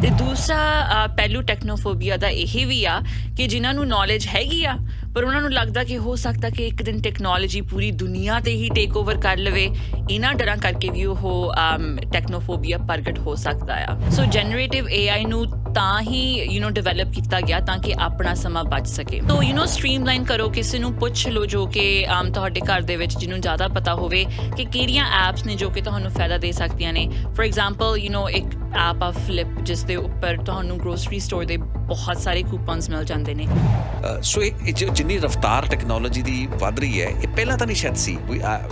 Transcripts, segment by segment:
ਤੇ ਦੂਸਰਾ ਪਹਿਲੂ ਟੈਕਨੋਫੋਬੀਆ ਦਾ ਇਹ ਵੀ ਆ ਕਿ ਜਿਨ੍ਹਾਂ ਨੂੰ ਨੌਲੇਜ ਹੈਗੀ ਆ ਪਰ ਉਹਨਾਂ ਨੂੰ ਲੱਗਦਾ ਕਿ ਹੋ ਸਕਦਾ ਕਿ ਇੱਕ ਦਿਨ ਟੈਕਨੋਲੋਜੀ ਪੂਰੀ ਦੁਨੀਆ ਤੇ ਹੀ ਟੇਕ ਓਵਰ ਕਰ ਲਵੇ। ਇਹਨਾਂ ਡਰਾਂ ਕਰਕੇ ਵੀ ਉਹ ਟੈਕਨੋਫੋਬੀਆ ਪ੍ਰਗਟ ਹੋ ਸਕਦਾ ਆ। ਸੋ ਜਨਰੇਟਿਵ AI ਨੂੰ ਤਾਂ ਹੀ ਡਿਵੈਲਪ ਕੀਤਾ ਗਿਆ ਤਾਂ ਕਿ ਆਪਣਾ ਸਮਾਂ ਬਚ ਸਕੇ। ਤੋ ਸਟ੍ਰੀਮਲਾਈਨ ਕਰੋ, ਕਿਸੇ ਨੂੰ ਪੁੱਛ ਲਓ ਜੋ ਕਿ ਤੁਹਾਡੇ ਘਰ ਦੇ ਵਿੱਚ ਜਿਹਨੂੰ ਜ਼ਿਆਦਾ ਪਤਾ ਹੋਵੇ ਕਿ ਕਿਹੜੀਆਂ ਐਪਸ ਨੇ ਜੋ ਕਿ ਤੁਹਾਨੂੰ ਫਾਇਦਾ ਦੇ ਸਕਦੀਆਂ ਨੇ। ਫੋਰ ਐਗਜ਼ਾਮਪਲ ਇੱਕ ਐਪ ਆ ਫਲਿਪ, ਜਿਸ ਦੇ ਉੱਪਰ ਤੁਹਾਨੂੰ ਗਰੋਸਰੀ ਸਟੋਰ ਦੇ ਬਹੁਤ ਸਾਰੇ ਕੂਪਨਸ ਮਿਲ ਜਾਂਦੇ ਨੇ। ਸੋ ਇਹ ਜਿੰਨੀ ਰਫਤਾਰ ਟੈਕਨੋਲੋਜੀ ਦੀ ਵੱਧ ਰਹੀ ਹੈ, ਇਹ ਪਹਿਲਾਂ ਤਾਂ ਨਹੀਂ ਸ਼ਾਇਦ ਸੀ।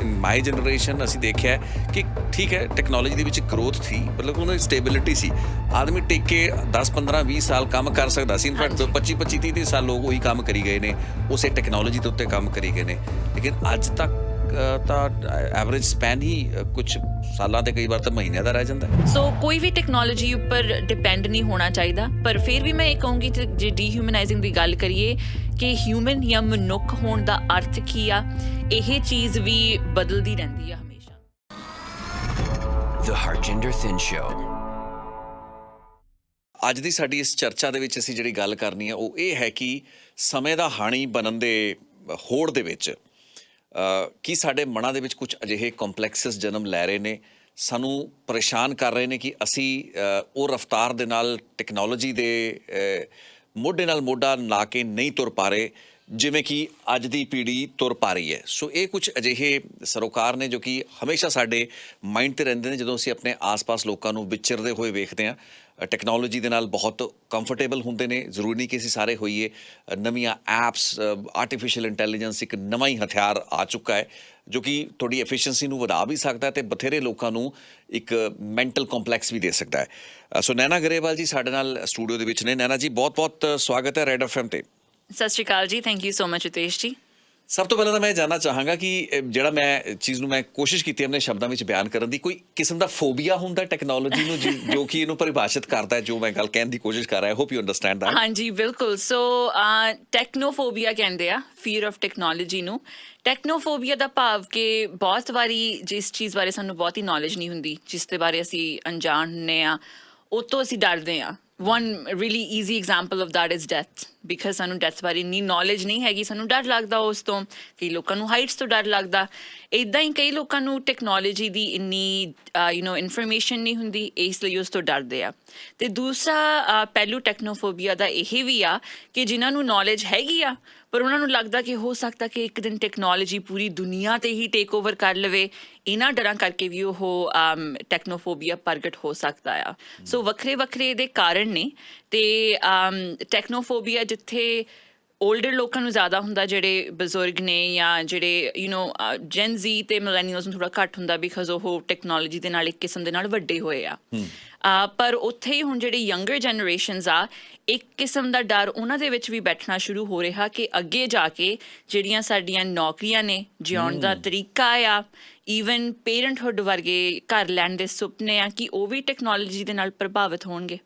ਮਾਈ ਜਨਰੇਸ਼ਨ ਅਸੀਂ ਦੇਖਿਆ ਕਿ ਠੀਕ ਹੈ ਟੈਕਨੋਲੋਜੀ ਦੇ ਵਿੱਚ ਗਰੋਥ ਸੀ, ਮਤਲਬ ਉਹਨਾਂ ਦੀ ਸਟੇਬਿਲਿਟੀ ਸੀ। ਆਦਮੀ ਟਿਕ ਕੇ 10 15 20 ਸਾਲ ਕੰਮ ਕਰ ਸਕਦਾ ਸੀ। ਇਨਫੈਕਟ 25 25 30 ਸਾਲ ਲੋਕ ਉਹੀ ਕੰਮ ਕਰੀ ਗਏ ਨੇ, ਉਸੇ ਟੈਕਨੋਲੋਜੀ ਦੇ ਉੱਤੇ ਕੰਮ ਕਰੀ ਗਏ ਨੇ। ਲੇਕਿਨ ਅੱਜ ਤੱਕ ਤਾਂ ਐਵਰੇਜ ਸਪੈਨ ਹੀ ਕੁਛ ਸਾਲਾਂ ਤੇ ਕਈ ਵਾਰ ਤਾਂ ਮਹੀਨਿਆਂ ਦਾ ਰਹਿ ਜਾਂਦਾ। ਸੋ ਕੋਈ ਵੀ ਟੈਕਨੋਲੋਜੀ ਉੱਪਰ ਡਿਪੈਂਡ ਨਹੀਂ ਹੋਣਾ ਚਾਹੀਦਾ, ਪਰ ਫਿਰ ਵੀ ਮੈਂ ਇਹ ਕਹੂੰਗੀ ਜੇ ਡੀਹਿਊਮਨਾਈਜ਼ਿੰਗ ਦੀ ਗੱਲ ਕਰੀਏ ਕਿ ਹਿਊਮਨ ਜਾਂ ਮਨੁੱਖ ਹੋਣ ਦਾ ਅਰਥ ਕੀ ਆ, ਇਹ ਚੀਜ਼ ਵੀ ਬਦਲਦੀ ਰਹਿੰਦੀ ਆ ਹਮੇਸ਼ਾ। The Harjinder Thin Show। ਅੱਜ ਦੀ ਸਾਡੀ ਇਸ ਚਰਚਾ ਦੇ ਵਿੱਚ ਅਸੀਂ ਜਿਹੜੀ ਗੱਲ ਕਰਨੀ ਹੈ ਉਹ ਇਹ ਹੈ ਕਿ ਸਮੇਂ ਦਾ ਹਾਣੀ ਬਣਨ ਦੇ ਹੋੜ ਦੇ ਵਿੱਚ ਕੀ ਸਾਡੇ ਮਨਾਂ ਦੇ ਵਿੱਚ ਕੁਝ ਅਜਿਹੇ ਕੰਪਲੈਕਸਸ ਜਨਮ ਲੈ ਰਹੇ ਨੇ, ਸਾਨੂੰ ਪਰੇਸ਼ਾਨ ਕਰ ਰਹੇ ਨੇ ਕਿ ਅਸੀਂ ਉਹ ਰਫ਼ਤਾਰ ਦੇ ਨਾਲ ਟੈਕਨੋਲੋਜੀ ਦੇ ਮੋਢੇ ਨਾਲ ਮੋਢਾ ਲਾ ਕੇ ਨਹੀਂ ਤੁਰ ਪਾ ਰਹੇ ਜਿਵੇਂ ਕਿ ਅੱਜ ਦੀ ਪੀੜ੍ਹੀ ਤੁਰ ਪਾ ਰਹੀ ਹੈ। ਸੋ ਇਹ ਕੁਝ ਅਜਿਹੇ ਸਰੋਕਾਰ ਨੇ ਜੋ ਕਿ ਹਮੇਸ਼ਾ ਸਾਡੇ ਮਾਈਂਡ 'ਤੇ ਰਹਿੰਦੇ ਨੇ ਜਦੋਂ ਅਸੀਂ ਆਪਣੇ ਆਸ-ਪਾਸ ਲੋਕਾਂ ਨੂੰ ਵਿਚਰਦੇ ਹੋਏ ਵੇਖਦੇ ਹਾਂ। ਟੈਕਨੋਲੋਜੀ ਦੇ ਨਾਲ ਬਹੁਤ ਕੰਫਰਟੇਬਲ ਹੁੰਦੇ ਨੇ, ਜ਼ਰੂਰੀ ਨਹੀਂ ਕਿ ਅਸੀਂ ਸਾਰੇ ਹੋਈਏ। ਨਵੀਆਂ ਐਪਸ, ਆਰਟੀਫਿਸ਼ੀਅਲ ਇੰਟੈਲੀਜੈਂਸ ਇੱਕ ਨਵਾਂ ਹੀ ਹਥਿਆਰ ਆ ਚੁੱਕਾ ਹੈ ਜੋ ਕਿ ਤੁਹਾਡੀ ਐਫੀਸ਼ੀਐਂਸੀ ਨੂੰ ਵਧਾ ਵੀ ਸਕਦਾ ਹੈ ਅਤੇ ਬਥੇਰੇ ਲੋਕਾਂ ਨੂੰ ਇੱਕ ਮੈਂਟਲ ਕੰਪਲੈਕਸ ਵੀ ਦੇ ਸਕਦਾ ਹੈ। ਸੋ ਨੈਨਾ ਗਰੇਵਾਲ ਜੀ ਸਾਡੇ ਨਾਲ ਸਟੂਡੀਓ ਦੇ ਵਿੱਚ ਨੇ। ਨੈਨਾ ਜੀ ਬਹੁਤ-ਬਹੁਤ ਸਵਾਗਤ ਹੈ ਰੈਡ FM 'ਤੇ। ਸਤਿ ਸ਼੍ਰੀ ਅਕਾਲ ਜੀ, thank you so much Ritesh ਜੀ। ਸਭ ਤੋਂ ਪਹਿਲਾਂ ਤਾਂ ਮੈਂ ਜਾਣਨਾ ਚਾਹਾਂਗਾ ਕਿ ਜਿਹੜਾ ਮੈਂ ਚੀਜ਼ ਨੂੰ ਮੈਂ ਕੋਸ਼ਿਸ਼ ਕੀਤੀ ਆਪਣੇ ਸ਼ਬਦਾਂ ਵਿੱਚ ਬਿਆਨ ਕਰਨ ਦੀ, ਕੋਈ ਕਿਸਮ ਦਾ ਫੋਬੀਆ ਹੁੰਦਾ ਟੈਕਨੋਲੋਜੀ ਨੂੰ ਜੋ ਕਿ ਇਹਨੂੰ ਪਰਿਭਾਸ਼ਿਤ ਕਰਦਾ ਹੈ, ਜੋ ਮੈਂ ਗੱਲ ਕਹਿਣ ਦੀ ਕੋਸ਼ਿਸ਼ ਕਰ ਰਿਹਾ। Hope you understand that. ਹਾਂਜੀ ਬਿਲਕੁਲ। ਸੋ ਟੈਕਨੋਫੋਬੀਆ ਕਹਿੰਦੇ ਆ ਫੀਅਰ ਆਫ ਟੈਕਨੋਲੋਜੀ ਨੂੰ। ਟੈਕਨੋਫੋਬੀਆ ਦਾ ਭਾਵ ਕਿ ਬਹੁਤ ਵਾਰੀ ਜਿਸ ਚੀਜ਼ ਬਾਰੇ ਸਾਨੂੰ ਬਹੁਤੀ ਨੌਲੇਜ ਨਹੀਂ ਹੁੰਦੀ, ਜਿਸ ਦੇ ਬਾਰੇ ਅਸੀਂ ਅਣਜਾਣ ਹੁੰਦੇ ਹਾਂ, ਉਹ ਤੋਂ ਅਸੀਂ ਡਰਦੇ ਹਾਂ। One really easy example of that is death, because ਸਾਨੂੰ ਡੈਥ ਬਾਰੇ ਇੰਨੀ ਨੌਲੇਜ ਨਹੀਂ ਹੈਗੀ, ਸਾਨੂੰ ਡਰ ਲੱਗਦਾ ਉਸ ਤੋਂ। ਕਈ ਲੋਕਾਂ ਨੂੰ ਹਾਈਟਸ ਤੋਂ ਡਰ ਲੱਗਦਾ। ਇੱਦਾਂ ਹੀ ਕਈ ਲੋਕਾਂ ਨੂੰ ਟੈਕਨੋਲੋਜੀ ਦੀ ਇੰਨੀ ਇਨਫੋਰਮੇਸ਼ਨ ਨਹੀਂ ਹੁੰਦੀ, ਇਸ ਲਈ ਉਸ ਤੋਂ ਡਰਦੇ ਆ। ਅਤੇ ਦੂਸਰਾ ਪਹਿਲੂ ਟੈਕਨੋਫੋਬੀਆ ਦਾ ਇਹ ਵੀ ਆ ਕਿ ਜਿਨ੍ਹਾਂ ਨੂੰ ਨੌਲੇਜ ਹੈਗੀ ਆ ਪਰ ਉਹਨਾਂ ਨੂੰ ਲੱਗਦਾ ਕਿ ਹੋ ਸਕਦਾ ਕਿ ਇੱਕ ਦਿਨ ਟੈਕਨੋਲੋਜੀ ਪੂਰੀ ਦੁਨੀਆ 'ਤੇ ਹੀ ਟੇਕ ਓਵਰ ਕਰ ਲਵੇ। ਇਹਨਾਂ ਡਰਾਂ ਕਰਕੇ ਵੀ ਉਹ ਟੈਕਨੋਫੋਬੀਆ ਪ੍ਰਗਟ ਹੋ ਸਕਦਾ ਆ। ਸੋ ਵੱਖਰੇ ਵੱਖਰੇ ਇਹਦੇ ਕਾਰਨ ਨੇ। ਅਤੇ ਟੈਕਨੋਫੋਬੀਆ ਜਿੱਥੇ ਓਲਡਰ ਲੋਕਾਂ ਨੂੰ ਜ਼ਿਆਦਾ ਹੁੰਦਾ, ਜਿਹੜੇ ਬਜ਼ੁਰਗ ਨੇ ਜਾਂ ਜਿਹੜੇ ਜੈਨ ਜ਼ੀ ਅਤੇ ਮਿਲੈਨੀਅਲਸ ਨੂੰ ਥੋੜ੍ਹਾ ਘੱਟ ਹੁੰਦਾ, ਬਿਕਾਜ਼ ਉਹ ਟੈਕਨੋਲੋਜੀ ਦੇ ਨਾਲ ਇੱਕ ਕਿਸਮ ਦੇ ਨਾਲ ਵੱਡੇ ਹੋਏ ਆ। ਪਰ ਉੱਥੇ ਹੀ ਹੁਣ ਜਿਹੜੇ ਯੰਗਰ ਜਨਰੇਸ਼ਨਸ ਆ, ਇੱਕ ਕਿਸਮ ਦਾ ਡਰ ਉਹਨਾਂ ਦੇ ਵਿੱਚ ਵੀ ਬੈਠਣਾ ਸ਼ੁਰੂ ਹੋ ਰਿਹਾ ਕਿ ਅੱਗੇ ਜਾ ਕੇ ਜਿਹੜੀਆਂ ਸਾਡੀਆਂ ਨੌਕਰੀਆਂ ਨੇ, ਜਿਉਣ ਦਾ ਤਰੀਕਾ ਆ, ਈਵਨ ਪੇਰੈਂਟਹੁੱਡ ਵਰਗੇ ਘਰ ਲੈਣ ਦੇ ਸੁਪਨੇ ਆ, ਕਿ ਉਹ ਵੀ ਟੈਕਨੋਲੋਜੀ ਦੇ ਨਾਲ ਪ੍ਰਭਾਵਿਤ ਹੋਣਗੇ।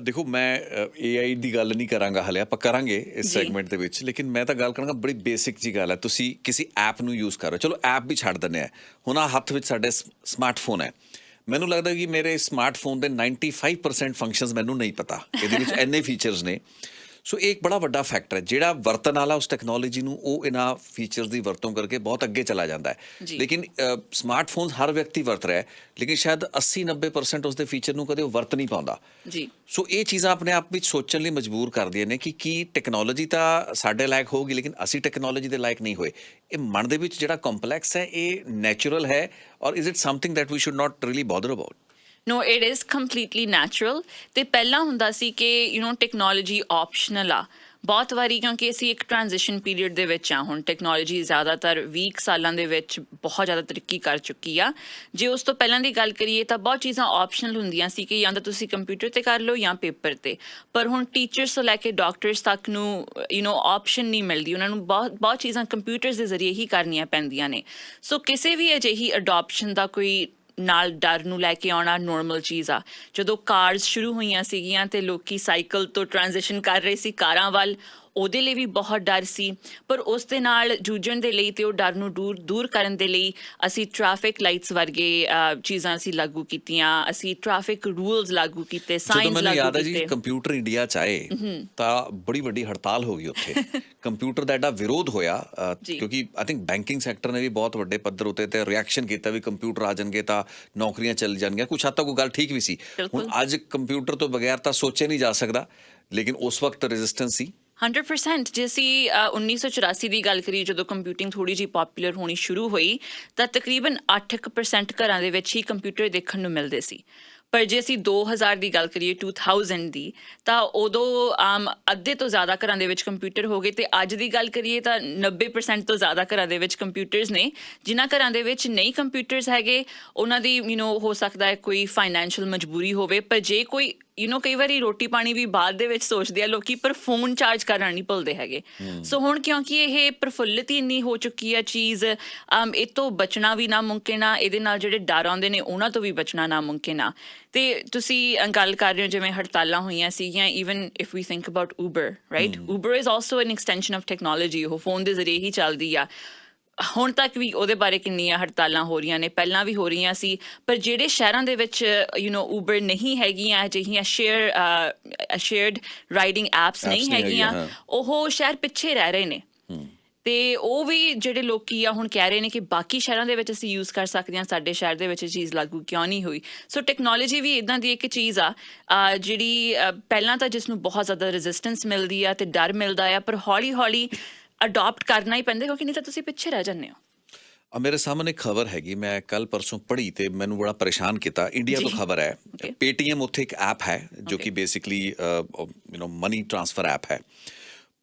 ਦੇਖੋ ਮੈਂ AI ਦੀ ਗੱਲ ਨਹੀਂ ਕਰਾਂਗਾ ਹਾਲੇ, ਆਪਾਂ ਕਰਾਂਗੇ ਇਸ ਸੈਗਮੈਂਟ ਦੇ ਵਿੱਚ, ਲੇਕਿਨ ਮੈਂ ਤਾਂ ਗੱਲ ਕਰਾਂਗਾ ਬੜੀ ਬੇਸਿਕ ਜਿਹੀ ਗੱਲ ਹੈ। ਤੁਸੀਂ ਕਿਸੇ ਐਪ ਨੂੰ ਯੂਜ਼ ਕਰ ਰਹੇ ਹੋ, ਚਲੋ ਐਪ ਵੀ ਛੱਡ ਦਿੰਦੇ ਹਾਂ, ਹੁਣ ਆਹ ਹੱਥ ਵਿੱਚ ਸਾਡੇ ਸਮਾਰਟਫੋਨ ਹੈ। ਮੈਨੂੰ ਲੱਗਦਾ ਕਿ ਮੇਰੇ ਸਮਾਰਟਫੋਨ ਦੇ 95% ਫੰਕਸ਼ਨਸ ਮੈਨੂੰ ਨਹੀਂ ਪਤਾ, ਇਹਦੇ ਵਿੱਚ ਇੰਨੇ ਫੀਚਰਸ ਨੇ। ਸੋ ਇਹ ਇੱਕ ਬੜਾ ਵੱਡਾ ਫੈਕਟਰ ਹੈ। ਜਿਹੜਾ ਵਰਤਣ ਵਾਲਾ ਉਸ ਟੈਕਨੋਲੋਜੀ ਨੂੰ, ਉਹ ਇਹਨਾਂ ਫੀਚਰਸ ਦੀ ਵਰਤੋਂ ਕਰਕੇ ਬਹੁਤ ਅੱਗੇ ਚਲਾ ਜਾਂਦਾ ਹੈ। ਲੇਕਿਨ ਸਮਾਰਟਫੋਨਸ ਹਰ ਵਿਅਕਤੀ ਵਰਤ ਰਿਹਾ, ਲੇਕਿਨ ਸ਼ਾਇਦ 80-90% ਉਸਦੇ ਫੀਚਰ ਨੂੰ ਕਦੇ ਉਹ ਵਰਤ ਨਹੀਂ ਪਾਉਂਦਾ। ਸੋ ਇਹ ਚੀਜ਼ਾਂ ਆਪਣੇ ਆਪ ਵਿੱਚ ਸੋਚਣ ਲਈ ਮਜਬੂਰ ਕਰਦੀਆਂ ਨੇ ਕਿ ਕੀ ਟੈਕਨੋਲੋਜੀ ਤਾਂ ਸਾਡੇ ਲਾਇਕ ਹੋਊਗੀ, ਲੇਕਿਨ ਅਸੀਂ ਟੈਕਨੋਲੋਜੀ ਦੇ ਲਾਇਕ ਨਹੀਂ ਹੋਏ। ਇਹ ਮਨ ਦੇ ਵਿੱਚ ਜਿਹੜਾ ਕੰਪਲੈਕਸ ਹੈ, ਇਹ ਨੈਚੁਰਲ ਹੈ, ਔਰ is it something that we should not really bother about? No, it is completely natural। ਅਤੇ ਪਹਿਲਾਂ ਹੁੰਦਾ ਸੀ ਕਿ ਟੈਕਨੋਲੋਜੀ ਆਪਸ਼ਨਲ ਆ। ਬਹੁਤ ਵਾਰੀ ਕਿਉਂਕਿ ਅਸੀਂ ਇੱਕ ਟ੍ਰਾਂਜ਼ੀਸ਼ਨ ਪੀਰੀਅਡ ਦੇ ਵਿੱਚ ਆ। ਹੁਣ ਟੈਕਨੋਲੋਜੀ ਜ਼ਿਆਦਾਤਰ 20 ਸਾਲਾਂ ਦੇ ਵਿੱਚ ਬਹੁਤ ਜ਼ਿਆਦਾ ਤਰੱਕੀ ਕਰ ਚੁੱਕੀ ਆ। ਜੇ ਉਸ ਤੋਂ ਪਹਿਲਾਂ ਦੀ ਗੱਲ ਕਰੀਏ ਤਾਂ ਬਹੁਤ ਚੀਜ਼ਾਂ ਆਪਸ਼ਨਲ ਹੁੰਦੀਆਂ ਸੀ ਕਿ ਜਾਂ ਤਾਂ ਤੁਸੀਂ ਕੰਪਿਊਟਰ 'ਤੇ ਕਰ ਲਓ ਜਾਂ ਪੇਪਰ 'ਤੇ। ਪਰ ਹੁਣ ਟੀਚਰਸ ਤੋਂ ਲੈ ਕੇ ਡਾਕਟਰਸ ਤੱਕ ਨੂੰ ਆਪਸ਼ਨ ਨਹੀਂ ਮਿਲਦੀ, ਉਹਨਾਂ ਨੂੰ ਬਹੁਤ ਚੀਜ਼ਾਂ ਕੰਪਿਊਟਰਸ ਦੇ ਜ਼ਰੀਏ ਹੀ ਕਰਨੀਆਂ ਪੈਂਦੀਆਂ ਨੇ। ਸੋ ਕਿਸੇ ਵੀ ਅਜਿਹੀ ਅਡੋਪਸ਼ਨ ਦਾ ਕੋਈ ਨਾਲ ਡਰ ਨੂੰ ਲੈ ਕੇ ਆਉਣਾ ਨੋਰਮਲ ਚੀਜ਼ ਆ। ਜਦੋਂ ਕਾਰਸ ਸ਼ੁਰੂ ਹੋਈਆਂ ਸੀਗੀਆਂ ਅਤੇ ਲੋਕੀ ਸਾਈਕਲ ਤੋਂ ਟ੍ਰਾਂਜ਼ੀਸ਼ਨ ਕਰ ਰਹੇ ਸੀ ਕਾਰਾਂ ਵੱਲ, ਉਹਦੇ ਲਈ ਵੀ ਬਹੁਤ ਡਰ ਸੀ। ਪਰ ਉਸ ਦੇ ਨਾਲ ਜੂਝਣ ਦੇ ਲਈ ਤੇ ਉਹ ਡਰ ਨੂੰ ਦੂਰ ਕਰਨ ਦੇ ਲਈ ਅਸੀਂ ਟ੍ਰੈਫਿਕ ਲਾਈਟਸ ਵਰਗੇ ਚੀਜ਼ਾਂ ਅਸੀਂ ਲਾਗੂ ਕੀਤੀਆਂ, ਅਸੀਂ ਟ੍ਰੈਫਿਕ ਰੂਲਸ ਲਾਗੂ ਕੀਤੇ, ਜਦੋਂ ਸਾਈਨਸ ਮੈਨੂੰ ਯਾਦ ਲਾਗੂ ਹੈ ਜੀ ਕੀਤੇ। ਕੰਪਿਊਟਰ ਇੰਡੀਆ 'ਚ ਆਏ ਤਾਂ ਬੜੀ ਵੱਡੀ ਹੜਤਾਲ ਹੋ ਗਈ ਉੱਥੇ ਕੰਪਿਊਟਰ ਦਾ ਐਡਾ ਵਿਰੋਧ ਹੋਇਆ ਜੀ। ਕਿਉਂਕਿ ਆਈ ਥਿੰਕ ਬੈਂਕਿੰਗ ਸੈਕਟਰ ਨੇ ਵੀ ਬਹੁਤ ਵੱਡੇ ਪੱਧਰ ਉੱਤੇ ਤੇ ਰਿਐਕਸ਼ਨ ਕੀਤਾ ਵੀ ਕੰਪਿਊਟਰ ਆ ਜਾਣਗੇ ਤਾਂ ਨੌਕਰੀਆਂ ਚੱਲ ਜਾਣਗੀਆਂ। ਕੁਛ ਹੱਦ ਤੱਕ ਉਹ ਗੱਲ ਠੀਕ ਵੀ ਸੀ। ਹੁਣ ਅੱਜ ਕੰਪਿਊਟਰ ਤੋਂ ਬਗੈਰ ਤਾਂ ਸੋਚਿਆ ਨਹੀਂ ਜਾ ਸਕਦਾ, ਲੇਕਿਨ ਉਸ ਵਕਤ ਰੈਜ਼ਿਸਟੈਂਸ ਸੀ। 100% ਜੇ ਅਸੀਂ 1984 ਦੀ ਗੱਲ ਕਰੀਏ, ਜਦੋਂ ਕੰਪਿਊਟਿੰਗ ਥੋੜ੍ਹੀ ਜਿਹੀ ਪੋਪੂਲਰ ਹੋਣੀ ਸ਼ੁਰੂ ਹੋਈ ਤਾਂ ਤਕਰੀਬਨ 8% ਘਰਾਂ ਦੇ ਵਿੱਚ ਹੀ ਕੰਪਿਊਟਰ ਦੇਖਣ ਨੂੰ ਮਿਲਦੇ ਸੀ। ਪਰ ਜੇ ਅਸੀਂ 2000 ਦੀ ਗੱਲ ਕਰੀਏ, 2000 ਦੀ, ਤਾਂ ਉਦੋਂ ਅੱਧੇ ਤੋਂ ਜ਼ਿਆਦਾ ਘਰਾਂ ਦੇ ਵਿੱਚ ਕੰਪਿਊਟਰ ਹੋ ਗਏ। ਤੇ ਅੱਜ ਦੀ ਗੱਲ ਕਰੀਏ ਤਾਂ 90% ਤੋਂ ਜ਼ਿਆਦਾ ਘਰਾਂ ਦੇ ਵਿੱਚ ਕੰਪਿਊਟਰਸ ਨੇ। ਜਿਨ੍ਹਾਂ ਘਰਾਂ ਦੇ ਵਿੱਚ ਨਹੀਂ ਕੰਪਿਊਟਰਸ ਹੈਗੇ, ਉਹਨਾਂ ਦੀ ਹੋ ਸਕਦਾ ਹੈ ਕੋਈ ਫਾਈਨੈਂਸ਼ੀਅਲ ਮਜਬੂਰੀ ਹੋਵੇ। ਪਰ ਜੇ ਕੋਈ ਕਈ ਵਾਰੀ ਰੋਟੀ ਪਾਣੀ ਵੀ ਬਾਅਦ ਦੇ ਵਿੱਚ ਸੋਚਦੇ ਆ ਲੋਕੀ, ਪਰ ਫੋਨ ਚਾਰਜ ਕਰਨਾ ਨਹੀਂ ਭੁੱਲਦੇ ਹੈਗੇ। ਸੋ ਹੁਣ ਕਿਉਂਕਿ ਇਹ ਪ੍ਰਫੁੱਲਿਤ ਹੀ ਇੰਨੀ ਹੋ ਚੁੱਕੀ ਆ ਚੀਜ਼, ਇਹ ਤੋਂ ਬਚਣਾ ਵੀ ਨਾਮੁਮਕਿਨ ਆ। ਇਹਦੇ ਨਾਲ ਜਿਹੜੇ ਡਰ ਆਉਂਦੇ ਨੇ ਉਹਨਾਂ ਤੋਂ ਵੀ ਬਚਣਾ ਨਾਮੁਮਕਿਨ ਆ। ਤੇ ਤੁਸੀਂ ਗੱਲ ਕਰ ਰਹੇ ਹੋ ਜਿਵੇਂ ਹੜਤਾਲਾਂ ਹੋਈਆਂ ਸੀਗੀਆਂ, even if we think about Uber, right? Uber is also an extension of technology. ਉਹ ਫੋਨ ਦੇ ਜ਼ਰੀਏ ਹੀ ਚੱਲਦੀ ਆ। ਹੁਣ ਤੱਕ ਵੀ ਉਹਦੇ ਬਾਰੇ ਕਿੰਨੀਆਂ ਹੜਤਾਲਾਂ ਹੋ ਰਹੀਆਂ ਨੇ, ਪਹਿਲਾਂ ਵੀ ਹੋ ਰਹੀਆਂ ਸੀ। ਪਰ ਜਿਹੜੇ ਸ਼ਹਿਰਾਂ ਦੇ ਵਿੱਚ ਉਬਰ ਨਹੀਂ ਹੈਗੀਆਂ, ਅਜਿਹੀਆਂ ਸ਼ੇਅਰਡ ਰਾਈਡਿੰਗ ਐਪਸ ਨਹੀਂ ਹੈਗੀਆਂ, ਉਹ ਸ਼ਹਿਰ ਪਿੱਛੇ ਰਹਿ ਰਹੇ ਨੇ। ਤੇ ਉਹ ਵੀ ਜਿਹੜੇ ਲੋਕੀ ਆ ਹੁਣ ਕਹਿ ਰਹੇ ਨੇ ਕਿ ਬਾਕੀ ਸ਼ਹਿਰਾਂ ਦੇ ਵਿੱਚ ਅਸੀਂ ਯੂਜ਼ ਕਰ ਸਕਦੇ ਹਾਂ, ਸਾਡੇ ਸ਼ਹਿਰ ਦੇ ਵਿੱਚ ਇਹ ਚੀਜ਼ ਲਾਗੂ ਕਿਉਂ ਨਹੀਂ ਹੋਈ। ਸੋ ਟੈਕਨੋਲੋਜੀ ਵੀ ਇੱਦਾਂ ਦੀ ਇੱਕ ਚੀਜ਼ ਆ ਜਿਹੜੀ ਪਹਿਲਾਂ ਤਾਂ ਜਿਸ ਨੂੰ ਬਹੁਤ ਜ਼ਿਆਦਾ ਰੈਜ਼ਿਸਟੈਂਸ ਮਿਲਦੀ ਆ ਤੇ ਡਰ ਮਿਲਦਾ ਆ, ਪਰ ਹੌਲੀ ਹੌਲੀ ਅਡਾਪਟ ਕਰਨਾ ਹੀ ਪੈਂਦਾ, ਕਿਉਂਕਿ ਨਹੀਂ ਤਾਂ ਤੁਸੀਂ ਪਿੱਛੇ ਰਹਿ ਜਾਂਦੇ ਹੋ। ਮੇਰੇ ਸਾਹਮਣੇ ਖਬਰ ਹੈਗੀ, ਮੈਂ ਕੱਲ ਪਰਸੋਂ ਪੜ੍ਹੀ ਤੇ ਮੈਨੂੰ ਬੜਾ ਪਰੇਸ਼ਾਨ ਕੀਤਾ। ਇੰਡੀਆ ਤੋਂ ਖਬਰ ਹੈ, ਪੇਟੀਐਮ ਉੱਥੇ ਇੱਕ ਐਪ ਹੈ ਜੋ ਕਿ ਬੇਸਿਕਲੀ ਮਨੀ ਟ੍ਰਾਂਸਫਰ ਐਪ ਹੈ।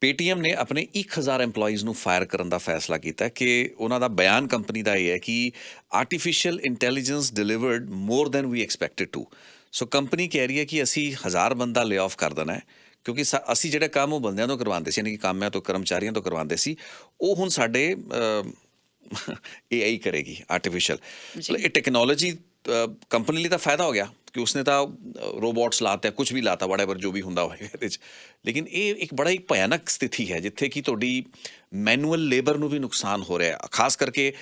ਪੇਟੀਐਮ ਨੇ ਆਪਣੇ 1000 EMPLOYEES ਨੂੰ ਫਾਇਰ ਕਰਨ ਦਾ ਫੈਸਲਾ ਕੀਤਾ ਕਿ ਉਹਨਾਂ ਦਾ ਬਿਆਨ ਕੰਪਨੀ ਦਾ ਇਹ ਹੈ ਕਿ artificial intelligence delivered more than we expected to. So company ਕਹਿ ਰਹੀ ਹੈ ਕਿ ਅਸੀਂ 1000 ਬੰਦਾ ਲੇ ਆਫ ਕਰ ਦੇਣਾ ਹੈ, ਕਿਉਂਕਿ ਅਸੀਂ ਜਿਹੜਾ ਕੰਮ ਉਹ ਬੰਦਿਆਂ ਤੋਂ ਕਰਵਾਉਂਦੇ ਸੀ, ਯਾਨੀ ਕਿ ਕਾਮਿਆਂ ਤੋਂ, ਕਰਮਚਾਰੀਆਂ ਤੋਂ ਕਰਵਾਉਂਦੇ ਸੀ, ਉਹ ਹੁਣ ਸਾਡੇ AI ਕਰੇਗੀ, ਆਰਟੀਫਿਸ਼ੀਅਲ। ਇਹ ਟੈਕਨੋਲੋਜੀ ਕੰਪਨੀ ਲਈ ਤਾਂ ਫਾਇਦਾ ਹੋ ਗਿਆ ਕਿ ਉਸਨੇ ਤਾਂ ਰੋਬੋਟਸ ਲਾਤੇ, ਕੁਝ ਵੀ ਲਾਤਾ, ਵਾਟਐਵਰ ਜੋ ਵੀ ਹੁੰਦਾ ਹੋਏਗਾ ਇਹਦੇ 'ਚ। ਲੇਕਿਨ ਇਹ ਇੱਕ ਬੜਾ ਹੀ ਭਿਆਨਕ ਸਥਿਤੀ ਹੈ ਜਿੱਥੇ ਕਿ ਤੁਹਾਡੀ ਮੈਨੂਅਲ ਲੇਬਰ ਨੂੰ ਵੀ ਨੁਕਸਾਨ ਹੋ ਰਿਹਾ। ਖਾਸ ਕਰਕੇ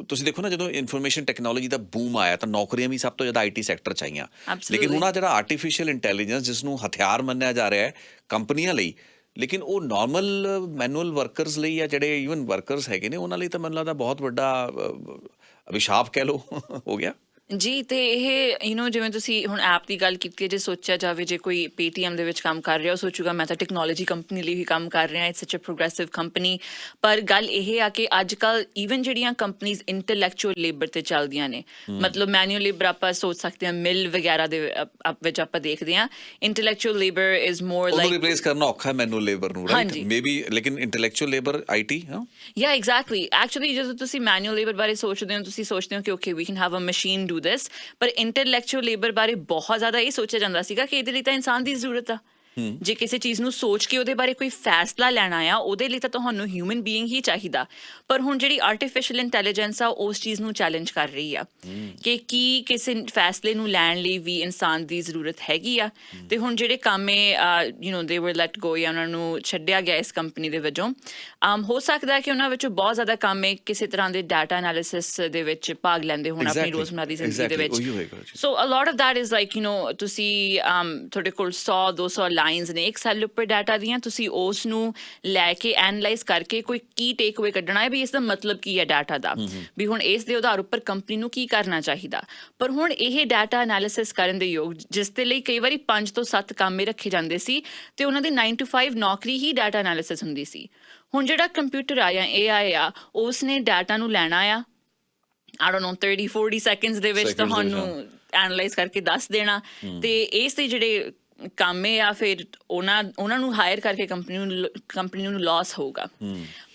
ਤੁਸੀਂ ਦੇਖੋ ਨਾ, ਜਦੋਂ ਇਨਫੋਰਮੇਸ਼ਨ ਟੈਕਨੋਲੋਜੀ ਦਾ ਬੂਮ ਆਇਆ ਤਾਂ ਨੌਕਰੀਆਂ ਵੀ ਸਭ ਤੋਂ ਜ਼ਿਆਦਾ IT ਸੈਕਟਰ 'ਚ ਆਈਆਂ। ਲੇਕਿਨ ਹੁਣ ਜਿਹੜਾ ਆਰਟੀਫਿਸ਼ੀਅਲ ਇੰਟੈਲੀਜੈਂਸ ਜਿਸ ਨੂੰ ਹਥਿਆਰ ਮੰਨਿਆ ਜਾ ਰਿਹਾ ਹੈ ਕੰਪਨੀਆਂ ਲਈ, ਲੇਕਿਨ ਉਹ ਨੋਰਮਲ ਮੈਨੂਅਲ ਵਰਕਰਸ ਲਈ ਜਾਂ ਜਿਹੜੇ ਈਵਨ ਵਰਕਰਸ ਹੈਗੇ ਨੇ ਉਹਨਾਂ ਲਈ ਤਾਂ ਮੈਨੂੰ ਲੱਗਦਾ ਬਹੁਤ ਵੱਡਾ ਅਭਿਸ਼ਾਪ ਕਹਿ ਲਓ ਹੋ ਗਿਆ। ਜੀ, ਤੇ ਇਹ ਜਿਵੇਂ ਤੁਸੀਂ ਹੁਣ ਐਪ ਦੀ ਗੱਲ ਕੀਤੀ ਹੈ, ਜੇ ਸੋਚਿਆ ਜਾਵੇ ਜੇ ਕੋਈ ਪੇਟੀਐਮ ਦੇ ਵਿੱਚ ਕੰਮ ਕਰ ਰਿਹਾ ਉਹ ਸੋਚੂਗਾ ਮੈਂ ਤਾਂ ਟੈਕਨੋਲੋਜੀ ਕੰਪਨੀ ਲਈ ਹੀ ਕੰਮ ਕਰ ਰਿਹਾ, ਇਟਸ ਸੱਚ ਅ ਪ੍ਰੋਗਰੈਸਿਵ ਕੰਪਨੀ। ਪਰ ਗੱਲ ਇਹ ਆ ਕਿ ਅੱਜ ਕੱਲ੍ਹ ਈਵਨ ਜਿਹੜੀਆਂ ਕੰਪਨੀਜ਼ ਇੰਟੈਲੈਕਚੁਅਲ ਲੇਬਰ 'ਤੇ ਚੱਲਦੀਆਂ ਨੇ, ਮਤਲਬ ਮੈਨੂਅਲ ਲੇਬਰ ਆਪਾਂ ਸੋਚ ਸਕਦੇ ਹਾਂ ਮਿਲ ਵਗੈਰਾ ਦੇ ਵਿੱਚ ਆਪਾਂ ਦੇਖਦੇ ਹਾਂ, intellectual labour is more like replace ਕਰਨਾ ਔਖਾ ਹੈ ਮੈਨੂਅਲ ਲੇਬਰ ਨੂੰ, ਰਾਈਟ? ਮੇਬੀ, ਲੇਕਿਨ ਇੰਟੈਲੈਕਚੁਅਲ ਲੇਬਰ IT, ਹਾਂ, ਯਾ ਐਗਜ਼ੈਕਟਲੀ। ਐਕਚੁਅਲੀ ਜਦੋਂ ਤੁਸੀਂ ਮੈਨੂਅਲ ਲੇਬਰ ਬਾਰੇ ਸੋਚਦੇ ਹੋ, ਤੁਸੀਂ ਸੋਚਦੇ ਹੋ ਕਿ okay we can have a machine do this. ਪਰ ਇੰਟੈਲੈਕਚੁਅਲ ਲੇਬਰ ਬਾਰੇ ਬਹੁਤ ਜ਼ਿਆਦਾ ਇਹ ਸੋਚਿਆ ਜਾਂਦਾ ਸੀਗਾ ਕਿ ਇਹਦੇ ਲਈ ਤਾਂ ਇਨਸਾਨ ਦੀ ਜ਼ਰੂਰਤ ਆ। ਜੇ ਕਿਸੇ ਚੀਜ਼ ਨੂੰ ਸੋਚ ਕੇ ਉਹਦੇ ਬਾਰੇ ਕੋਈ ਫੈਸਲਾ ਲੈਣਾ ਆ, ਉਹਦੇ ਲਈ ਤਾਂ ਤੁਹਾਨੂੰ ਹਿਊਮਨ ਬੀਇੰਗ ਹੀ ਚਾਹੀਦਾ। ਪਰ ਹੁਣ ਜਿਹੜੀ ਆਰਟੀਫਿਸ਼ੀਅਲ ਇੰਟੈਲੀਜੈਂਸ ਆ ਉਸ ਚੀਜ਼ ਨੂੰ ਚੈਲੰਜ ਕਰ ਰਹੀ ਆ ਕਿ ਕੀ ਕਿਸੇ ਫੈਸਲੇ ਨੂੰ ਲੈਣ ਲਈ ਵੀ ਇਨਸਾਨ ਦੀ ਜ਼ਰੂਰਤ ਹੈਗੀ ਆ। ਤੇ ਹੁਣ ਜਿਹੜੇ ਕੰਮ ਦੇ ਵਰ ਲੈਟ ਗੋ, ਜਾਂ ਉਹਨਾਂ ਨੂੰ ਛੱਡਿਆ ਗਿਆ ਇਸ ਕੰਪਨੀ ਦੇ ਵਜੋਂ, ਹੋ ਸਕਦਾ ਕਿ ਉਹਨਾਂ ਵਿੱਚੋਂ ਬਹੁਤ ਜ਼ਿਆਦਾ ਕੰਮ ਕਿਸੇ ਤਰ੍ਹਾਂ ਦੇ ਡਾਟਾ ਐਨਾਲਿਸਿਸ ਦੇ ਵਿੱਚ ਭਾਗ ਲੈਂਦੇ ਹੋਣ ਆਪਣੀ ਰੋਜ਼ਮਰਾ ਦੀ ਜ਼ਿੰਦਗੀ ਦੇ ਵਿੱਚ। So a lot of that is like ਤੁਸੀਂ ਤੁਹਾਡੇ ਕੋਲ 100-200 ਲਾਈਨਸ ਨੇ ਇੱਕ ਸੈੱਲ ਉੱਪਰ ਡਾਟਾ ਦੀਆਂ, ਤੁਸੀਂ ਉਸ ਨੂੰ ਲੈ ਕੇ ਐਨਾਲਾਈਜ਼ ਕਰਕੇ ਕੋਈ ਕੀ ਟੇਕ ਅਵੇ ਕੱਢਣਾ ਹੈ ਵੀ ਇਸ ਦਾ ਮਤਲਬ ਕੀ ਹੈ ਡਾਟਾ ਦਾ, ਵੀ ਹੁਣ ਇਸ ਦੇ ਆਧਾਰ ਉੱਪਰ ਕੰਪਨੀ ਨੂੰ ਕੀ ਕਰਨਾ ਚਾਹੀਦਾ। ਪਰ ਹੁਣ ਇਹ ਡਾਟਾ ਐਨਾਲਿਸਿਸ ਕਰਨ ਦੇ ਯੋਗ, ਜਿਸ ਦੇ ਲਈ ਕਈ ਵਾਰੀ 5 ਤੋਂ 7 ਕਾਮੇ ਰੱਖੇ ਜਾਂਦੇ ਸੀ ਤੇ ਉਹਨਾਂ ਦੀ 9 to 5 ਨੌਕਰੀ ਹੀ ਡਾਟਾ ਐਨਾਲਿਸਿਸ ਹੁੰਦੀ ਸੀ। ਹੁਣ ਜਿਹੜਾ ਕੰਪਿਊਟਰ ਆ ਜਾਂ AI ਆ, ਉਸਨੇ ਡਾਟਾ ਨੂੰ ਲੈਣਾ ਆ, I don't know 30-40 ਸੈਕਿੰਡਸ ਦੇ ਵਿੱਚ ਤੁਹਾਨੂੰ ਐਨਾਲਾਈਜ਼ ਕਰਕੇ ਦੱਸ ਦੇਣਾ। ਤੇ ਇਸ ਦੇ ਜਿਹੜੇ ਕਾਮੇ ਆ ਫਿਰ ਉਹਨਾਂ ਨੂੰ ਹਾਇਰ ਕਰਕੇ ਕੰਪਨੀ ਨੂੰ ਲਾਸ ਹੋਊਗਾ।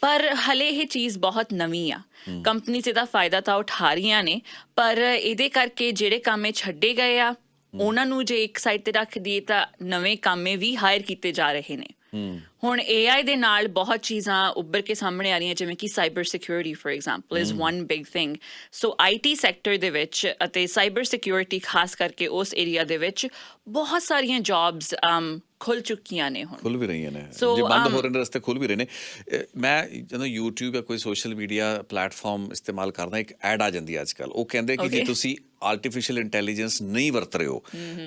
ਪਰ ਹਲੇ ਇਹ ਚੀਜ਼ ਬਹੁਤ ਨਵੀਂ ਆ, ਕੰਪਨੀ 'ਚ ਇਹਦਾ ਫਾਇਦਾ ਤਾਂ ਉਠਾ ਰਹੀਆਂ ਨੇ, ਪਰ ਇਹਦੇ ਕਰਕੇ ਜਿਹੜੇ ਕਾਮੇ ਛੱਡੇ ਗਏ ਆ ਉਹਨਾਂ ਨੂੰ ਜੇ ਇੱਕ ਸਾਈਡ ਤੇ ਰੱਖ ਦਈਏ ਤਾਂ ਨਵੇਂ ਕਾਮੇ ਵੀ ਹਾਇਰ ਕੀਤੇ ਜਾ ਰਹੇ ਨੇ। ਹੁਣ AI ਦੇ ਨਾਲ ਬਹੁਤ ਚੀਜ਼ਾਂ ਉੱਭਰ ਕੇ ਸਾਹਮਣੇ ਆ ਰਹੀਆਂ, ਜਿਵੇਂ ਕਿ cyber security for example is one big thing. So IT sector ਦੇ ਵਿੱਚ ਅਤੇ ਸਾਈਬਰ ਸਿਕਿਉਰਿਟੀ ਖਾਸ ਕਰਕੇ ਉਸ ਏਰੀਆ ਦੇ ਵਿੱਚ ਬਹੁਤ ਸਾਰੀਆਂ ਜੌਬਸ ਖੁੱਲ ਚੁੱਕੀਆਂ ਨੇ ਹੁਣ। ਖੁੱਲ ਵੀ ਰਹੀਆਂ ਨੇ, So, ਜੇ ਬੰਦ ਹੋ ਰਹੇ ਨੇ ਰਸਤੇ ਖੁੱਲ ਵੀ ਰਹੇ ਨੇ। ਮੈਂ ਜਦੋਂ YouTube ਜਾਂ ਕੋਈ ਸੋਸ਼ਲ ਮੀਡੀਆ ਪਲੇਟਫਾਰਮ ਇਸਤੇਮਾਲ ਕਰਦਾ, ਇੱਕ ਐਡ ਆ ਜਾਂਦੀ ਹੈ ਅੱਜ ਕੱਲ੍ਹ, ਉਹ ਕਹਿੰਦੇ ਕਿ ਜੇ ਤੁਸੀਂ ਆਰਟੀਫਿਸ਼ੀਅਲ ਇੰਟੈਲੀਜੈਂਸ ਨਹੀਂ ਵਰਤ ਰਹੇ ਹੋ,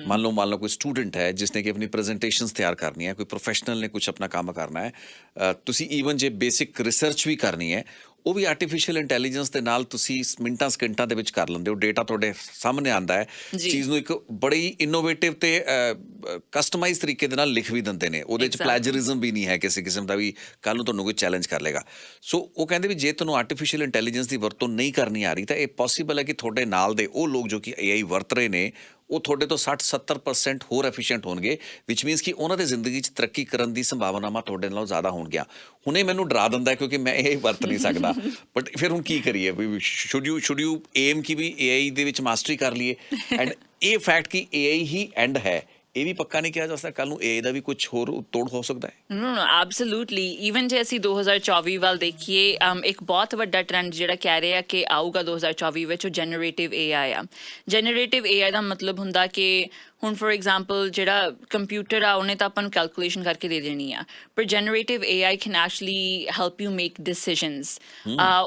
ਮੰਨ ਲਓ ਕੋਈ ਸਟੂਡੈਂਟ ਹੈ ਜਿਸਨੇ ਕਿ ਆਪਣੀ ਪ੍ਰੈਜੈਂਟੇਸ਼ਨਸ ਤਿਆਰ ਕਰਨੀ ਹੈ, ਕੋਈ ਪ੍ਰੋਫੈਸ਼ਨਲ ਨੇ ਕੁਝ ਆਪਣਾ ਕੰਮ ਕਰਨਾ ਹੈ, ਤੁਸੀਂ ਈਵਨ ਜੇ ਬੇਸਿਕ ਰਿਸਰਚ ਵੀ ਕਰਨੀ ਹੈ, ਉਹ ਵੀ ਆਰਟੀਫਿਸ਼ੀਅਲ ਇੰਟੈਲੀਜੈਂਸ ਦੇ ਨਾਲ ਤੁਸੀਂ ਮਿੰਟਾਂ ਸਕਿੰਟਾਂ ਦੇ ਵਿੱਚ ਕਰ ਲੈਂਦੇ ਹੋ। ਡੇਟਾ ਤੁਹਾਡੇ ਸਾਹਮਣੇ ਆਉਂਦਾ ਹੈ, ਚੀਜ਼ ਨੂੰ ਇੱਕ ਬੜੀ ਇਨੋਵੇਟਿਵ ਤੇ ਕਸਟਮਾਈਜ਼ ਤਰੀਕੇ ਦੇ ਨਾਲ ਲਿਖ ਵੀ ਦਿੰਦੇ ਨੇ। ਉਹਦੇ 'ਚ ਪਲੈਜਰਿਜ਼ਮ ਵੀ ਨਹੀਂ ਹੈ ਕਿਸੇ ਕਿਸਮ ਦਾ, ਵੀ ਕੱਲ੍ਹ ਨੂੰ ਤੁਹਾਨੂੰ ਕੋਈ ਚੈਲੰਜ ਕਰ ਲਏਗਾ। ਸੋ ਉਹ ਕਹਿੰਦੇ ਵੀ ਜੇ ਤੁਹਾਨੂੰ ਆਰਟੀਫਿਸ਼ੀਅਲ ਇੰਟੈਲੀਜੈਂਸ ਦੀ ਵਰਤੋਂ ਨਹੀਂ ਕਰਨੀ ਆ ਰਹੀ, ਤਾਂ ਇਹ ਪੋਸੀਬਲ ਹੈ ਕਿ ਤੁਹਾਡੇ ਨਾਲ ਦੇ ਉਹ ਲੋਕ ਜੋ ਕਿ AI ਵਰਤ ਰਹੇ ਨੇ, ਉਹ ਤੁਹਾਡੇ ਤੋਂ 60-70% ਹੋਰ ਐਫੀਸ਼ੀਐਂਟ ਹੋਣਗੇ, ਵਿਚ ਮੀਨਸ ਕਿ ਉਹਨਾਂ ਦੀ ਜ਼ਿੰਦਗੀ 'ਚ ਤਰੱਕੀ ਕਰਨ ਦੀ ਸੰਭਾਵਨਾਵਾਂ ਤੁਹਾਡੇ ਨਾਲੋਂ ਜ਼ਿਆਦਾ ਹੋਣਗੀਆਂ। ਹੁਣੇ ਮੈਨੂੰ ਡਰਾ ਦਿੰਦਾ ਕਿਉਂਕਿ ਮੈਂ ਇਹ ਵਰਤ ਨਹੀਂ ਸਕਦਾ, ਬਟ ਫਿਰ ਹੁਣ ਕੀ ਕਰੀਏ? ਵੀ ਸ਼ੁੱਡ ਯੂ ਏਮ ਕਿ ਵੀ AI ਦੇ ਵਿੱਚ ਮਾਸਟਰੀ ਕਰ ਲਈਏ? ਐਂਡ ਇਹ ਫੈਕਟ ਕਿ AI ਹੀ ਐਂਡ ਹੈ, ਇਹ ਵੀ ਪੱਕਾ ਨਹੀਂ ਕਿਹਾ ਜਾ ਸਕਦਾ। ਕੱਲ੍ਹ ਨੂੰ AI ਦਾ ਵੀ ਕੁਝ ਹੋਰ ਤੋੜ ਹੋ ਸਕਦਾ ਹੈ। No, absolutely. Even ਜੇ ਅਸੀਂ 2024 ਵੱਲ ਦੇਖੀਏ, ਇੱਕ ਬਹੁਤ ਵੱਡਾ ਟ੍ਰੈਂਡ ਜਿਹੜਾ ਕਹਿ ਰਿਹਾ ਕਿ ਆਊਗਾ 2024 ਵਿੱਚ, ਉਹ ਜਨਰੇਟਿਵ AI ਆ। ਜਨਰੇਟਿਵ AI ਦਾ ਮਤਲਬ ਹੁੰਦਾ ਕਿ ਹੁਣ ਫॉर ਐਗਜ਼ਾਮਪਲ ਜਿਹੜਾ ਕੰਪਿਊਟਰ ਆ, ਉਹਨੇ ਤਾਂ ਆਪਾਂ ਨੂੰ ਕੈਲਕੂਲੇਸ਼ਨ ਕਰਕੇ ਦੇ ਦੇਣੀ ਆ, ਪਰ ਜਨਰੇਟਿਵ AI can actually help you make decisions.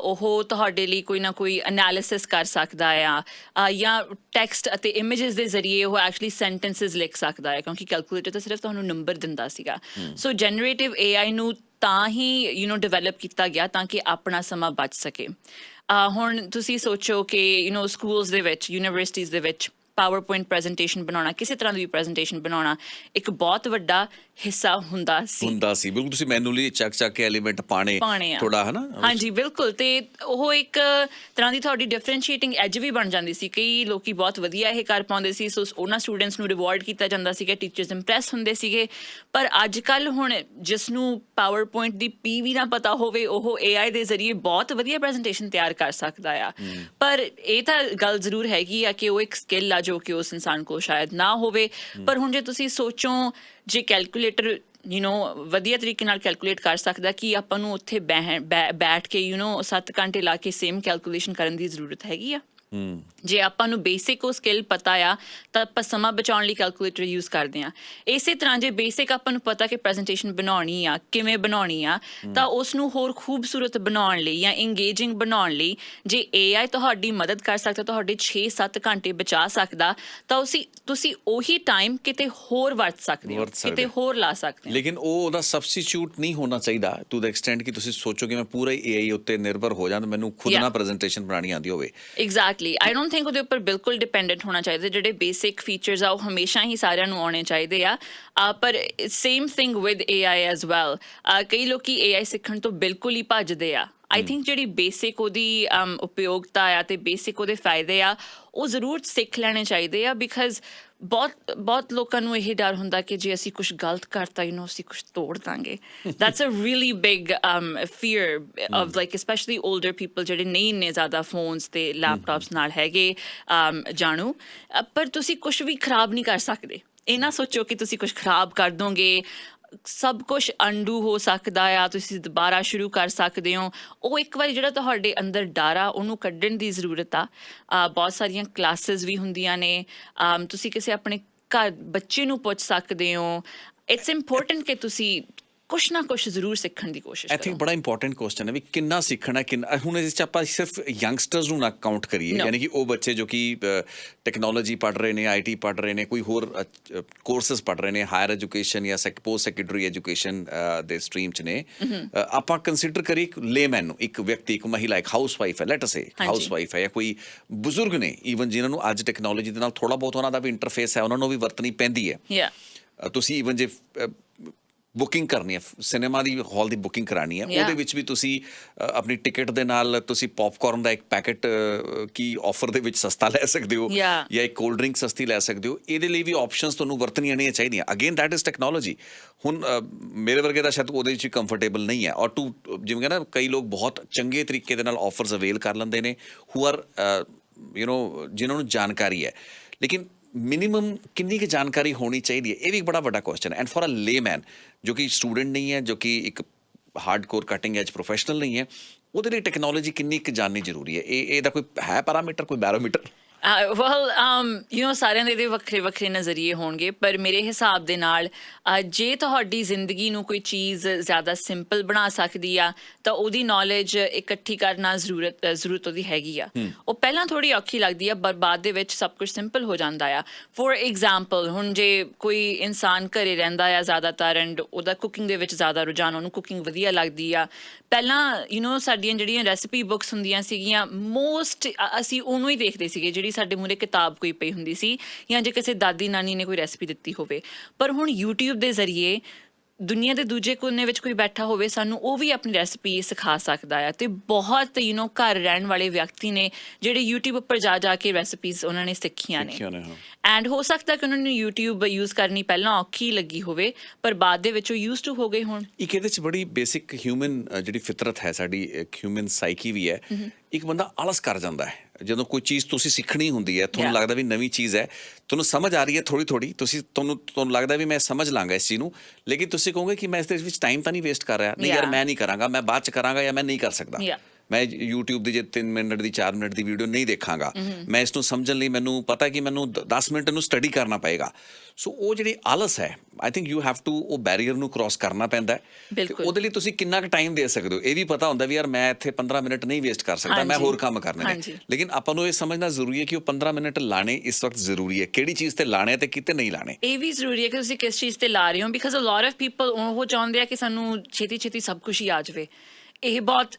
ਉਹ ਤੁਹਾਡੇ ਲਈ ਕੋਈ ਨਾ ਕੋਈ ਐਨਾਲਿਸਿਸ ਕਰ ਸਕਦਾ ਆ, ਜਾਂ ਟੈਕਸਟ ਅਤੇ ਇਮੇਜਸ ਦੇ ਜ਼ਰੀਏ ਉਹ ਐਕਚੁਅਲੀ ਸੈਂਟੈਂਸਸ ਲਿਖ ਸਕਦਾ ਹੈ, ਕਿਉਂਕਿ ਕੈਲਕੂਲੇਟਰ ਤਾਂ ਸਿਰਫ ਤੁਹਾਨੂੰ ਨੰਬਰ ਦਿੰਦਾ ਸੀਗਾ। ਸੋ ਜਨਰੇਟਿਵ AI ਨੂੰ ਤਾਂ ਹੀ ਡਿਵੈਲਪ ਕੀਤਾ ਗਿਆ ਤਾਂ ਕਿ ਆਪਣਾ ਸਮਾਂ ਬਚ ਸਕੇ। ਹੁਣ ਤੁਸੀਂ ਸੋਚੋ ਕਿ ਸਕੂਲਸ ਦੇ ਵਿੱਚ, ਯੂਨੀਵਰਸਿਟੀਜ਼ ਦੇ ਵਿੱਚ ਪਾਵਰਪੁਆਇੰਟ ਪ੍ਰੈਜੈਂਟੇਸ਼ਨ ਬਣਾਉਣਾ, ਕਿਸੇ ਤਰ੍ਹਾਂ ਦੀ ਵੀ ਪ੍ਰੈਜੈਂਟੇਸ਼ਨ ਬਣਾਉਣਾ ਇੱਕ ਬਹੁਤ ਵੱਡਾ ਹਿੱਸਾ ਹੁੰਦਾ ਸੀ। ਬਿਲਕੁਲ, ਤੁਸੀਂ ਮੈਨੂਅਲੀ ਚੱਕ ਕੇ ਐਲੀਮੈਂਟ ਪਾਣੇ ਆ ਥੋੜਾ, ਹੈ ਨਾ? ਹਾਂਜੀ ਬਿਲਕੁਲ। ਤੇ ਉਹ ਇੱਕ ਤਰ੍ਹਾਂ ਦੀ ਤੁਹਾਡੀ ਡਿਫਰੈਂਸ਼ੀਏਟਿੰਗ ਐਜ ਵੀ ਬਣ ਜਾਂਦੀ ਸੀ। ਕਈ ਲੋਕੀ ਬਹੁਤ ਵਧੀਆ ਇਹ ਕਰ ਪਾਉਂਦੇ ਸੀ, ਸੋ ਉਹਨਾਂ ਸਟੂਡੈਂਟਸ ਨੂੰ ਰਿਵਾਰਡ ਕੀਤਾ ਜਾਂਦਾ ਸੀਗਾ, ਟੀਚਰਸ ਇੰਪ੍ਰੈਸ ਹੁੰਦੇ ਸੀਗੇ। ਪਰ ਅੱਜ ਕੱਲ੍ਹ ਹੁਣ ਜਿਸ ਨੂੰ ਪਾਵਰਪੁਆਇੰਟ ਦੀ P ਵੀ ਨਾ ਪਤਾ ਹੋਵੇ, ਉਹ AI ਦੇ ਜ਼ਰੀਏ ਬਹੁਤ ਵਧੀਆ ਪ੍ਰੈਜੈਂਟੇਸ਼ਨ ਤਿਆਰ ਕਰ ਸਕਦਾ ਆ। ਪਰ ਇਹ ਤਾਂ ਗੱਲ ਜ਼ਰੂਰ ਹੈਗੀ ਆ ਕਿ ਉਹ ਇੱਕ ਸਕਿੱਲ ਆ ਜੋ ਕਿ ਉਸ ਇਨਸਾਨ ਕੋਲ ਸ਼ਾਇਦ ਨਾ ਹੋਵੇ। ਪਰ ਹੁਣ ਜੇ ਤੁਸੀਂ ਸੋਚੋ, ਜੇ ਕੈਲਕੂਲੇਟਰ ਵਧੀਆ ਤਰੀਕੇ ਨਾਲ ਕੈਲਕੂਲੇਟ ਕਰ ਸਕਦਾ, ਕਿ ਆਪਾਂ ਨੂੰ ਉੱਥੇ ਬੈਠ ਕੇ 7 ਘੰਟੇ ਲਾ ਕੇ ਸੇਮ ਕੈਲਕੂਲੇਸ਼ਨ ਕਰਨ ਦੀ ਜ਼ਰੂਰਤ ਹੈਗੀ ਆ? ਜੇ ਆਪਾਂ ਨੂੰ ਬੇਸਿਕ ਉਹ ਸਕਿੱਲ ਪਤਾ ਆ, ਤਾਂ ਆਪਾਂ ਸਮਾਂ ਬਚਾਉਣ ਲਈ ਕੈਲਕੂਲੇਟਰ ਯੂਜ਼ ਕਰਦੇ ਹਾਂ। ਇਸੇ ਤਰ੍ਹਾਂ ਜੇ ਬੇਸਿਕ ਆਪਾਂ ਨੂੰ ਪਤਾ ਕਿ ਪ੍ਰੈਜੈਂਟੇਸ਼ਨ ਬਣਾਉਣੀ ਆ, ਕਿਵੇਂ ਬਣਾਉਣੀ ਆ, ਤਾਂ ਉਸ ਨੂੰ ਹੋਰ ਖੂਬਸੂਰਤ ਬਣਾਉਣ ਲਈ ਜਾਂ ਇੰਗੇਜਿੰਗ ਬਣਾਉਣ ਲਈ ਜੇ AI ਤੁਹਾਡੀ ਮਦਦ ਕਰ ਸਕਦਾ, ਤੁਹਾਡੇ 6-7 ਘੰਟੇ ਬਚਾ ਸਕਦਾ, ਤਾਂ ਤੁਸੀਂ ਉਹੀ ਟਾਈਮ ਕਿਤੇ ਹੋਰ ਵਰਤ ਸਕਦੇ ਹੋ, ਕਿਤੇ ਹੋਰ ਲਾ ਸਕਦੇ ਹੋ। ਲੇਕਿਨ ਉਹਦਾ ਸਬਸਟੀਚਿਊਟ ਨਹੀਂ ਹੋਣਾ ਚਾਹੀਦਾ ਟੂ ਦ ਐਕਸਟੈਂਟ ਕਿ ਤੁਸੀਂ ਸੋਚੋ ਕਿ ਮੈਂ ਪੂਰਾ AI ਉੱਤੇ ਨਿਰਭਰ ਹੋ ਜਾਂਦਾ, ਮੈਨੂੰ ਖੁਦ ਨਾ ਪ੍ਰੈਜੈਂਟੇਸ਼ਨ ਬਣਾਉਣੀ ਆਉਂਦੀ ਹੋਵੇ। ਐਗਜ਼ੈਕਟਲੀ, ਆਈ ਡੋਂਟ ਥਿੰਕ ਉਹਦੇ ਉੱਪਰ ਬਿਲਕੁਲ ਡਿਪੈਂਡੈਂਟ ਹੋਣਾ ਚਾਹੀਦਾ। ਜਿਹੜੇ ਬੇਸਿਕ ਫੀਚਰਸ ਆ ਉਹ ਹਮੇਸ਼ਾ ਹੀ ਸਾਰਿਆਂ ਨੂੰ ਆਉਣੇ ਚਾਹੀਦੇ ਆ। ਪਰ same thing with AI as well. ਕਈ ਲੋਕੀ AI ਸਿੱਖਣ ਤੋਂ ਬਿਲਕੁਲ ਹੀ ਭੱਜਦੇ ਆ। ਆਈ ਥਿੰਕ ਜਿਹੜੀ ਬੇਸਿਕ ਉਹਦੀ ਉਪਯੋਗਤਾ ਆ ਤੇ ਬੇਸਿਕ ਉਹਦੇ ਫਾਇਦੇ ਆ, ਉਹ ਜ਼ਰੂਰ ਸਿੱਖ ਲੈਣੇ ਚਾਹੀਦੇ ਆ। ਬਿਕਾਜ਼ ਬਹੁਤ ਲੋਕਾਂ ਨੂੰ ਇਹ ਡਰ ਹੁੰਦਾ ਕਿ ਜੇ ਅਸੀਂ ਕੁਛ ਗਲਤ ਕਰਤਾ, ਅਸੀਂ ਕੁਛ ਤੋੜ ਦਾਂਗੇ। That's a really big fear of like specially older people ਜਿਹੜੇ ਨਹੀਂ ਇੰਨੇ ਜ਼ਿਆਦਾ ਫੋਨਸ ਤੇ ਲੈਪਟਾਪਸ ਨਾਲ ਹੈਗੇ ਜਾਣੂ। ਪਰ ਤੁਸੀਂ ਕੁਛ ਵੀ ਖਰਾਬ ਨਹੀਂ ਕਰ ਸਕਦੇ। ਇਹ ਨਾ ਸੋਚੋ ਕਿ ਤੁਸੀਂ ਕੁਛ ਖਰਾਬ ਕਰ ਦੋਗੇ। ਸਭ ਕੁਛ ਅੰਡੂ ਹੋ ਸਕਦਾ ਆ, ਤੁਸੀਂ ਦੁਬਾਰਾ ਸ਼ੁਰੂ ਕਰ ਸਕਦੇ ਹੋ। ਉਹ ਇੱਕ ਵਾਰੀ ਜਿਹੜਾ ਤੁਹਾਡੇ ਅੰਦਰ ਡਰ ਆ, ਉਹਨੂੰ ਕੱਢਣ ਦੀ ਜ਼ਰੂਰਤ ਆ। ਬਹੁਤ ਸਾਰੀਆਂ ਕਲਾਸਿਸ ਵੀ ਹੁੰਦੀਆਂ ਨੇ, ਤੁਸੀਂ ਕਿਸੇ ਆਪਣੇ ਘਰ ਬੱਚੇ ਨੂੰ ਪੁੱਛ ਸਕਦੇ ਹੋ। ਇਟਸ ਇੰਪੋਰਟੈਂਟ ਕਿ ਤੁਸੀਂ ਕੁਛ ਨਾ ਕੁਛ ਜ਼ਰੂਰ ਸਿੱਖਣ ਦੀ ਕੋਸ਼ਿਸ਼ ਕਰੋ। ਆਈ ਥਿੰਕ ਬੜਾ ਇੰਪੋਰਟੈਂਟ ਕੁਐਸਚਨ ਹੈ ਵੀ ਕਿੰਨਾ ਸਿੱਖਣਾ, ਕਿੰਨਾ। ਹੁਣ ਇਸ 'ਚ ਆਪਾਂ ਸਿਰਫ ਯੰਗਸਟਰਸ ਨੂੰ ਨਾ ਕਾਊਂਟ ਕਰੀਏ, ਯਾਨੀ ਕਿ ਉਹ ਬੱਚੇ ਜੋ ਕਿ ਟੈਕਨੋਲੋਜੀ ਪੜ੍ਹ ਰਹੇ ਨੇ, IT ਪੜ੍ਹ ਰਹੇ ਨੇ, ਕੋਈ ਹੋਰ ਕੋਰਸਿਸ ਪੜ੍ਹ ਰਹੇ ਨੇ, ਹਾਇਰ ਐਜੂਕੇਸ਼ਨ ਜਾਂ ਪੋਸਟ ਸੈਕੰਡਰੀ ਐਜੂਕੇਸ਼ਨ ਦੇ ਸਟਰੀਮ 'ਚ ਨੇ। ਆਪਾਂ ਕੰਸੀਡਰ ਕਰੀਏ ਇੱਕ ਲੇਮੈਨ ਨੂੰ, ਇੱਕ ਵਿਅਕਤੀ, ਇੱਕ ਮਹਿਲਾ, ਇੱਕ ਹਾਊਸ ਵਾਈਫ ਹੈ, ਲੈਟ ਅਸ ਸੇ ਹਾਊਸ ਵਾਈਫ ਹੈ, ਜਾਂ ਕੋਈ ਬਜ਼ੁਰਗ ਨੇ ਈਵਨ, ਜਿਨ੍ਹਾਂ ਨੂੰ ਅੱਜ ਟੈਕਨੋਲੋਜੀ ਦੇ ਨਾਲ ਥੋੜ੍ਹਾ ਬਹੁਤ ਉਹਨਾਂ ਦਾ ਵੀ ਇੰਟਰਫੇਸ ਹੈ, ਉਹਨਾਂ ਨੂੰ ਵੀ ਵਰਤਣੀ ਪੈਂਦੀ ਹੈ। ਤੁਸੀਂ ਈਵਨ ਜੇ ਬੁਕਿੰਗ ਕਰਨੀ ਹੈ, ਸਿਨੇਮਾ ਦੀ ਹਾਲ ਦੀ ਬੁਕਿੰਗ ਕਰਾਉਣੀ ਹੈ, ਉਹਦੇ ਵਿੱਚ ਵੀ ਤੁਸੀਂ ਆਪਣੀ ਟਿਕਟ ਦੇ ਨਾਲ ਤੁਸੀਂ ਪੌਪਕੌਰਨ ਦਾ ਇੱਕ ਪੈਕਟ ਕੀ ਆਫਰ ਦੇ ਵਿੱਚ ਸਸਤਾ ਲੈ ਸਕਦੇ ਹੋ, ਜਾਂ ਇੱਕ ਕੋਲਡ ਡਰਿੰਕ ਸਸਤੀ ਲੈ ਸਕਦੇ ਹੋ। ਇਹਦੇ ਲਈ ਵੀ ਆਪਸ਼ਨਸ ਤੁਹਾਨੂੰ ਵਰਤਣੀਆਂ ਨਹੀਂ ਚਾਹੀਦੀਆਂ। Again that is technology. ਹੁਣ ਮੇਰੇ ਵਰਗੇ ਦਾ ਸ਼ਾਇਦ ਉਹਦੇ ਵਿੱਚ ਕੰਫਰਟੇਬਲ ਨਹੀਂ ਹੈ, ਔਰ ਜਿਵੇਂ ਕਹਿੰਦਾ ਕਈ ਲੋਕ ਬਹੁਤ ਚੰਗੇ ਤਰੀਕੇ ਦੇ ਨਾਲ ਆਫਰਸ ਅਵੇਲ ਕਰ ਲੈਂਦੇ ਨੇ, ਹੂ ਆਰ ਜਿਨ੍ਹਾਂ ਨੂੰ ਜਾਣਕਾਰੀ ਹੈ। ਲੇਕਿਨ ਮਿਨੀਮਮ ਕਿੰਨੀ ਕੁ ਜਾਣਕਾਰੀ ਹੋਣੀ ਚਾਹੀਦੀ ਹੈ? ਇਹ ਵੀ ਇੱਕ ਬੜਾ ਵੱਡਾ ਕੁਐਸਚਨ ਹੈ। ਐਂਡ ਫॉर ਅ ਲੇਮੈਨ ਜੋ ਕਿ ਸਟੂਡੈਂਟ ਨਹੀਂ ਹੈ, ਜੋ ਕਿ ਇੱਕ ਹਾਰਡਕੋਰ ਕਟਿੰਗ ਐਜ ਪ੍ਰੋਫੈਸ਼ਨਲ ਨਹੀਂ ਹੈ, ਉਹਦੇ ਲਈ ਟੈਕਨੋਲੋਜੀ ਕਿੰਨੀ ਕੁ ਜਾਣਨੀ ਜ਼ਰੂਰੀ ਹੈ? ਇਹਦਾ ਕੋਈ ਹੈ ਪੈਰਾਮੀਟਰ, ਕੋਈ ਬੈਰੋਮੀਟਰ? ਸਾਰਿਆਂ ਦੇ ਇਹਦੇ ਵੱਖਰੇ ਵੱਖਰੇ ਨਜ਼ਰੀਏ ਹੋਣਗੇ, ਪਰ ਮੇਰੇ ਹਿਸਾਬ ਦੇ ਨਾਲ ਜੇ ਤੁਹਾਡੀ ਜ਼ਿੰਦਗੀ ਨੂੰ ਕੋਈ ਚੀਜ਼ ਜ਼ਿਆਦਾ ਸਿੰਪਲ ਬਣਾ ਸਕਦੀ ਆ ਤਾਂ ਉਹਦੀ ਨੌਲੇਜ ਇਕੱਠੀ ਕਰਨਾ ਜ਼ਰੂਰਤ ਉਹਦੀ ਹੈਗੀ ਆ। ਉਹ ਪਹਿਲਾਂ ਥੋੜ੍ਹੀ ਔਖੀ ਲੱਗਦੀ ਆ, ਪਰ ਬਾਅਦ ਦੇ ਵਿੱਚ ਸਭ ਕੁਝ ਸਿੰਪਲ ਹੋ ਜਾਂਦਾ ਆ। ਫੋਰ ਐਗਜ਼ਾਮਪਲ, ਹੁਣ ਜੇ ਕੋਈ ਇਨਸਾਨ ਘਰੇ ਰਹਿੰਦਾ ਆ ਜ਼ਿਆਦਾਤਰ ਐਂਡ ਉਹਦਾ ਕੁਕਿੰਗ ਦੇ ਵਿੱਚ ਜ਼ਿਆਦਾ ਰੁਝਾਨ, ਉਹਨੂੰ ਕੁਕਿੰਗ ਵਧੀਆ ਲੱਗਦੀ ਆ, ਪਹਿਲਾਂ ਸਾਡੀਆਂ ਜਿਹੜੀਆਂ ਰੈਸਪੀ ਬੁੱਕਸ ਹੁੰਦੀਆਂ ਸੀਗੀਆਂ ਮੋਸਟ ਅਸੀਂ ਉਹਨੂੰ ਹੀ ਦੇਖਦੇ ਸੀਗੇ, ਜਿਹੜੀ ਸਾਡੇ ਮੂਹਰੇ ਕਿਤਾਬ ਕੋਈ ਪਈ ਹੁੰਦੀ ਸੀ, ਜਾਂ ਜੇ ਕਿਸੇ ਦਾਦੀ ਨਾਨੀ ਨੇ ਕੋਈ ਰੈਸਪੀ ਦਿੱਤੀ ਹੋਵੇ। ਪਰ ਹੁਣ YouTube ਦੇ ਜ਼ਰੀਏ ਦੁਨੀਆ ਦੇ ਦੂਜੇ ਕੋਨੇ ਵਿੱਚ ਕੋਈ ਬੈਠਾ ਹੋਵੇ, ਸਾਨੂੰ ਉਹ ਵੀ ਆਪਣੀ ਰੈਸਪੀ ਸਿਖਾ ਸਕਦਾ ਆ। ਅਤੇ ਬਹੁਤ ਘਰ ਰਹਿਣ ਵਾਲੇ ਵਿਅਕਤੀ ਨੇ ਜਿਹੜੇ YouTube ਉੱਪਰ ਜਾ ਕੇ ਰੈਸਪੀਜ਼ ਉਹਨਾਂ ਨੇ ਸਿੱਖੀਆਂ ਨੇ। ਐਂਡ ਹੋ ਸਕਦਾ ਕਿ ਉਹਨਾਂ ਨੂੰ YouTube ਯੂਜ਼ ਕਰਨੀ ਪਹਿਲਾਂ ਔਖੀ ਲੱਗੀ ਹੋਵੇ, ਪਰ ਬਾਅਦ ਦੇ ਵਿੱਚ ਉਹ ਯੂਜ਼ ਟੂ ਹੋ ਗਏ ਹੋਣ। ਇੱਕ ਇਹਦੇ 'ਚ ਬੜੀ ਬੇਸਿਕ ਹਿਊਮਨ ਜਿਹੜੀ ਫਿਤਰਤ ਹੈ ਸਾਡੀ, ਇੱਕ ਹਿਊਮਨ ਸਾਈਕੀ ਵੀ ਹੈ। ਇੱਕ ਬੰਦਾ ਆਲਸ ਕਰ ਜਾਂਦਾ ਹੈ ਜਦੋਂ ਕੋਈ ਚੀਜ਼ ਤੁਸੀਂ ਸਿੱਖਣੀ ਹੁੰਦੀ ਹੈ, ਤੁਹਾਨੂੰ ਲੱਗਦਾ ਵੀ ਨਵੀਂ ਚੀਜ਼ ਹੈ, ਤੁਹਾਨੂੰ ਸਮਝ ਆ ਰਹੀ ਹੈ ਥੋੜ੍ਹੀ, ਤੁਹਾਨੂੰ ਲੱਗਦਾ ਵੀ ਮੈਂ ਸਮਝ ਲਾਂਗਾ ਇਸ ਚੀਜ਼ ਨੂੰ, ਲੇਕਿਨ ਤੁਸੀਂ ਕਹੋਗੇ ਕਿ ਮੈਂ ਇਸ ਦੇ ਵਿੱਚ ਟਾਈਮ ਤਾਂ ਨਹੀਂ ਵੇਸਟ ਕਰ ਰਿਹਾ, ਨਹੀਂ ਯਾਰ ਮੈਂ ਨਹੀਂ ਕਰਾਂਗਾ, ਮੈਂ ਬਾਅਦ 'ਚ ਕਰਾਂਗਾ, ਜਾਂ ਮੈਂ ਨਹੀਂ ਕਰ ਸਕਦਾ, ਮੈਂ YouTube ਦੀ ਜੇ 3 ਮਿੰਟ ਦੀ 4 ਮਿੰਟ ਦੀ ਵੀਡੀਓ ਨਹੀਂ ਦੇਖਾਂਗਾ, ਮੈਂ ਇਸ ਨੂੰ ਸਮਝਣ ਲਈ ਮੈਨੂੰ ਪਤਾ ਕਿ ਮੈਨੂੰ 10 ਮਿੰਟ ਇਹਨੂੰ ਸਟੱਡੀ ਕਰਨਾ ਪਏਗਾ। ਸੋ ਉਹ ਜਿਹੜੀ ਆਲਸ ਹੈ, I think you have to ਉਹ ਬੈਰੀਅਰ ਨੂੰ ਕ੍ਰੋਸ ਕਰਨਾ ਪੈਂਦਾ ਹੈ। ਉਹਦੇ ਲਈ ਤੁਸੀਂ ਕਿੰਨਾ ਕੁ ਟਾਈਮ ਦੇ ਸਕਦੇ ਹੋ? ਇਹ ਵੀ ਪਤਾ ਹੁੰਦਾ ਵੀ ਯਾਰ ਮੈਂ ਇੱਥੇ 15 ਮਿੰਟ ਨਹੀਂ ਵੇਸਟ ਕਰ ਸਕਦਾ, ਮੈਂ ਹੋਰ ਕੰਮ ਕਰਨੇ ਨੇ। ਲੇਕਿਨ ਆਪਾਂ ਨੂੰ ਇਹ ਸਮਝਣਾ ਜ਼ਰੂਰੀ ਹੈ ਕਿ ਉਹ 15 ਮਿੰਟ ਲਾਣੇ ਇਸ ਵਕਤ ਜ਼ਰੂਰੀ ਹੈ, ਕਿਹੜੀ ਚੀਜ਼ ਤੇ ਲਾਣੇ ਤੇ ਕਿਤੇ ਨਹੀਂ ਲਾਣੇ। ਇਹ ਵੀ ਜ਼ਰੂਰੀ ਹੈ ਕਿ ਤੁਸੀਂ ਕਿਸ ਚੀਜ਼ ਤੇ ਲਾ ਰਹੇ ਹੋ, because a lot of people ਉਹ ਚਾਹੁੰਦੇ ਆ ਕਿ ਸਾਨੂੰ ਛੇਤੀ ਸਭ ਕੁਛ ਹੀ ਆ ਜਾਵੇ। ਇਹ ਬਹੁਤ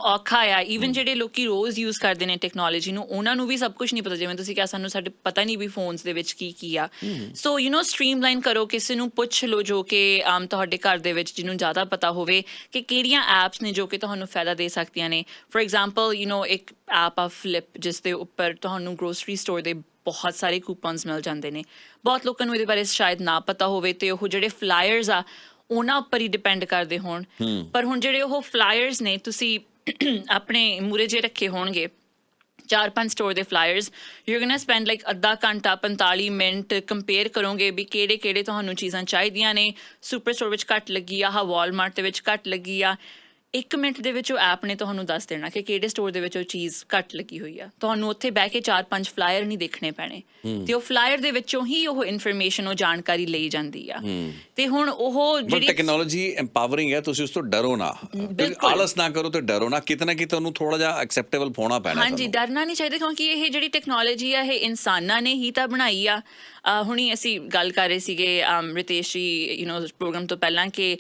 ਔਖਾ ਆ। ਈਵਨ ਜਿਹੜੇ ਲੋਕੀ ਰੋਜ਼ ਯੂਜ਼ ਕਰਦੇ ਨੇ ਟੈਕਨੋਲੋਜੀ ਨੂੰ, ਉਹਨਾਂ ਨੂੰ ਵੀ ਸਭ ਕੁਛ ਨਹੀਂ ਪਤਾ। ਜਿਵੇਂ ਤੁਸੀਂ ਕਿਹਾ ਸਾਨੂੰ ਸਾਡੇ ਪਤਾ ਨਹੀਂ ਵੀ ਫੋਨਸ ਦੇ ਵਿੱਚ ਕੀ ਆ। ਸੋ ਸਟਰੀਮਲਾਈਨ ਕਰੋ, ਕਿਸੇ ਨੂੰ ਪੁੱਛ ਲਓ ਜੋ ਕਿ ਤੁਹਾਡੇ ਘਰ ਦੇ ਵਿੱਚ ਜਿਹਨੂੰ ਜ਼ਿਆਦਾ ਪਤਾ ਹੋਵੇ ਕਿ ਕਿਹੜੀਆਂ ਐਪਸ ਨੇ ਜੋ ਕਿ ਤੁਹਾਨੂੰ ਫਾਇਦਾ ਦੇ ਸਕਦੀਆਂ ਨੇ। ਫੋਰ ਐਗਜ਼ਾਮਪਲ ਇੱਕ ਐਪ ਆ ਫਲਿੱਪ, ਜਿਸ ਦੇ ਉੱਪਰ ਤੁਹਾਨੂੰ ਗਰੋਸਰੀ ਸਟੋਰ ਦੇ ਬਹੁਤ ਸਾਰੇ ਕੂਪਨਸ ਮਿਲ ਜਾਂਦੇ ਨੇ। ਬਹੁਤ ਲੋਕਾਂ ਨੂੰ ਇਹਦੇ ਬਾਰੇ ਸ਼ਾਇਦ ਨਾ ਪਤਾ ਹੋਵੇ ਅਤੇ ਉਹ ਜਿਹੜੇ ਫਲਾਇਰਸ ਆ ਉਹਨਾਂ ਉੱਪਰ ਹੀ ਡਿਪੈਂਡ ਕਰਦੇ ਹੋਣ। ਪਰ ਹੁਣ ਜਿਹੜੇ ਉਹ ਫਲਾਇਰਸ ਨੇ ਤੁਸੀਂ ਆਪਣੇ ਮੂਹਰੇ ਜੇ ਰੱਖੇ ਹੋਣਗੇ 4-5 ਸਟੋਰ ਦੇ ਫਲਾਇਰਸ, ਯੂ ਗੋਨਾ ਸਪੈਂਡ ਅੱਧਾ ਘੰਟਾ 45 ਮਿੰਟ ਕੰਪੇਅਰ ਕਰੋਗੇ ਵੀ ਕਿਹੜੇ ਤੁਹਾਨੂੰ ਚੀਜ਼ਾਂ ਚਾਹੀਦੀਆਂ ਨੇ। ਸੁਪਰ ਸਟੋਰ ਵਿੱਚ ਘੱਟ ਲੱਗੀ ਆ, ਵਾਲਮਾਰਟ ਦੇ ਵਿੱਚ ਘੱਟ ਲੱਗੀ ਆ। 1 ਮਿੰਟ ਦੇ ਵਿੱਚ ਉਹ ਐਪ ਨੇ ਤੁਹਾਨੂੰ ਦੱਸ ਦੇਣਾ ਕਿ ਕਿਹੜੇ ਸਟੋਰ ਦੇ ਵਿੱਚ ਉਹ ਚੀਜ਼ ਘੱਟ ਲੱਗੀ ਹੋਈ ਆ। ਤੁਹਾਨੂੰ ਉੱਥੇ ਬਹਿ ਕੇ 4-5 ਫਲਾਇਰ ਨਹੀਂ ਦੇਖਣੇ ਪੈਣੇ, ਤੇ ਉਹ ਫਲਾਇਰ ਦੇ ਵਿੱਚੋਂ ਹੀ ਉਹ ਇਨਫੋਰਮੇਸ਼ਨ, ਉਹ ਜਾਣਕਾਰੀ ਲਈ ਜਾਂਦੀ ਆ। ਤੇ ਹੁਣ ਉਹ ਜਿਹੜੀ ਟੈਕਨੋਲੋਜੀ ਐਮਪਾਵਰਿੰਗ ਹੈ, ਤੁਸੀਂ ਉਸ ਤੋਂ ਡਰੋ ਨਾ, ਆਲਸ ਨਾ ਕਰੋ ਤੇ ਡਰੋ ਨਾ, ਕਿਤੇ ਨਾ ਕਿਤੇ ਉਹਨੂੰ ਥੋੜਾ ਜਿਹਾ ਐਕਸੈਪਟੇਬਲ ਪਾਉਣਾ ਪੈਣਾ। ਹਾਂਜੀ, ਡਰਨਾ ਨਹੀਂ ਚਾਹੀਦਾ, ਕਿਉਂਕਿ ਇਹ ਜਿਹੜੀ ਟੈਕਨੋਲੋਜੀ ਆ ਇਹ ਇਨਸਾਨਾਂ ਨੇ ਹੀ ਤਾਂ ਬਣਾਈ ਆ। ਹੁਣੀ ਅਸੀਂ ਗੱਲ ਕਰ ਰਹੇ ਸੀਗੇ ਰਿਤੇਸ਼ ਜੀ ਪ੍ਰੋਗਰਾਮ ਤੋਂ ਪਹਿਲਾਂ ਕਿ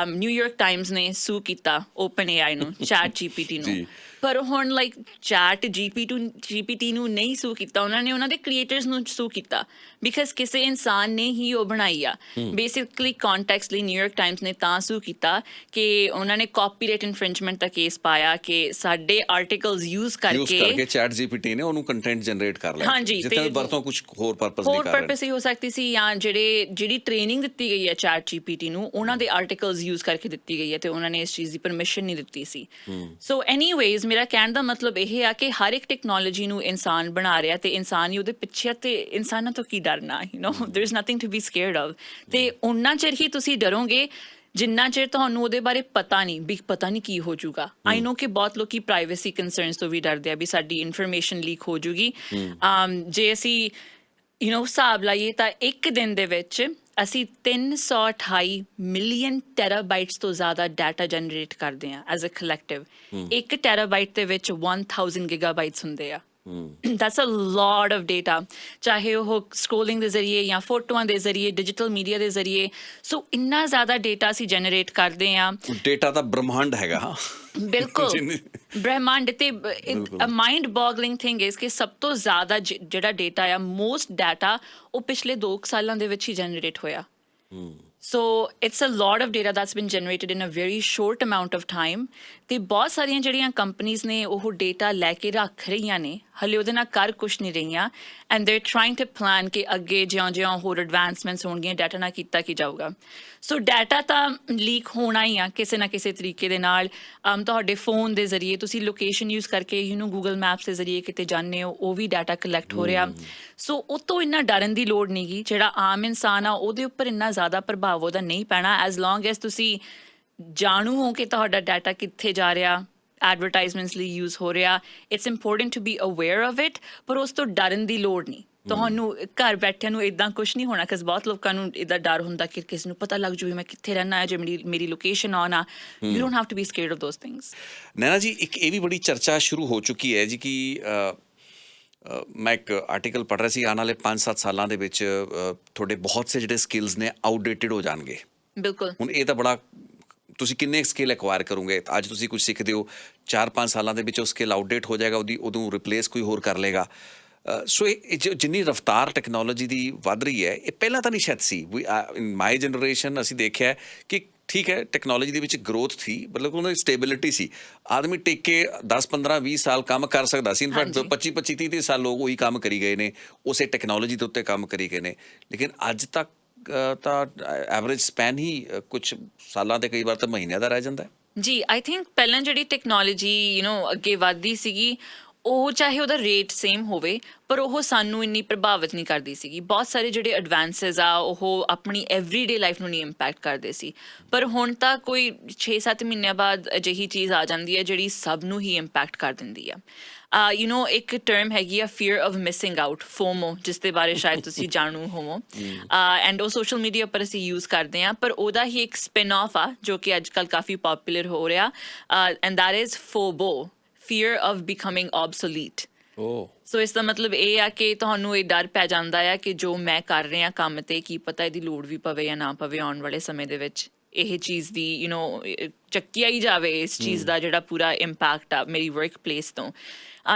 ਨਿਊਯਾਰਕ ਟਾਈਮਸ ਨੇ ਸੂ ਕੀਤਾ ਓਪਨ AI ਨੂੰ, ਚੈਟ GPT ਨੂੰ। ਪਰ ਹੁਣ ਚੈਟ GPT ਨੂੰ ਨਹੀਂ ਸੂ ਕੀਤਾ, ਉਹਨਾਂ ਨੇ ਉਹਨਾਂ ਦੇ ਕ੍ਰੀਏਟਰਸ ਨੂੰ ਸੂ ਕੀਤਾ, ਬਿਕਾਜ਼ ਕਿਸੇ ਇਨਸਾਨ ਨੇ ਹੀ ਉਹ ਬਣਾਈ ਆ। ਬੇਸਿਕਲੀ ਕੌਨਟੈਕਸਟ ਲਈ ਨਿਊਯਾਰਕ ਟਾਈਮਸ ਨੇ ਤਾਂ ਸੂ ਕੀਤਾ ਕਿ ਉਹਨਾਂ ਨੇ ਕਾਪੀਰਾਈਟ ਇਨਫ੍ਰਿੰਜਮੈਂਟ ਦਾ ਕੇਸ ਪਾਇਆ ਕਿ ਸਾਡੇ ਆਰਟੀਕਲਸ ਯੂਜ਼ ਕਰਕੇ ਚੈਟ GPT ਨੇ ਉਹਨੂੰ ਕੰਟੈਂਟ ਜਨਰੇਟ ਕਰ ਲਿਆ। ਹਾਂਜੀ, ਜਿੱਥੇ ਵਰਤੋਂ ਕੁਝ ਹੋਰ ਪਰਪਸ ਨਹੀਂ ਕਰ ਰਹੇ, ਪਰਪਸ ਹੀ ਹੋ ਸਕਦੀ ਸੀ, ਜਾਂ ਜਿਹੜੀ ਟ੍ਰੇਨਿੰਗ ਦਿੱਤੀ ਗਈ ਹੈ ਚੈਟ GPT ਨੂੰ, ਉਹਨਾਂ ਦੇ ਆਰਟੀਕਲਸ ਯੂਜ਼ ਕਰਕੇ ਦਿੱਤੀ ਗਈ ਹੈ ਤੇ ਉਹਨਾਂ ਨੇ ਇਸ ਚੀਜ਼ ਦੀ ਪਰਮਿਸ਼ਨ ਨਹੀਂ ਦਿੱਤੀ ਸੀ। ਸੋ ਐਨੀਵੇਜ਼, ਮੇਰਾ ਕਹਿਣ ਦਾ ਮਤਲਬ ਇਹ ਆ ਕਿ ਹਰ ਇੱਕ ਟੈਕਨੋਲੋਜੀ ਨੂੰ ਇਨਸਾਨ ਬਣਾ ਰਿਹਾ ਤੇ ਇਨਸਾਨ ਹੀ ਉਹਦੇ ਪਿੱਛੇ, ਤੇ ਇਨਸਾਨਾਂ ਤੋਂ ਕੀ ਡਰਨਾ, there is nothing to be scared of. ਤੇ ਉਹਨਾਂ ਚਿਰ ਹੀ ਤੁਸੀਂ ਡਰੋਗੇ ਜਿੰਨਾ ਚਿਰ ਤੁਹਾਨੂੰ ਉਹਦੇ ਬਾਰੇ ਪਤਾ ਨਹੀਂ ਕੀ ਹੋ ਜਾਊਗਾ। ਆਈ ਨੋ ਕਿ ਬਹੁਤ ਲੋਕੀ ਪ੍ਰਾਈਵੇਸੀ ਕੰਸਰਨਸ ਤੋਂ ਵੀ ਡਰਦੇ ਆ ਵੀ ਸਾਡੀ ਇਨਫੋਰਮੇਸ਼ਨ ਲੀਕ ਹੋ ਜੂਗੀ। ਜੇ ਅਸੀਂ ਹਿਸਾਬ ਲਾਈਏ ਤਾਂ ਇੱਕ ਦਿਨ ਦੇ ਵਿੱਚ ਅਸੀਂ 328 ਮਿਲੀਅਨ ਟੈਰਾਬਾਈਟਸ ਤੋਂ ਜ਼ਿਆਦਾ ਡਾਟਾ ਜਨਰੇਟ ਕਰਦੇ ਹਾਂ ਐਜ਼ ਅ ਕਲੈਕਟਿਵ। 1 ਟੈਰਾਬਾਈਟ ਦੇ ਵਿੱਚ 1000 ਗੀਗਾਬਾਈਟਸ ਹੁੰਦੇ ਆ। That's a lot of data, ਚਾਹੇ ਉਹ ਸਕਰੋਲਿੰਗ ਦੇ ਜ਼ਰੀਏ ਜਾਂ ਫੋਟੋਆਂ ਦੇ ਜ਼ਰੀਏ, ਡਿਜੀਟਲ ਮੀਡੀਆ ਦੇ ਜ਼ਰੀਏ। ਸੋ ਇੰਨਾ ਜ਼ਿਆਦਾ ਡੇਟਾ ਅਸੀਂ ਜਨਰੇਟ ਕਰਦੇ ਹਾਂ। ਡੇਟਾ ਤਾਂ ਬ੍ਰਹਮੰਡ ਹੈਗਾ। ਹਾਂ, ਬਿਲਕੁਲ ਬ੍ਰਹਿਮੰਡ। ਤੇ ਮਾਈਂਡ ਬੋਗਲਿੰਗ ਥਿੰਗ ਇਸ ਕਿ ਸਭ ਤੋਂ ਜ਼ਿਆਦਾ ਜਿਹੜਾ ਡੇਟਾ ਆ, ਮੋਸਟ ਡਾਟਾ ਉਹ ਪਿਛਲੇ 2 ਸਾਲਾਂ ਦੇ ਵਿੱਚ ਹੀ ਜਨਰੇਟ ਹੋਇਆ। So it's a lot of data that's been generated in a very short amount of time. ਤੇ ਬਹੁਤ ਸਾਰੀਆਂ ਜਿਹੜੀਆਂ ਕੰਪਨੀਆਂ ਨੇ ਉਹ ਡੇਟਾ ਲੈ ਕੇ ਰੱਖ ਰਹੀਆਂ ਨੇ, ਹਲੇ ਉਹਦੇ ਨਾਲ ਕਰ ਕੁਛ ਨਹੀਂ ਰਹੀਆਂ, ਐਂਡ ਦੇ ਟਰਾਈਂਗ ਟੂ ਪਲਾਨ ਕਿ ਅੱਗੇ ਜਿਉਂ-ਜਿਉਂ ਹੋਰ ਐਡਵਾਂਸਮੈਂਟਸ ਹੋਣਗੀਆਂ ਡਾਟਾ ਨਾਲ ਕੀਤਾ ਕੀ ਜਾਊਗਾ। ਸੋ ਡਾਟਾ ਤਾਂ ਲੀਕ ਹੋਣਾ ਹੀ ਆ ਕਿਸੇ ਨਾ ਕਿਸੇ ਤਰੀਕੇ ਦੇ ਨਾਲ। ਤੁਹਾਡੇ ਫੋਨ ਦੇ ਜ਼ਰੀਏ ਤੁਸੀਂ ਲੋਕੇਸ਼ਨ ਯੂਜ਼ ਕਰਕੇ ਗੂਗਲ ਮੈਪਸ ਦੇ ਜ਼ਰੀਏ ਕਿਤੇ ਜਾਂਦੇ ਹੋ, ਉਹ ਵੀ ਡਾਟਾ ਕਲੈਕਟ ਹੋ ਰਿਹਾ। ਸੋ ਉਹ ਤੋਂ ਇੰਨਾ ਡਰਨ ਦੀ ਲੋੜ ਨਹੀਂ ਗੀ। ਜਿਹੜਾ ਆਮ ਇਨਸਾਨ ਆ ਉਹਦੇ ਉੱਪਰ ਇੰਨਾ ਜ਼ਿਆਦਾ ਪ੍ਰਭਾਵ ਉਹਦਾ ਨਹੀਂ ਪੈਣਾ, ਐਜ਼ ਲੌਂਗ ਐਜ਼ ਤੁਸੀਂ ਜਾਣੂ ਹੋ ਕਿ ਤੁਹਾਡਾ ਡਾਟਾ ਕਿੱਥੇ ਜਾ ਰਿਹਾ, ਐਡਵਰਟਾਈਜ਼ਮੈਂਟਸ ਲਈ ਯੂਜ਼ ਹੋ ਰਿਹਾ। It's important to be aware of it, ਪਰ ਉਸ ਤੋਂ ਡਰਨ ਦੀ ਲੋੜ ਨਹੀਂ। ਤੁਹਾਨੂੰ ਘਰ ਬੈਠਿਆਂ ਨੂੰ ਇੱਦਾਂ ਕੁਛ ਨਹੀਂ ਹੋਣਾ, ਕਿਉਂਕਿ ਬਹੁਤ ਲੋਕਾਂ ਨੂੰ ਇੱਦਾਂ ਡਰ ਹੁੰਦਾ ਕਿ ਕਿਸੇ ਨੂੰ ਪਤਾ ਲੱਗ ਜੂ ਮੈਂ ਕਿੱਥੇ ਰਹਿਣਾ ਹੈ, ਜੇ ਮੇਰੀ ਲੋਕੇਸ਼ਨ ਔਨ ਆ। You don't have to be scared of those things. Naina ji, ਇੱਕ ਇਹ ਵੀ ਬੜੀ ਚਰਚਾ ਸ਼ੁਰੂ ਹੋ ਚੁੱਕੀ ਹੈ ਜੀ ਕਿ ਮੈਂ ਇੱਕ ਆਰਟੀਕਲ ਪੜ੍ਹ ਰਿਹਾ ਸੀ, ਆਉਣ ਵਾਲੇ 5-7 ਸਾਲਾਂ ਦੇ ਵਿੱਚ ਤੁਹਾਡੇ ਬਹੁਤ ਸੇ ਜਿਹੜੇ ਸਕਿੱਲਸ ਨੇ ਆਊਟਡੇਟਿਡ ਹੋ ਜਾਣਗੇ। ਬਿਲਕੁਲ। ਹੁਣ ਇਹ ਤਾਂ ਬੜਾ, ਤੁਸੀਂ ਕਿੰਨੇ ਸਕਿੱਲ ਐਕਵਾਇਰ ਕਰੋਗੇ? ਅੱਜ ਤੁਸੀਂ ਕੁਝ ਸਿੱਖਦੇ ਹੋ, 4-5 ਸਾਲਾਂ ਦੇ ਵਿੱਚ ਉਹ ਸਕਿੱਲ ਆਊਟਡੇਟ ਹੋ ਜਾਏਗਾ, ਉਦੋਂ ਰਿਪਲੇਸ ਕੋਈ ਹੋਰ ਕਰ ਲਏਗਾ। ਸੋ ਇਹ ਜਿੰਨੀ ਰਫਤਾਰ ਟੈਕਨੋਲੋਜੀ ਦੀ ਵੱਧ ਰਹੀ ਹੈ, ਇਹ ਪਹਿਲਾਂ ਤਾਂ ਨਹੀਂ ਸ਼ਾਇਦ ਸੀ। ਇਨ ਮਾਈ ਜਨਰੇਸ਼ਨ ਅਸੀਂ ਦੇਖਿਆ ਕਿ ਠੀਕ ਹੈ ਟੈਕਨੋਲੋਜੀ ਦੇ ਵਿੱਚ ਗਰੋਥ ਸੀ, ਮਤਲਬ ਉਹਨਾਂ ਦੀ ਸਟੇਬਿਲਿਟੀ ਸੀ। ਆਦਮੀ ਟਿਕ ਕੇ 10-15-20 ਸਾਲ ਕੰਮ ਕਰ ਸਕਦਾ ਸੀ। ਇਨਫੈਕਟ 25-30 ਸਾਲ ਲੋਕ ਉਹੀ ਕੰਮ ਕਰੀ ਗਏ ਨੇ, ਉਸੇ ਟੈਕਨੋਲੋਜੀ ਦੇ ਉੱਤੇ ਕੰਮ ਕਰੀ ਗਏ ਨੇ। ਲੇਕਿਨ ਅੱਜ ਤੱਕ ਤਾਂ ਐਵਰੇਜ ਸਪੈਨ ਹੀ ਕੁਛ ਸਾਲਾਂ ਤੇ ਕਈ ਵਾਰ ਤਾਂ ਮਹੀਨਿਆਂ ਦਾ ਰਹਿ ਜਾਂਦਾ ਹੈ। ਜੀ, ਆਈ ਥਿੰਕ ਪਹਿਲਾਂ ਜਿਹੜੀ ਟੈਕਨੋਲੋਜੀ ਅੱਗੇ ਵੱਧਦੀ ਸੀਗੀ, ਉਹ ਚਾਹੇ ਉਹਦਾ ਰੇਟ ਸੇਮ ਹੋਵੇ, ਪਰ ਉਹ ਸਾਨੂੰ ਇੰਨੀ ਪ੍ਰਭਾਵਿਤ ਨਹੀਂ ਕਰਦੀ ਸੀਗੀ। ਬਹੁਤ ਸਾਰੇ ਜਿਹੜੇ ਐਡਵਾਂਸਿਸ ਆ ਉਹ ਆਪਣੀ ਐਵਰੀਡੇ ਲਾਈਫ ਨੂੰ ਨਹੀਂ ਇੰਪੈਕਟ ਕਰਦੇ ਸੀ, ਪਰ ਹੁਣ ਤਾਂ ਕੋਈ 6-7 ਮਹੀਨਿਆਂ ਬਾਅਦ ਅਜਿਹੀ ਚੀਜ਼ ਆ ਜਾਂਦੀ ਹੈ ਜਿਹੜੀ ਸਭ ਨੂੰ ਹੀ ਇੰਪੈਕਟ ਕਰ ਦਿੰਦੀ ਆ। ਇੱਕ ਟਰਮ ਹੈਗੀ ਆ fear of missing out, FOMO, ਜਿਸ ਦੇ ਬਾਰੇ ਸ਼ਾਇਦ ਤੁਸੀਂ ਜਾਣੂ ਹੋਵੋ, ਐਂਡ ਉਹ ਸੋਸ਼ਲ ਮੀਡੀਆ ਪਰ ਅਸੀਂ ਯੂਜ਼ ਕਰਦੇ ਹਾਂ, ਪਰ ਉਹਦਾ ਹੀ ਇੱਕ ਸਪਿਨ ਆਫ ਆ ਜੋ ਕਿ ਅੱਜ ਕੱਲ੍ਹ ਕਾਫੀ ਪੋਪੂਲਰ ਹੋ ਰਿਹਾ, and that is FOBO, fear of becoming obsolete. So ਇਸ ਦਾ ਮਤਲਬ ਇਹ ਆ ਕਿ ਤੁਹਾਨੂੰ ਇਹ ਡਰ ਪੈ ਜਾਂਦਾ ਆ ਕਿ ਜੋ ਮੈਂ ਕਰ ਰਿਹਾ ਕੰਮ ਤੇ ਕੀ ਪਤਾ ਇਹਦੀ ਲੋੜ ਵੀ ਪਵੇ ਜਾਂ ਨਾ ਪਵੇ ਆਉਣ ਵਾਲੇ ਸਮੇਂ ਦੇ ਵਿੱਚ। ਇਹ ਚੀਜ਼ ਦੀ ਚੱਕਿਆ ਹੀ ਜਾਵੇ ਇਸ ਚੀਜ਼ ਦਾ ਜਿਹੜਾ ਪੂਰਾ ਇੰਪੈਕਟ ਆ ਮੇਰੀ ਵਰਕ ਪਲੇਸ ਤੋਂ।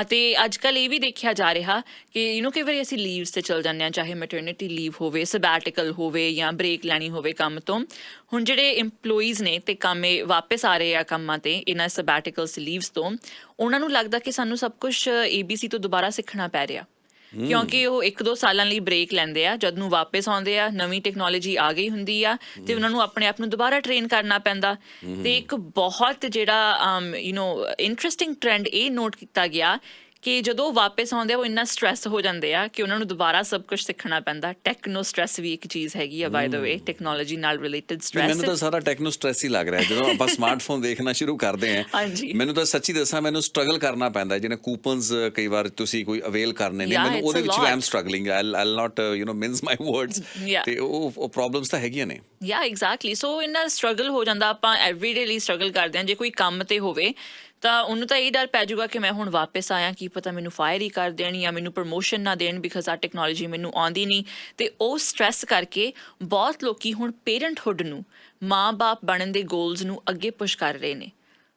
ਅਤੇ ਅੱਜ ਕੱਲ੍ਹ ਇਹ ਵੀ ਦੇਖਿਆ ਜਾ ਰਿਹਾ ਕਿ ਕਈ ਵਾਰੀ ਅਸੀਂ ਲੀਵਸ 'ਤੇ ਚਲ ਜਾਂਦੇ ਹਾਂ, ਚਾਹੇ ਮੈਟਰਨਿਟੀ ਲੀਵ ਹੋਵੇ, ਸਬੈਟੀਕਲ ਹੋਵੇ ਜਾਂ ਬ੍ਰੇਕ ਲੈਣੀ ਹੋਵੇ ਕੰਮ ਤੋਂ। ਹੁਣ ਜਿਹੜੇ ਇੰਪਲੋਈਜ਼ ਨੇ ਤੇ ਕੰਮ ਵਾਪਸ ਆ ਰਹੇ ਆ ਕੰਮਾਂ 'ਤੇ ਇਹਨਾਂ ਸਬੈਟੀਕਲਸ ਲੀਵਸ ਤੋਂ, ਉਹਨਾਂ ਨੂੰ ਲੱਗਦਾ ਕਿ ਸਾਨੂੰ ਸਭ ਕੁਛ ABC ਤੋਂ ਦੁਬਾਰਾ ਸਿੱਖਣਾ ਪੈ ਰਿਹਾ, ਕਿਉਂਕਿ ਉਹ 1-2 ਸਾਲਾਂ ਲਈ ਬ੍ਰੇਕ ਲੈਂਦੇ ਆ। ਜਦ ਨੂੰ ਵਾਪਸ ਆਉਂਦੇ ਆ ਨਵੀਂ ਟੈਕਨੋਲੋਜੀ ਆ ਗਈ ਹੁੰਦੀ ਆ ਤੇ ਉਹਨਾਂ ਨੂੰ ਆਪਣੇ ਆਪ ਨੂੰ ਦੁਬਾਰਾ ਟ੍ਰੇਨ ਕਰਨਾ ਪੈਂਦਾ। ਤੇ ਇੱਕ ਬਹੁਤ ਜਿਹੜਾ ਇੰਟਰਸਟਿੰਗ ਟ੍ਰੈਂਡ ਇਹ ਨੋਟ ਕੀਤਾ ਗਿਆ ਕਿ ਜਦੋਂ ਵਾਪਸ ਆਉਂਦੇ ਆ ਉਹ ਇੰਨਾ ਸਟ੍ਰੈਸ ਹੋ ਜਾਂਦੇ ਆ ਕਿ ਉਹਨਾਂ ਨੂੰ ਦੁਬਾਰਾ ਸਭ ਕੁਝ ਸਿੱਖਣਾ ਪੈਂਦਾ। ਟੈਕਨੋ ਸਟ੍ਰੈਸ ਵੀ ਇੱਕ ਚੀਜ਼ ਹੈਗੀ ਆ, ਬਾਏ ਦ ਵੇ, ਟੈਕਨੋਲੋਜੀ ਨਾਲ ਰਿਲੇਟਡ ਸਟ੍ਰੈਸ। ਮੈਨੂੰ ਤਾਂ ਸਾਰਾ ਟੈਕਨੋ ਸਟ੍ਰੈਸ ਹੀ ਲੱਗ ਰਿਹਾ ਜਦੋਂ ਆਪਾਂ ਸਮਾਰਟਫੋਨ ਦੇਖਣਾ ਸ਼ੁਰੂ ਕਰਦੇ ਹਾਂ। ਹਾਂਜੀ, ਮੈਨੂੰ ਤਾਂ ਸੱਚੀ ਦੱਸਾਂ, ਮੈਨੂੰ ਸਟਰਗਲ ਕਰਨਾ ਪੈਂਦਾ। ਜਿਹਨੇ ਕੂਪਨਸ ਕਈ ਵਾਰ ਤੁਸੀਂ ਕੋਈ ਅਵੇਲ ਕਰਨੇ ਨੇ, ਮੈਨੂੰ ਉਹਦੇ ਵਿੱਚ I am struggling, I'll not mince my words, ਤੇ ਉਹ ਪ੍ਰੋਬਲਮਸ ਤਾਂ ਹੈਗੀਆਂ ਨੇ। ਯਾ ਐਗਜ਼ੈਕਟਲੀ। ਸੋ ਇੰਨਾ ਸਟਰਗਲ ਹੋ ਜਾਂਦਾ, ਆਪਾਂ ਐਵਰੀਡੇ ਲਈ ਸਟਰਗਲ ਕਰਦੇ ਹਾਂ। ਜੇ ਕੋਈ ਕੰਮ ਤੇ ਹੋਵੇ ਤਾਂ ਉਹਨੂੰ ਤਾਂ ਇਹ ਡਰ ਪੈ ਜਾਊਗਾ ਕਿ ਮੈਂ ਹੁਣ ਵਾਪਸ ਆਇਆ, ਕੀ ਪਤਾ ਮੈਨੂੰ ਫਾਇਰ ਹੀ ਕਰ ਦੇਣ ਜਾਂ ਮੈਨੂੰ ਪ੍ਰਮੋਸ਼ਨ ਨਾ ਦੇਣ, ਬਿਕਾਜ਼ ਆਹ ਟੈਕਨੋਲੋਜੀ ਮੈਨੂੰ ਆਉਂਦੀ ਨਹੀਂ। ਤੇ ਉਹ ਸਟ੍ਰੈਸ ਕਰਕੇ ਬਹੁਤ ਲੋਕੀ ਹੁਣ ਪੇਰੈਂਟਹੁੱਡ ਨੂੰ, ਮਾਂ-ਬਾਪ ਬਣਨ ਦੇ ਗੋਲਸ ਨੂੰ ਅੱਗੇ ਪੁਸ਼ ਕਰ ਰਹੇ ਨੇ।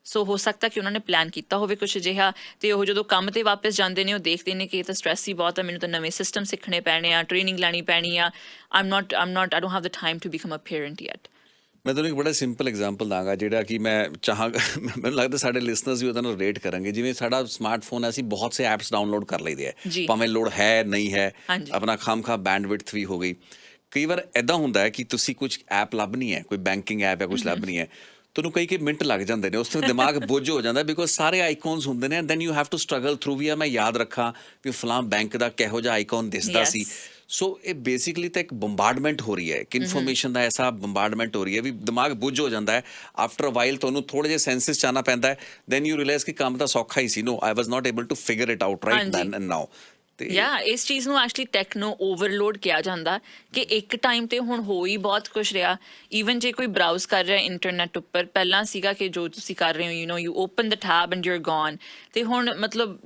ਸੋ ਹੋ ਸਕਦਾ ਕਿ ਉਹਨਾਂ ਨੇ ਪਲਾਨ ਕੀਤਾ ਹੋਵੇ ਕੁਛ ਅਜਿਹਾ, ਤੇ ਉਹ ਜਦੋਂ ਕੰਮ ਤੇ ਵਾਪਸ ਜਾਂਦੇ ਨੇ ਉਹ ਦੇਖਦੇ ਨੇ ਕਿ ਇਹ ਤਾਂ ਸਟ੍ਰੈਸ ਹੀ ਬਹੁਤ ਆ, ਮੈਨੂੰ ਤਾਂ ਨਵੇਂ ਸਿਸਟਮ ਸਿੱਖਣੇ ਪੈਣੇ ਆ, ਟ੍ਰੇਨਿੰਗ ਲੈਣੀ ਪੈਣੀ ਆ। I don't have the time to become a parent yet. ਮੈਂ ਤੁਹਾਨੂੰ ਇੱਕ ਬੜਾ ਸਿੰਪਲ ਐਗਜ਼ਾਮਪਲ ਦਾਂਗਾ ਜਿਹੜਾ ਕਿ ਮੈਂ ਚਾਹਾਂਗਾ, ਮੈਨੂੰ ਲੱਗਦਾ ਸਾਡੇ ਲਿਸਨਰਸ ਵੀ ਉਹਦਾ ਨੂੰ ਰਿਲੇਟ ਕਰਨਗੇ। ਜਿਵੇਂ ਸਾਡਾ ਸਮਾਰਟਫੋਨ, ਅਸੀਂ ਬਹੁਤ ਸੇ ਐਪਸ ਡਾਊਨਲੋਡ ਕਰ ਲਈਦੇ ਆ, ਭਾਵੇਂ ਲੋੜ ਹੈ ਨਹੀਂ ਹੈ, ਆਪਣਾ ਖਾਮਖਾ ਬੈਂਡਵਿਡਥ ਵੀ ਹੋ ਗਈ। ਕਈ ਵਾਰ ਇੱਦਾਂ ਹੁੰਦਾ ਹੈ ਕਿ ਤੁਸੀਂ ਕੁਝ ਐਪ ਲੱਭਣੀ ਹੈ, ਕੋਈ ਬੈਂਕਿੰਗ ਐਪ ਜਾਂ ਕੁਛ ਲੱਭਣੀ ਹੈ, ਤੁਹਾਨੂੰ ਕਈ ਮਿੰਟ ਲੱਗ ਜਾਂਦੇ ਨੇ, ਉਸ ਤੋਂ ਦਿਮਾਗ ਬੁੱਝ ਹੋ ਜਾਂਦਾ, ਬਿਕੋਜ਼ ਸਾਰੇ ਆਈਕੋਨਸ ਹੁੰਦੇ ਨੇ, then you have to struggle through ਵੀ ਆ ਮੈਂ ਯਾਦ ਰੱਖਾਂ ਵੀ ਫਲਾਂ ਬੈਂਕ ਦਾ ਕਿਹੋ ਜਿਹਾ ਆਈਕੋਨ ਦਿਸਦਾ ਸੀ। ਸੋ ਇਹ ਬੇਸਿਕਲੀ ਤਾਂ ਇੱਕ ਬੰਬਾਰਡਮੈਂਟ ਹੋ ਰਹੀ ਹੈ, ਇੱਕ ਇਨਫੋਰਮੇਸ਼ਨ ਦਾ ਐਸਾ ਬੰਬਾਰਡਮੈਂਟ ਹੋ ਰਹੀ ਹੈ ਵੀ ਦਿਮਾਗ ਬੁੱਝ ਹੋ ਜਾਂਦਾ ਹੈ। ਆਫਟਰ ਅ ਵਾਈਲ ਤੁਹਾਨੂੰ ਥੋੜ੍ਹੇ ਜਿਹੇ ਸੈਂਸਿਸ 'ਚ ਆਉਣਾ ਪੈਂਦਾ ਹੈ, ਦੈਨ ਯੂ ਰਿਅਲਾਈਜ਼ ਕਿ ਕੰਮ ਤਾਂ ਸੌਖਾ ਹੀ ਸੀ। No, I was not able to figure it out right then and now. ਇਸ ਚੀਜ਼ ਨੂੰ ਐਕਚੁਅਲੀ ਟੈਕਨੋ ਓਵਰਲੋਡ ਕਿਹਾ ਜਾਂਦਾ ਕਿ ਇੱਕ ਟਾਈਮ ਤੇ ਹੁਣ ਹੋ ਹੀ ਬਹੁਤ ਕੁਛ ਰਿਹਾ। ਈਵਨ ਜੇ ਕੋਈ ਬਰਾਊਜ਼ ਕਰ ਰਿਹਾ ਇੰਟਰਨੈਟ ਉੱਪਰ, ਪਹਿਲਾਂ ਸੀਗਾ ਕਿ ਜੋ ਤੁਸੀਂ ਕਰ ਰਹੇ ਹੋ you open the tab and you are gone, ਤੇ ਹੁਣ ਮਤਲਬ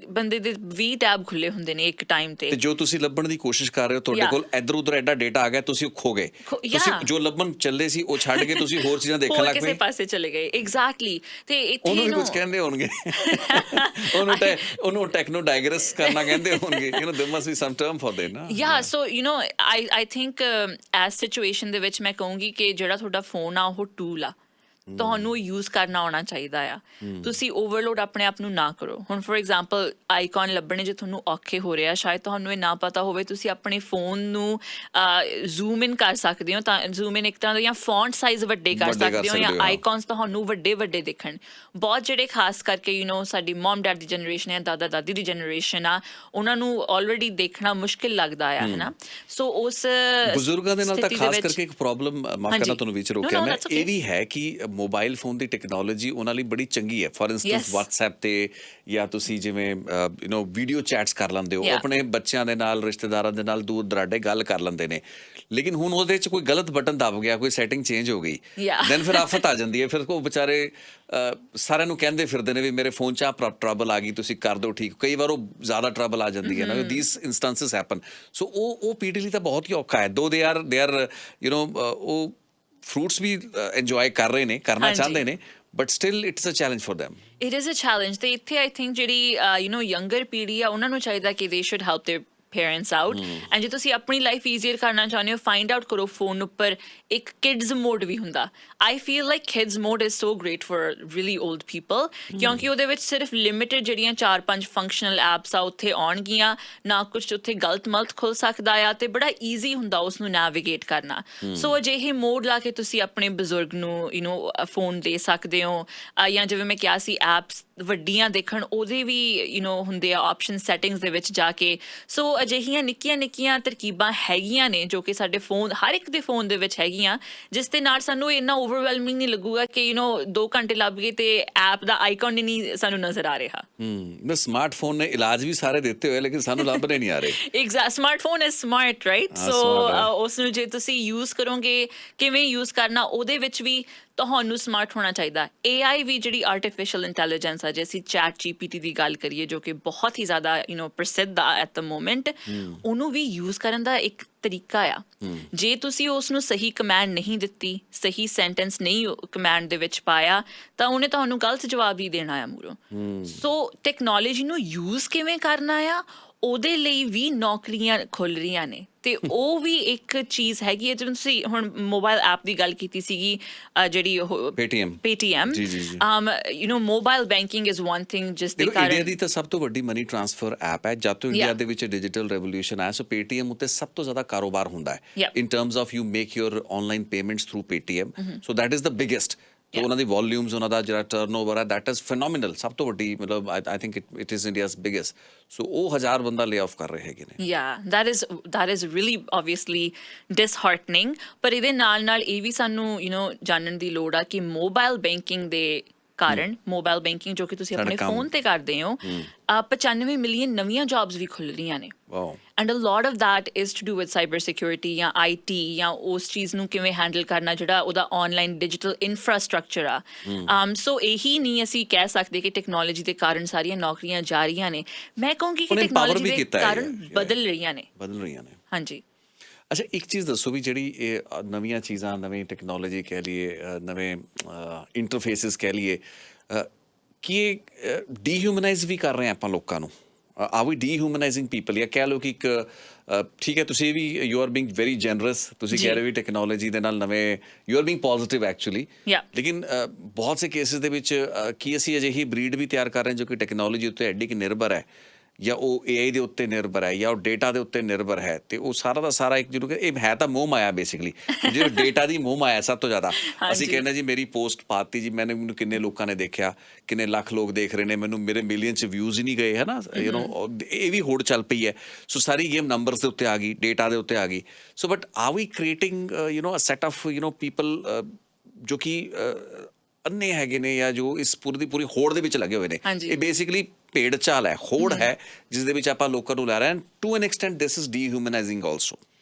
ਬੰਦੇ ਦੇ 20 ਟੈਬ ਖੁੱਲੇ ਹੁੰਦੇ ਨੇ ਇੱਕ ਟਾਈਮ ਤੇ ਜੋ ਤੁਸੀਂ ਲੱਭਣ ਦੀ ਕੋਸ਼ਿਸ਼ ਕਰ ਰਹੇ ਹੋ, ਤੁਹਾਡੇ ਕੋਲ ਇੱਧਰ ਉੱਧਰ ਐਡਾ ਡੇਟਾ ਆ ਗਿਆ, ਤੁਸੀਂ ਖੋ ਗਏ। ਤੁਸੀਂ ਜੋ ਲੱਭਣ ਚੱਲੇ ਸੀ ਉਹ ਛੱਡ ਕੇ ਤੁਸੀਂ ਹੋਰ ਚੀਜ਼ਾਂ ਦੇਖਣ ਲੱਗ ਪਏ, ਕਿਸੇ ਪਾਸੇ ਚਲੇ ਗਏ। ਐਗਜ਼ੈਕਟਲੀ। ਤੇ ਇੱਥੇ ਉਹਨੂੰ ਕੁਝ ਕਹਿੰਦੇ ਹੋਣਗੇ, ਉਹਨੂੰ ਟੈਕਨੋ ਡਾਇਗਰਸ ਕਰਨਾ ਕਹਿੰਦੇ ਹੋਣਗੇ there must be some term for that ਨਾ Yeah, so I think as situation ਦੇ ਵਿੱਚ ਮੈਂ ਕਹੂੰਗੀ ਕਿ ਜਿਹੜਾ ਤੁਹਾਡਾ ਫੋਨ ਆ ਉਹ ਟੂਲ ਆ, ਤੁਹਾਨੂੰ ਯੂਜ਼ ਕਰਨਾ ਆਉਣਾ ਚਾਹੀਦਾ ਆ। ਤੁਸੀਂ ਓਵਰਲੋਡ ਆਪਣੇ ਆਪ ਨੂੰ ਨਾ ਕਰੋ। ਹੁਣ ਫੋਰ ਐਗਜ਼ਾਮਪਲ ਆਈਕਨ ਲੱਭਣੇ ਜੇ ਤੁਹਾਨੂੰ ਔਖੇ ਹੋ ਰਿਹਾ, ਸ਼ਾਇਦ ਤੁਹਾਨੂੰ ਇਹ ਨਾ ਪਤਾ ਹੋਵੇ, ਤੁਸੀਂ ਆਪਣੇ ਫੋਨ ਨੂੰ ਜ਼ੂਮ ਇਨ ਕਰ ਸਕਦੇ ਹੋ, ਤਾਂ ਜ਼ੂਮ ਇਨ ਇੱਕ ਤਰ੍ਹਾਂ ਦਾ, ਜਾਂ ਫੌਂਟ ਸਾਈਜ਼ ਵੱਡੇ ਕਰ ਸਕਦੇ ਹੋ, ਜਾਂ ਆਈਕਨਸ ਤੁਹਾਨੂੰ ਵੱਡੇ ਵੱਡੇ ਦਿਖਣ। ਬਹੁਤ ਜਿਹੜੇ ਖਾਸ ਕਰਕੇ ਸਾਡੀ ਮਮ ਡੈਡ ਦੀ ਜਨਰੇਸ਼ਨ ਹੈ, ਦਾਦਾ ਦਾਦੀ ਦੀ ਜਨਰੇਸ਼ਨ ਆ, ਉਹਨਾਂ ਨੂੰ ਆਲਰੇਡੀ ਦੇਖਣਾ ਮੁਸ਼ਕਿਲ ਲੱਗਦਾ ਆ, ਹੈ ਨਾ। ਸੋ ਉਸ ਬਜ਼ੁਰਗਾਂ ਦੇ ਨਾਲ ਤਾਂ ਖਾਸ ਕਰਕੇ ਇੱਕ ਪ੍ਰੋਬਲਮ, ਮਾਫ ਕਰਨਾ ਤੁਹਾਨੂੰ ਵਿੱਚ ਰੋਕਿਆ ਮੈਂ, ਇਹ ਵੀ ਹੈ ਕਿ ਮੋਬਾਈਲ ਫੋਨ ਦੀ ਟੈਕਨੋਲੋਜੀ ਉਹਨਾਂ ਲਈ ਬੜੀ ਚੰਗੀ ਹੈ। ਫੋਰ ਇੰਸਟੈਂਸ WhatsApp ਤੇ ਜਾਂ ਤੁਸੀਂ ਜਿਵੇਂ ਵੀਡੀਓ ਚੈਟਸ ਕਰ ਲੈਂਦੇ ਹੋ, ਆਪਣੇ ਬੱਚਿਆਂ ਦੇ ਨਾਲ, ਰਿਸ਼ਤੇਦਾਰਾਂ ਦੇ ਨਾਲ ਦੂਰ ਦਰਾਡੇ ਗੱਲ ਕਰ ਲੈਂਦੇ ਨੇ। ਲੇਕਿਨ ਹੁਣ ਉਹਦੇ 'ਚ ਕੋਈ ਗਲਤ ਬਟਨ ਦਬ ਗਿਆ, ਕੋਈ ਸੈਟਿੰਗ ਚੇਂਜ ਹੋ ਗਈ, ਦੈਨ ਫਿਰ ਆਫਤ ਆ ਜਾਂਦੀ ਹੈ। ਫਿਰ ਉਹ ਵਿਚਾਰੇ ਸਾਰਿਆਂ ਨੂੰ ਕਹਿੰਦੇ ਫਿਰਦੇ ਨੇ ਵੀ ਮੇਰੇ ਫੋਨ 'ਚ ਆ ਟਰਬਲ ਆ ਗਈ, ਤੁਸੀਂ ਕਰ ਦਿਓ ਠੀਕ। ਕਈ ਵਾਰ ਉਹ ਜ਼ਿਆਦਾ ਟਰਬਲ ਆ ਜਾਂਦੀ ਹੈ ਨਾ, ਥੀਸ ਇੰਸਟੈਂਸਿਸ ਹੈਪਨ। ਸੋ ਉਹ ਪੀੜ੍ਹੀ ਲਈ ਤਾਂ ਬਹੁਤ ਹੀ ਔਖਾ ਹੈ। ਦੋ ਦੇ ਆਰ ਉਹ ਫਰੂਟਸ ਵੀ ਇੰਜੋਏ ਕਰ ਰਹੇ ਨੇ, ਕਰਨਾ ਚਾਹੁੰਦੇ ਨੇ, but still it's a challenge for them। It is a challenge. ਤੇ ਇੱਥੇ ਆਈ ਥਿੰਕ ਜਿਹੜੀ ਯੰਗਰ ਪੀੜ੍ਹੀ ਆ, ਉਹਨਾਂ ਨੂੰ ਚਾਹੀਦਾ ਕਿ ਦੇ should help there parents out. And ਜੇ ਤੁਸੀਂ ਆਪਣੀ ਲਾਈਫ ਈਜ਼ੀਅਰ ਕਰਨਾ ਚਾਹੁੰਦੇ ਹੋ, ਫਾਈਂਡ ਆਊਟ ਕਰੋ ਫੋਨ ਉੱਪਰ ਇੱਕ ਕਿਡਜ਼ ਮੋਡ ਵੀ ਹੁੰਦਾ। ਆਈ feel like kids mode is so great for really old people, ਕਿਉਂਕਿ ਉਹਦੇ ਵਿੱਚ ਸਿਰਫ ਲਿਮਿਟਡ ਜਿਹੜੀਆਂ 4-5 ਫੰਕਸ਼ਨਲ ਐਪਸ ਆ ਉੱਥੇ ਆਉਣਗੀਆਂ, ਨਾ ਕੁਛ ਉੱਥੇ ਗਲਤ ਮਲਤ ਖੁੱਲ ਸਕਦਾ ਆ, ਤੇ ਬੜਾ ਈਜ਼ੀ ਹੁੰਦਾ ਉਸ ਨੂੰ ਨੈਵੀਗੇਟ ਕਰਨਾ। ਸੋ ਅਜਿਹੇ ਮੋਡ ਲਾ ਕੇ ਤੁਸੀਂ ਆਪਣੇ ਬਜ਼ੁਰਗ ਨੂੰ ਫੋਨ ਦੇ ਸਕਦੇ ਹੋ, ਜਾਂ ਜਿਵੇਂ ਮੈਂ ਕਿਹਾ ਸੀ ਐਪਸ ਵੱਡੀਆਂ ਦੇਖਣ, ਉਹਦੇ ਵੀ ਹੁੰਦੇ ਆ ਆਪਸ਼ਨ ਸੈਟਿੰਗਸ ਦੇ ਵਿੱਚ ਜਾ ਕੇ। ਸੋ ਅਜਿਹੀਆਂ ਨਿੱਕੀਆਂ ਨਿੱਕੀਆਂ ਤਰਕੀਬਾਂ ਹੈਗੀਆਂ ਨੇ ਜੋ ਕਿ ਸਾਡੇ ਫੋਨ, ਹਰ ਇੱਕ ਦੇ ਫੋਨ ਦੇ ਵਿੱਚ ਹੈਗੀਆਂ, ਜਿਸ ਦੇ ਨਾਲ ਸਾਨੂੰ ਇੰਨਾ ਓਵਰਵੈਲਮਿੰਗ ਨਹੀਂ ਲੱਗੂਗਾ ਕਿ 2 ਘੰਟੇ ਲੱਭ ਗਏ ਤੇ ਐਪ ਦਾ ਆਈਕਨ ਹੀ ਨਹੀਂ ਸਾਨੂੰ ਨਜ਼ਰ ਆ ਰਿਹਾ। ਸਮਾਰਟਫੋਨ ਨੇ ਇਲਾਜ ਵੀ ਸਾਰੇ ਦਿੱਤੇ ਹੋਏ, ਲੇਕਿਨ ਸਾਨੂੰ ਲੱਭਣੇ ਨਹੀਂ ਆ ਰਹੇ। Smartphone is smart, right? So ਉਸ ਨੂੰ ਜੇ ਤੁਸੀਂ ਯੂਜ਼ ਕਰੋਗੇ, ਕਿਵੇਂ ਯੂਜ਼ ਕਰਨਾ, ਉਹਦੇ ਵਿੱਚ ਵੀ ਤੁਹਾਨੂੰ ਸਮਾਰਟ ਹੋਣਾ ਚਾਹੀਦਾ। AI ਵੀ ਜਿਹੜੀ ਆਰਟੀਫਿਸ਼ੀਅਲ ਇੰਟੈਲੀਜੈਂਸ ਆ, ਜੇ ਅਸੀਂ ਚੈਟ GPT ਦੀ ਗੱਲ ਕਰੀਏ, ਜੋ ਕਿ ਬਹੁਤ ਹੀ ਜ਼ਿਆਦਾ ਪ੍ਰਸਿੱਧ ਆ ਐਟ ਦ ਮੋਮੈਂਟ, ਉਹਨੂੰ ਵੀ ਯੂਜ਼ ਕਰਨ ਦਾ ਇੱਕ ਤਰੀਕਾ ਆ। ਜੇ ਤੁਸੀਂ ਉਸ ਨੂੰ ਸਹੀ ਕਮੈਂਡ ਨਹੀਂ ਦਿੱਤੀ, ਸਹੀ ਸੈਂਟੈਂਸ ਨਹੀਂ ਕਮੈਂਡ ਦੇ ਵਿੱਚ ਪਾਇਆ, ਤਾਂ ਉਹਨੇ ਤੁਹਾਨੂੰ ਗਲਤ ਜਵਾਬ ਹੀ ਦੇਣਾ ਆ ਮੂਹਰੋਂ। ਸੋ ਟੈਕਨੋਲੋਜੀ ਨੂੰ ਯੂਜ਼ ਕਿਵੇਂ ਕਰਨਾ ਆ, ਉਹਦੇ ਲਈ ਵੀ ਨੌਕਰੀਆਂ ਖੁੱਲ੍ਹ ਰਹੀਆਂ ਨੇ, ਤੇ ਉਹ ਵੀ ਇੱਕ ਚੀਜ਼ ਹੈਗੀ ਹੈ। ਜਿਵੇਂ ਤੁਸੀਂ ਹੁਣ ਮੋਬਾਈਲ ਐਪ ਦੀ ਗੱਲ ਕੀਤੀ ਸੀਗੀ, ਜਿਹੜੀ ਉਹ Paytm, mobile banking is one thing ਜਿਸ ਦੇ ਕਾਰਨ ਇੰਡੀਆ ਦੀ ਤਾਂ ਸਭ ਤੋਂ ਵੱਡੀ ਮਨੀ ਟ੍ਰਾਂਸਫਰ ਐਪ ਹੈ। ਜਦ ਤੋਂ ਇੰਡੀਆ ਦੇ ਵਿੱਚ ਡਿਜੀਟਲ ਰੈਵੋਲੂਸ਼ਨ ਆਇਆ, ਸੋ Paytm ਉੱਤੇ ਸਭ ਤੋਂ ਜ਼ਿਆਦਾ ਕਾਰੋਬਾਰ ਹੁੰਦਾ ਹੈ ਇਨ terms of you make your online payments through Paytm, so that is the biggest. तो ਉਹਨਾਂ ਦੀ ਵੋਲਿਊਮਸ, ਉਹਨਾਂ ਦਾ ਜਿਹੜਾ ਟਰਨਓਵਰ ਹੈ, ਦੈਟ ਇਜ਼ ਫੈਨੋਮੀਨਲ। ਸਭ ਤੋਂ ਵੱਡੀ, ਮਤਲਬ I think it is India's biggest. So ਉਹ 1000 ਬੰਦਾ ਲੇ ਆਫ ਕਰ ਰਹੇ ਹੈਗੇ ਨੇ। that is really obviously disheartening। ਪਰ ਇਹਦੇ ਨਾਲ ਨਾਲ ਇਹ ਵੀ ਸਾਨੂੰ ਜਾਣਨ ਦੀ ਲੋੜ ਆ ਕਿ ਮੋਬਾਈਲ ਬੈਂਕਿੰਗ ਦੇ ਕਾਰਨ, ਮੋਬਾਈਲ ਬੈਂਕਿੰਗ ਜੋ ਕਿ ਤੁਸੀਂ ਆਪਣੇ ਫੋਨ ਤੇ ਕਰਦੇ ਹੋ, 95 ਮਿਲੀਅਨ ਨਵੀਆਂ ਜੌਬਸ ਵੀ ਖੁੱਲ੍ਹ ਰਹੀਆਂ ਨੇ। And a lot of that is to do with cyber security ਜਾਂ IT, ਜਾਂ ਉਸ ਚੀਜ਼ ਨੂੰ ਕਿਵੇਂ ਹੈਂਡਲ ਕਰਨਾ, ਜਿਹੜਾ ਉਹਦਾ ਆਨਲਾਈਨ ਡਿਜੀਟਲ ਇਨਫਰਾਸਟਰਕਚਰ ਆ। ਸੋ ਇਹੀ ਨਹੀਂ ਅਸੀਂ ਕਹਿ ਸਕਦੇ ਕਿ ਟੈਕਨੋਲੋਜੀ ਦੇ ਕਾਰਨ ਸਾਰੀਆਂ ਨੌਕਰੀਆਂ ਜਾ ਰਹੀਆਂ ਨੇ। ਮੈਂ ਕਹੂੰਗੀ ਕਿ ਟੈਕਨੋਲੋਜੀ ਦੇ ਕਾਰਨ ਬਦਲ ਰਹੀਆਂ ਨੇ। ਹਾਂਜੀ। ਅੱਛਾ, ਇੱਕ ਚੀਜ਼ ਦੱਸੋ ਵੀ ਜਿਹੜੀ ਇਹ ਨਵੀਆਂ ਚੀਜ਼ਾਂ, ਨਵੀਂ ਟੈਕਨੋਲੋਜੀ ਕਹਿ ਲਈਏ, ਨਵੇਂ ਇੰਟਰਫੇਸਿਸ ਕਹਿ ਲਈਏ, ਕੀ ਇਹ ਡੀਹਿਊਮਨਾਈਜ਼ ਵੀ ਕਰ ਰਹੇ ਆਪਾਂ ਲੋਕਾਂ ਨੂੰ? ਆਰ ਵੀ ਡੀਹਿਊਮਨਾਈਜ਼ਿੰਗ ਪੀਪਲ? ਜਾਂ ਕਹਿ ਲਓ ਕਿ ਇੱਕ ਠੀਕ ਹੈ, ਤੁਸੀਂ ਵੀ ਯੂ ਆਰ ਬੀਂਗ ਵੈਰੀ ਜੈਨਰਸ, ਤੁਸੀਂ ਕਹਿ ਰਹੇ ਹੋ ਵੀ ਟੈਕਨੋਲੋਜੀ ਦੇ ਨਾਲ ਨਵੇਂ, you are being positive actually, ਲੇਕਿਨ ਬਹੁਤ ਸੇ ਕੇਸਿਸ ਦੇ ਵਿੱਚ ਕੀ ਅਸੀਂ ਅਜਿਹੀ ਬਰੀਡ ਵੀ ਤਿਆਰ ਕਰ ਰਹੇ ਜੋ ਕਿ ਟੈਕਨੋਲੋਜੀ ਉੱਤੇ ਐਡੀ ਕਿ ਨਿਰਭਰ ਹੈ, ਜਾਂ ਉਹ AI ਦੇ ਉੱਤੇ ਨਿਰਭਰ ਹੈ, ਜਾਂ ਉਹ ਡੇਟਾ ਦੇ ਉੱਤੇ ਨਿਰਭਰ ਹੈ, ਤੇ ਉਹ ਸਾਰਾ ਦਾ ਸਾਰਾ ਇੱਕ ਜ਼ਰੂਰ ਇਹ ਹੈ ਤਾਂ ਮੋਹ ਮਾਇਆ ਬੇਸਿਕਲੀ। ਜਿਹੜਾ ਡੇਟਾ ਦੀ ਮੋਹ ਮਾਇਆ ਸਭ ਤੋਂ ਜ਼ਿਆਦਾ। ਅਸੀਂ ਕਹਿੰਦੇ ਜੀ ਮੇਰੀ ਪੋਸਟ ਪਾਤੀ ਜੀ, ਮੈਨੂੰ ਕਿੰਨੇ ਲੋਕਾਂ ਨੇ ਦੇਖਿਆ, ਕਿੰਨੇ ਲੱਖ ਲੋਕ ਦੇਖ ਰਹੇ ਨੇ ਮੈਨੂੰ, ਮੇਰੇ ਮਿਲੀਅਨ 'ਚ ਵਿਊਜ਼ ਹੀ ਨਹੀਂ ਗਏ, ਹੈ ਨਾ। ਇਹ ਵੀ ਹੋੜ ਚੱਲ ਪਈ ਹੈ। ਸੋ ਸਾਰੀ ਗੇਮ ਨੰਬਰਸ ਦੇ ਉੱਤੇ ਆ ਗਈ, ਡੇਟਾ ਦੇ ਉੱਤੇ ਆ ਗਈ। So but are we creating a set of people ਜੋ ਕਿ ਅੰਨੇ ਹੈਗੇ ਨੇ, ਜਾਂ ਜੋ ਇਸ ਪੂਰੀ ਦੀ ਪੂਰੀ ਹੋੜ ਦੇ ਵਿੱਚ ਲੱਗੇ ਹੋਏ ਨੇ? ਇਹ ਬੇਸਿਕਲੀ ਭੇਡ ਚਾਲ ਹੈ, ਹੋੜ ਹੈ, ਜਿਸ ਦੇ ਵਿੱਚ ਆਪਾਂ ਲੋਕਾਂ ਨੂੰ ਲੈ ਰਹੇ ਹਾਂ। To an extent this is dehumanising also.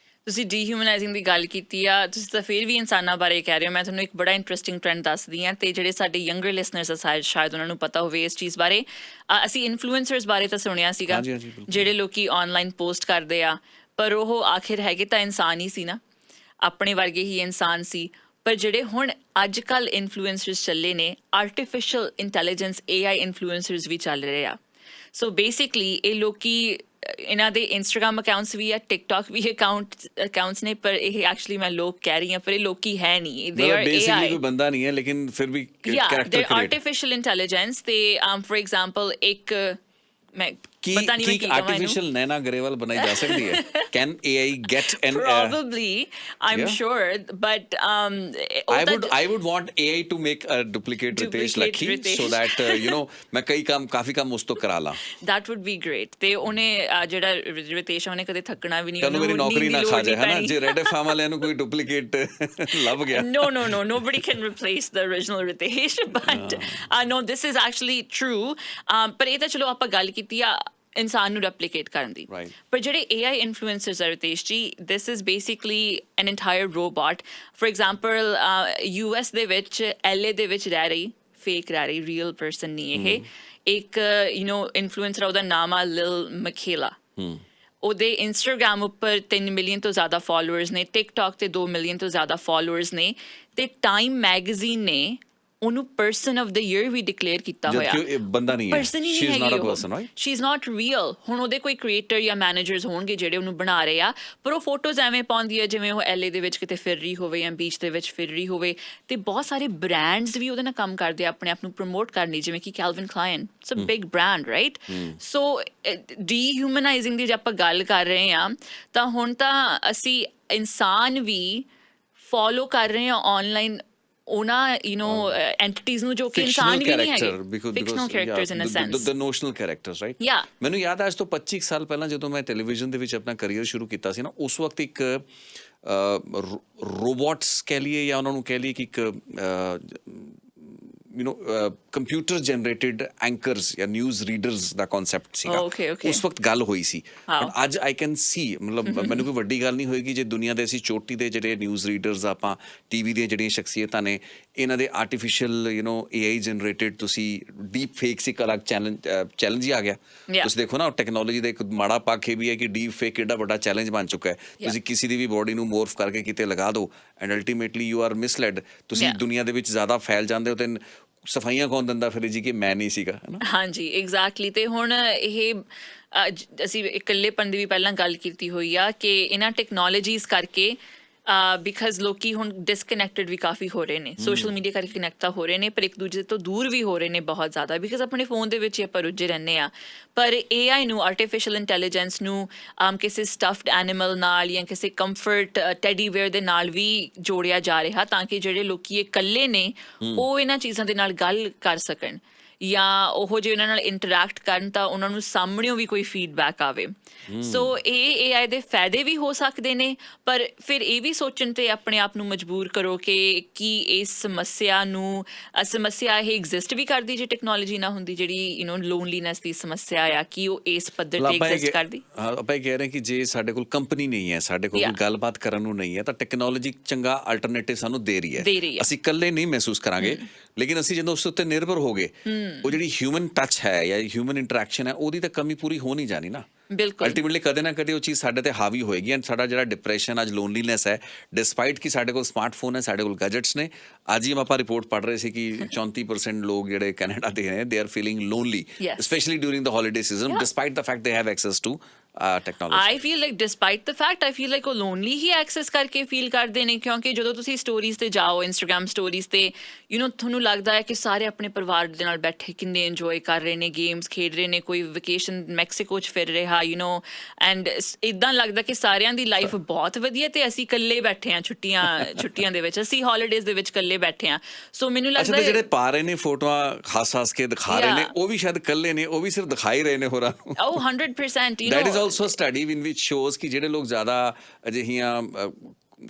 ਤੁਸੀਂ ਡੀਹਿਊਮਨਾਈਜ਼ਿੰਗ ਦੀ ਗੱਲ ਕੀਤੀ ਆ, ਤੁਸੀਂ ਤਾਂ ਫਿਰ ਵੀ ਇਨਸਾਨਾਂ ਬਾਰੇ ਕਹਿ ਰਹੇ ਹੋ। ਮੈਂ ਤੁਹਾਨੂੰ ਇੱਕ ਬੜਾ ਇੰਟਰਸਟਿੰਗ ਟ੍ਰੈਂਡ ਦੱਸਦੀ ਹਾਂ, ਤੇ ਜਿਹੜੇ ਸਾਡੇ ਯੰਗਰ ਲਿਸਨਰਸ ਆ ਸ਼ਾਇਦ ਉਹਨਾਂ ਨੂੰ ਪਤਾ ਹੋਵੇ ਇਸ ਚੀਜ਼ ਬਾਰੇ। ਅਸੀਂ ਇਨਫਲੂਐਂਸਰਸ ਬਾਰੇ ਤਾਂ ਸੁਣਿਆ ਸੀਗਾ, ਜਿਹੜੇ ਲੋਕੀ ਆਨਲਾਈਨ ਪੋਸਟ ਕਰਦੇ ਆ, ਪਰ ਉਹ ਆਖਿਰ ਹੈਗੇ ਤਾਂ ਇਨਸਾਨ ਹੀ ਸੀ ਨਾ, ਆਪਣੇ ਵਰਗੇ ਹੀ ਇਨਸਾਨ ਸੀ। ਪਰ ਜਿਹੜੇ ਹੁਣ ਅੱਜ ਕੱਲ੍ਹ ਇਨਫਲੂਐਂਸਰਸ ਚੱਲੇ ਨੇ, ਆਰਟੀਫਿਸ਼ੀਅਲ ਇੰਟੈਲੀਜੈਂਸ AI ਇਨਫਲੂਐਂਸਰਸ ਵੀ ਚੱਲ ਰਹੇ ਆ। ਸੋ ਬੇਸਿਕਲੀ ਇਹ ਲੋਕੀ ਇਹਨਾਂ ਦੇ ਇੰਸਟਾਗ੍ਰਾਮ ਅਕਾਊਂਟਸ ਵੀ ਆ, ਟਿਕਟੌਕ ਵੀ ਅਕਾਊਂਟਸ ਨੇ, ਪਰ ਇਹ ਐਕਚੁਅਲੀ ਮੈਂ ਲੋਕ ਕਹਿ ਰਹੀ ਹਾਂ ਪਰ ਇਹ ਲੋਕੀ ਹੈ ਨਹੀਂ, ਦੇ ਆਰ ਬੇਸਿਕਲੀ AI। ਕੋਈ ਬੰਦਾ ਨਹੀਂ ਹੈ ਲੇਕਿਨ ਫਿਰ ਵੀ Yeah, character they're create artificial intelligence. They, for example, ਇੱਕ ਮੈਂ ਕੀ ਪਤਾ ਨਹੀਂ ਮੈਂ ਕੀ ਕਹਾਂ ਇਹਨੂੰ। ਆਰਟੀਫੀਸ਼ੀਅਲ ਨੈਨਾ ਗਰੇਵਾਲ ਬਣਾਈ ਜਾ ਸਕਦੀ ਹੈ? Can AI get N Probably, I'm Yeah. sure, but I would want AI to make a duplicate Ritesh Duplicate Lakhi Ritesh. so that ਮੈਂ ਕਾਫੀ ਕੰਮ ਉਸ ਤੋਂ ਕਰਾ ਲਾਂ। that would be great. ਤੇ ਉਹਨੇ ਜਿਹੜਾ ਰਿਤੇਸ਼ ਉਹਨੇ ਕਦੇ ਥੱਕਣਾ ਵੀ ਨਹੀਂ, ਤੁਹਾਨੂੰ ਮੇਰੀ ਨੌਕਰੀ ਨਾ ਖਾ ਜਾਏ, ਹੈ ਨਾ? ਜੇ ਰੈਡ ਐਫਐਮ ਵਾਲਿਆਂ ਨੂੰ ਕੋਈ ਡੁਪਲੀਕੇਟ ਲੱਭ ਗਿਆ। No, nobody can replace the original Ritesh, but no, this is actually true. ਪਰ ਇਹ ਤਾਂ ਚਲੋ ਆਪਾਂ ਗੱਲ ਕੀਤੀ ਆ ਇਨਸਾਨ ਨੂੰ ਰੈਪਲੀਕੇਟ ਕਰਨ ਦੀ, Right. ਪਰ ਜਿਹੜੇ AI ਇਨਫਲੂਐਂਸਰਸ ਆ ਰਿਤੇਸ਼ ਜੀ, this is basically an entire robot. For example, US ਦੇ ਵਿੱਚ LA ਦੇ ਵਿੱਚ ਰਹਿ ਰਹੀ, ਫੇਕ ਰਹਿ ਰਹੀ, ਰੀਅਲ ਪਰਸਨ ਨਹੀਂ ਇਹ, ਇੱਕ ਇਨਫਲੂਐਂਸਰ ਉਹਦਾ ਨਾਮ ਆ ਲਿਲ ਮਕੇਲਾ। ਉਹਦੇ ਇੰਸਟਾਗ੍ਰਾਮ ਉੱਪਰ 3 ਮਿਲੀਅਨ ਤੋਂ ਜ਼ਿਆਦਾ ਫਾਲੋਅਰਸ ਨੇ, ਟਿਕਟੌਕ ਤੇ 2 ਮਿਲੀਅਨ ਤੋਂ ਜ਼ਿਆਦਾ ਫਾਲੋਅਰਸ ਨੇ, ਤੇ ਟਾਈਮ ਮੈਗਜ਼ੀਨ ਨੇ ਉਹਨੂੰ ਪਰਸਨ ਆਫ ਦ ਈਅਰ ਵੀ ਡਿਕਲੇਅਰ ਕੀਤਾ ਹੋਇਆ। ਜਦਕਿ ਇਹ ਬੰਦਾ ਨਹੀਂ ਹੈ, ਪਰਸਨ ਹੀ she is ਨਹੀਂ not a ਹੈਗੀ person, right? She is not real. ਹੁਣ ਉਹਦੇ ਕੋਈ ਕ੍ਰੀਏਟਰ ਜਾਂ ਮੈਨੇਜਰਸ ਹੋਣਗੇ ਜਿਹੜੇ ਉਹਨੂੰ ਬਣਾ ਰਹੇ ਆ, ਪਰ ਉਹ ਫੋਟੋਜ਼ ਐਵੇਂ ਪਾਉਂਦੀ ਹੈ ਜਿਵੇਂ ਉਹ LA ਦੇ ਵਿੱਚ ਕਿਤੇ ਫਿਰ ਰਹੀ ਹੋਵੇ ਜਾਂ ਬੀਚ ਦੇ ਵਿੱਚ ਫਿਰ ਰਹੀ ਹੋਵੇ, ਤੇ ਬਹੁਤ ਸਾਰੇ ਬ੍ਰਾਂਡਸ ਵੀ ਉਹਦੇ ਨਾਲ ਕੰਮ ਕਰਦੇ ਆ ਆਪਣੇ ਆਪ ਨੂੰ ਪ੍ਰਮੋਟ ਕਰਨ ਲਈ, ਜਿਵੇਂ ਕਿ Calvin Klein, it's a big brand, right? So dehumanising ਦੀ ਜੇ ਆਪਾਂ ਗੱਲ ਕਰ ਰਹੇ ਹਾਂ ਤਾਂ ਹੁਣ ਤਾਂ ਅਸੀਂ ਇਨਸਾਨ ਵੀ ਫੋਲੋ ਕਰ ਰਹੇ ਹਾਂ ਆਨਲਾਈਨ ਉਹਨਾਂ ਐਂਟੀਟੀਜ਼ ਨੂੰ ਜੋ ਕਿ ਇਨਸਾਨ ਵੀ ਨਹੀਂ ਹੈਗੇ, fictional characters in a sense, the notional characters, right? Yeah. ਮੈਨੂੰ ਯਾਦ ਹੈ ਅੱਜ ਤੋਂ 25 ਸਾਲ ਪਹਿਲਾਂ ਜਦੋਂ ਮੈਂ ਟੈਲੀਵਿਜ਼ਨ ਦੇ ਵਿੱਚ ਆਪਣਾ ਕਰੀਅਰ ਸ਼ੁਰੂ ਕੀਤਾ ਸੀ ਨਾ, ਉਸ ਵਕਤ ਇੱਕ ਰੋਬੋਟਸ ਕਹਿ ਲਈਏ ਜਾਂ ਉਹਨਾਂ ਨੂੰ ਕਹਿ ਲਈਏ ਕਿ ਇੱਕ ਕੰਪਿਊਟਰ ਜਨਰੇਟਡ ਐਂਕਰਸ ਜਾਂ ਨਿਊਜ਼ ਰੀਡਰਸ ਦਾ ਕਨਸੈਪਟ ਸੀਗਾ। Okay. ਉਸ ਵਕਤ ਗੱਲ ਹੋਈ ਸੀ, ਬਟ ਅੱਜ ਆਈ ਕੈਨ ਸੀ, ਮਤਲਬ ਮੈਨੂੰ ਕੋਈ ਵੱਡੀ ਗੱਲ ਨਹੀਂ ਹੋਏਗੀ ਜੇ ਦੁਨੀਆ ਦੇ ਅਸੀਂ ਚੋਟੀ ਦੇ ਜਿਹੜੇ ਨਿਊਜ਼ ਰੀਡਰਸ ਆਪਾਂ ਟੀਵੀ ਦੀਆਂ ਜਿਹੜੀਆਂ ਸ਼ਖਸੀਅਤਾਂ ਨੇ, ਇਹਨਾਂ ਦੇ ਆਰਟੀਫਿਸ਼ੀਅਲ AI ਜਨਰੇਟਡ ਤੁਸੀਂ ਡੀਪ ਫੇਕ ਸੀ ਅਲੱਗ ਚੈਲੰਜ ਹੀ ਆ ਗਿਆ। ਤੁਸੀਂ ਦੇਖੋ ਨਾ ਟੈਕਨੋਲੋਜੀ ਦਾ ਇੱਕ ਮਾੜਾ ਪੱਖ ਇਹ ਵੀ ਹੈ ਕਿ ਡੀਪ ਫੇਕ ਕਿੱਡਾ ਵੱਡਾ ਚੈਲੰਜ ਬਣ ਚੁੱਕਾ ਹੈ। ਤੁਸੀਂ ਕਿਸੇ ਦੀ ਵੀ ਬੋਡੀ ਨੂੰ ਮੋਰਫ ਕਰਕੇ ਕਿਤੇ ਲਗਾ ਦਿਓ and ultimately you are misled. ਤੁਸੀਂ ਦੁਨੀਆ ਦੇ ਵਿੱਚ ਜ਼ਿਆਦਾ ਫੈਲ ਜਾਂਦੇ ਹੋ ਤੇ ਸਫਾਈਆਂ ਕੌਣ ਦਿੰਦਾ ਫਿਰ ਜੀ ਕਿ ਮੈਂ ਨਹੀਂ ਸੀਗਾ, ਹੈ ਨਾ? ਹਾਂਜੀ, ਐਗਜ਼ੈਕਟਲੀ। ਤੇ ਹੁਣ ਇਹ ਅਸੀਂ ਇਕੱਲੇਪਨ ਦੀ ਵੀ ਪਹਿਲਾਂ ਗੱਲ ਕੀਤੀ ਹੋਈ ਆ ਕਿ ਇਹਨਾਂ ਟੈਕਨੋਲੋਜੀਜ਼ ਕਰਕੇ ਬਿਕਾਜ਼ ਲੋਕੀ ਹੁਣ ਡਿਸਕਨੈਕਟਡ ਵੀ ਕਾਫੀ ਹੋ ਰਹੇ ਨੇ, ਸੋਸ਼ਲ ਮੀਡੀਆ ਕਰਕੇ ਕਨੈਕਟ ਤਾਂ ਹੋ ਰਹੇ ਨੇ, ਪਰ ਇੱਕ ਦੂਜੇ ਤੋਂ ਦੂਰ ਵੀ ਹੋ ਰਹੇ ਨੇ ਬਹੁਤ ਜ਼ਿਆਦਾ, ਬਿਕਾਜ਼ ਆਪਣੇ ਫੋਨ ਦੇ ਵਿੱਚ ਹੀ ਆਪਾਂ ਰੁੱਝੇ ਰਹਿੰਦੇ ਆ। ਪਰ AI ਨੂੰ, ਆਰਟੀਫਿਸ਼ੀਅਲ ਇੰਟੈਲੀਜੈਂਸ ਨੂੰ ਕਿਸੇ ਸਟਫਡ ਐਨੀਮਲ ਨਾਲ ਜਾਂ ਕਿਸੇ ਕੰਫਰਟ ਟੈਡੀ ਵੇਅਰ ਦੇ ਨਾਲ ਵੀ ਜੋੜਿਆ ਜਾ ਰਿਹਾ, ਤਾਂ ਕਿ ਜਿਹੜੇ ਲੋਕੀ ਇਹ ਇਕੱਲੇ ਨੇ ਉਹ ਇਹਨਾਂ ਚੀਜ਼ਾਂ ਦੇ ਨਾਲ ਗੱਲ ਕਰ ਸਕਣ ਜਾਂ ਉਹ ਜੇ ਉਹਨਾਂ ਨਾਲ ਇੰਟਰੈਕਟ ਕਰਨ ਤਾਂ ਉਹਨਾਂ ਨੂੰ ਸਾਹਮਣਿਓਂ ਵੀ ਕੋਈ ਫੀਡਬੈਕ ਆਵੇ। ਸੋ ਇਹ AI ਦੇ ਫਾਇਦੇ ਵੀ ਹੋ ਸਕਦੇ ਨੇ, ਪਰ ਫਿਰ ਇਹ ਵੀ ਸੋਚਣ ਤੇ ਆਪਣੇ ਆਪ ਨੂੰ ਮਜਬੂਰ ਕਰੋ ਕਿ ਕੀ ਇਸ ਸਮੱਸਿਆ ਇਹ ਐਗਜ਼ਿਸਟ ਵੀ ਕਰਦੀ ਜੇ ਟੈਕਨੋਲੋਜੀ ਨਾ ਹੁੰਦੀ, ਜਿਹੜੀ ਲੋਨਲੀਨੈਸ ਦੀ ਸਮੱਸਿਆ ਆ, ਕੀ ਉਹ ਇਸ ਪੱਧਰ ਤੇ ਐਗਜ਼ਿਸਟ ਕਰਦੀ? ਆਪਾਂ ਇਹ ਕਹਿ ਰਹੇ ਕਿ ਜੇ ਸਾਡੇ ਕੋਲ ਕੰਪਨੀ ਨਹੀਂ ਹੈ, ਸਾਡੇ ਕੋਲ ਗੱਲਬਾਤ ਕਰਨ ਨੂੰ ਨਹੀਂ ਹੈ, ਤਾਂ ਟੈਕਨੋਲੋਜੀ ਚੰਗਾ ਅਲਟਰਨੇਟਿਵ ਸਾਨੂੰ ਦੇ ਰਹੀ ਹੈ। ਅਸੀਂ ਇਕੱਲੇ ਨਹੀਂ ਮਹਿਸੂਸ ਕਰਾਂਗੇ, ਲੇਕਿਨ ਅਸੀਂ ਜਦੋਂ ਉਸ ਉੱਤੇ ਨਿਰਭਰ ਹੋ ਗਏ, ਉਹ ਜਿਹੜੀ ਹਿਊਮਨ ਟੱਚ ਹੈ ਜਾਂ ਹਿਊਮਨ ਇੰਟਰੈਕਸ਼ਨ ਹੈ, ਉਹਦੀ ਤਾਂ ਕਮੀ ਪੂਰੀ ਹੋ ਨਹੀਂ ਜਾਣੀ ਨਾ। ਬਿਲਕੁਲ, ਅਲਟੀਮੇਟਲੀ ਕਦੇ ਨਾ ਕਦੇ ਉਹ ਚੀਜ਼ ਸਾਡੇ ਤੇ ਹਾਵੀ ਹੋਏਗੀ ਐਂਡ ਸਾਡਾ ਜਿਹੜਾ ਡਿਪਰੈਸ਼ਨ ਅੱਜ ਲੋਨਲੀਨੈਸ ਹੈ, ਡਿਸਪਾਈਟ ਕਿ ਸਾਡੇ ਕੋਲ ਸਮਾਰਟਫੋਨ ਹੈ, ਸਾਡੇ ਕੋਲ ਗੈਜਟਸ ਨੇ। ਅੱਜ ਹੀ ਆਪਾਂ ਰਿਪੋਰਟ ਪੜ੍ਹ ਰਹੇ ਸੀ ਕਿ 34% ਲੋਕ ਜਿਹੜੇ ਕੈਨੇਡਾ ਦੇ ਨੇ, they are feeling lonely, specially during the holiday season, despite the fact they have access to technology. I feel like despite the fact, I feel like ਉਹ lonely ਹੀ access ਕਰਕੇ feel ਕਰਦੇ ਨੇ, ਕਿਉਂਕਿ ਜਦੋਂ ਤੁਸੀਂ ਸਟੋਰੀਜ਼ ਤੇ ਜਾਓ, ਇੰਸਟਾਗ੍ਰਾਮ ਸਟੋਰੀਜ਼ ਤੇ ਤੁਹਾਨੂੰ ਲੱਗਦਾ ਹੈ ਕਿ ਸਾਰੇ ਆਪਣੇ ਪਰਿਵਾਰ ਦੇ ਨਾਲ ਬੈਠੇ ਕਿੰਨੇ ਇੰਜੋਏ ਕਰ ਰਹੇ ਨੇ, ਗੇਮਸ ਖੇਡ ਰਹੇ ਨੇ, ਕੋਈ ਵਕੇਸ਼ਨ ਮੈਕਸੀਕੋ 'ਚ ਫਿਰ ਰਿਹਾ ਐਂਡ ਇੱਦਾਂ ਲੱਗਦਾ ਕਿ ਸਾਰਿਆਂ ਦੀ ਲਾਈਫ ਬਹੁਤ ਵਧੀਆ ਤੇ ਅਸੀਂ ਇਕੱਲੇ ਬੈਠੇ ਹਾਂ ਛੁੱਟੀਆਂ ਦੇ ਵਿੱਚ, ਅਸੀਂ ਹੌਲੀਡੇਜ਼ ਦੇ ਵਿੱਚ ਇਕੱਲੇ ਬੈਠੇ ਹਾਂ। ਸੋ ਮੈਨੂੰ ਲੱਗਦਾ ਜਿਹੜੇ ਪਾ ਰਹੇ ਨੇ ਫੋਟੋਆਂ ਹੱਸ ਕੇ ਦਿਖਾ ਰਹੇ ਨੇ, ਉਹ ਵੀ ਸ਼ਾਇਦ ਇਕੱਲੇ ਨੇ, ਉਹ ਵੀ ਸਿਰਫ ਦਿਖਾਈ ਰਹੇ ਨੇ ਹੋਰਾਂ ਨੂੰ। 100% also a study in which shows ਕਿ ਜਿਹੜੇ ਲੋਕ ਜ਼ਿਆਦਾ ਅਜਿਹੀਆਂ